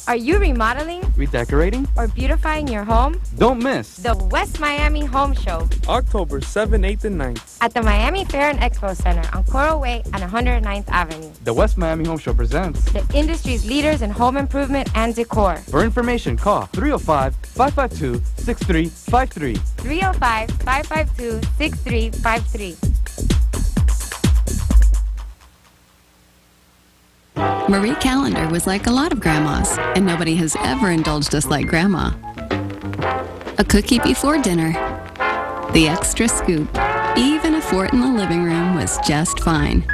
Are you remodeling, redecorating, or beautifying your home? Don't miss the West Miami Home Show, October 7th, 8th, and 9th at the Miami Fair and Expo Center on Coral Way and 109th Avenue. The West Miami Home Show presents the industry's leaders in home improvement and decor. For information, call 305-552-6353. 305-552-6353. Marie Callender was like a lot of grandmas, and nobody has ever indulged us like Grandma. A cookie before dinner, the extra scoop, even a fort in the living room was just fine.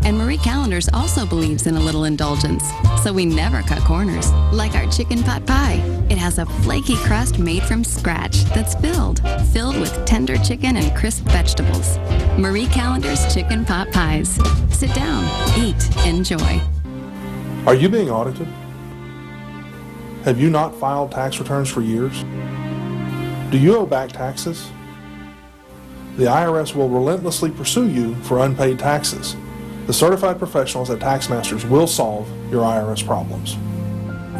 And Marie Callender's also believes in a little indulgence, so we never cut corners. Like our chicken pot pie. It has a flaky crust made from scratch that's filled with tender chicken and crisp vegetables. Marie Callender's chicken pot pies. Sit down, eat, enjoy. Are you being audited? Have you not filed tax returns for years? Do you owe back taxes? The IRS will relentlessly pursue you for unpaid taxes. The certified professionals at TaxMasters will solve your IRS problems.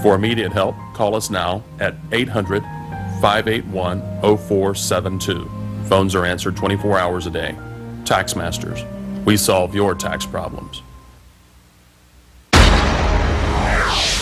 For immediate help, call us now at 800-581-0472. Phones are answered 24 hours a day. TaxMasters. We solve your tax problems.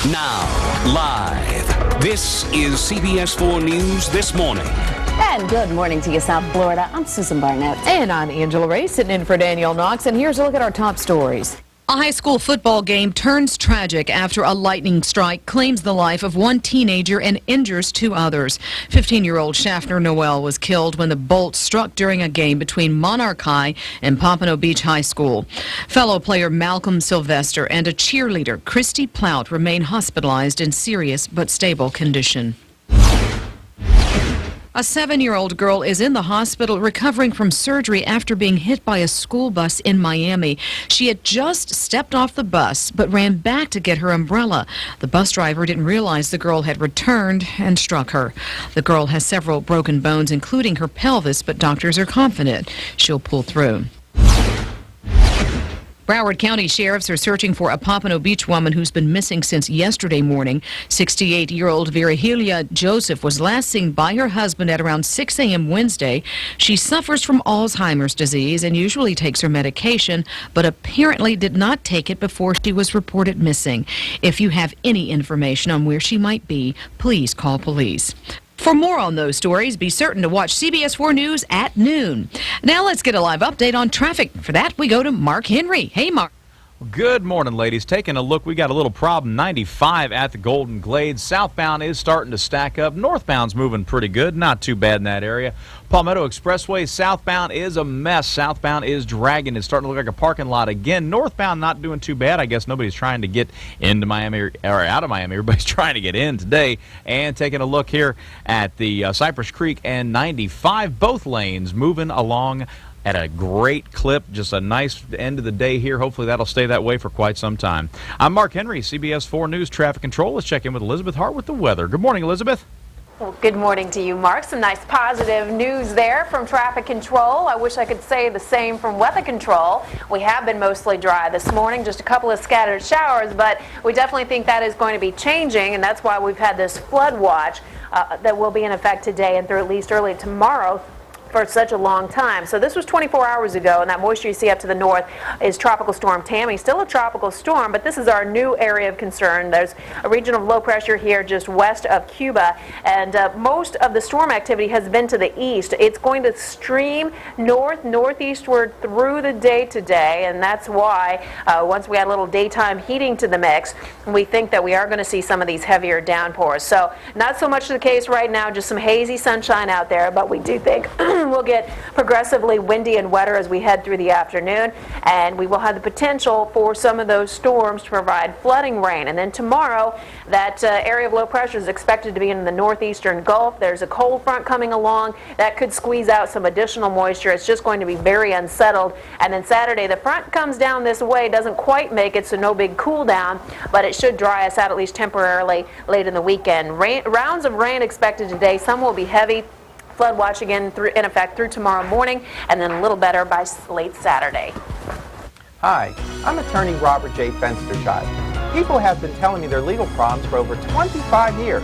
Now, live, this is CBS 4 News This Morning. And good morning to you, South Florida. I'm Susan Barnett. And I'm Angela Ray, sitting in for Danielle Knox. And here's a look at our top stories. A high school football game turns tragic after a lightning strike claims the life of one teenager and injures two others. 15-year-old Schaffner Noel was killed when the bolt struck during a game between Monarch High and Pompano Beach High School. Fellow player Malcolm Sylvester and a cheerleader, Christy Plout, remain hospitalized in serious but stable condition. A 7-year-old girl is in the hospital recovering from surgery after being hit by a school bus in Miami. She had just stepped off the bus but ran back to get her umbrella. The bus driver didn't realize the girl had returned and struck her. The girl has several broken bones, including her pelvis, but doctors are confident she'll pull through. Broward County sheriffs are searching for a Pompano Beach woman who's been missing since yesterday morning. 68-year-old Virgilia Joseph was last seen by her husband at around 6 a.m. Wednesday. She suffers from Alzheimer's disease and usually takes her medication, but apparently did not take it before she was reported missing. If you have any information on where she might be, please call police. For more on those stories, be certain to watch CBS 4 News at noon. Now let's get a live update on traffic. For that, we go to Mark Henry. Hey, Mark. Good morning, ladies. Taking a look, we got a little problem. 95 at the Golden Glades. Southbound is starting to stack up. Northbound's moving pretty good. Not too bad in that area. Palmetto Expressway southbound is a mess. Southbound is dragging. It's starting to look like a parking lot again. Northbound not doing too bad. I guess nobody's trying to get into Miami or out of Miami. Everybody's trying to get in today. And taking a look here at the Cypress Creek and 95, both lanes moving along at a great clip. Just a nice end of the day here. Hopefully that'll stay that way for quite some time. I'm Mark Henry, CBS 4 News Traffic Control. Let's check in with Elizabeth Hart with the weather. Good morning, Elizabeth. Well, good morning to you, Mark. Some nice positive news there from traffic control. I wish I could say the same from weather control. We have been mostly dry this morning, just a couple of scattered showers, but we definitely think that is going to be changing, and that's why we've had this flood watch that will be in effect today and through at least early tomorrow. for such a long time. So this was 24 hours ago, and that moisture you see up to the north is Tropical Storm Tammy. Still a tropical storm, but this is our new area of concern. There's a region of low pressure here just west of Cuba, and most of the storm activity has been to the east. It's going to stream northeastward through the day today, and that's why once we add a little daytime heating to the mix, we think that we are going to see some of these heavier downpours. So not so much the case right now, just some hazy sunshine out there, but we do think we'll get progressively windy and wetter as we head through the afternoon, and we will have the potential for some of those storms to provide flooding rain. And then tomorrow, that area of low pressure is expected to be in the northeastern Gulf. There's a cold front coming along that could squeeze out some additional moisture. It's just going to be very unsettled. And then Saturday, the front comes down this way, doesn't quite make it, so no big cool down, but it should dry us out at least temporarily late in the weekend. Rounds of rain expected today. Some will be heavy. Flood watch again in effect through tomorrow morning, and then a little better by late Saturday. Hi, I'm attorney Robert J. Fensterchild. People have been telling me their legal problems for over 25 years.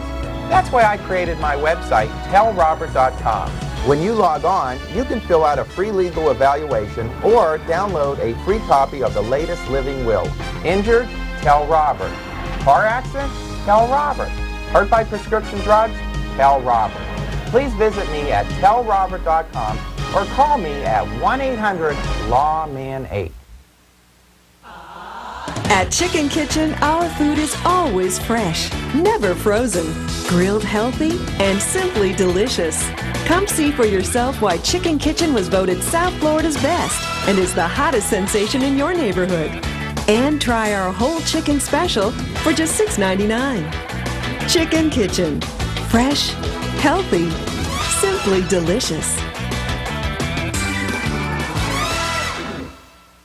That's why I created my website, tellrobert.com. When you log on, you can fill out a free legal evaluation or download a free copy of the latest living will. Injured? Tell Robert. Car accident? Tell Robert. Hurt by prescription drugs? Tell Robert. Please visit me at tellrobert.com or call me at 1-800-LAWMAN8. At Chicken Kitchen, our food is always fresh, never frozen, grilled healthy, and simply delicious. Come see for yourself why Chicken Kitchen was voted South Florida's best and is the hottest sensation in your neighborhood. And try our whole chicken special for just $6.99. Chicken Kitchen. Fresh, healthy, simply delicious.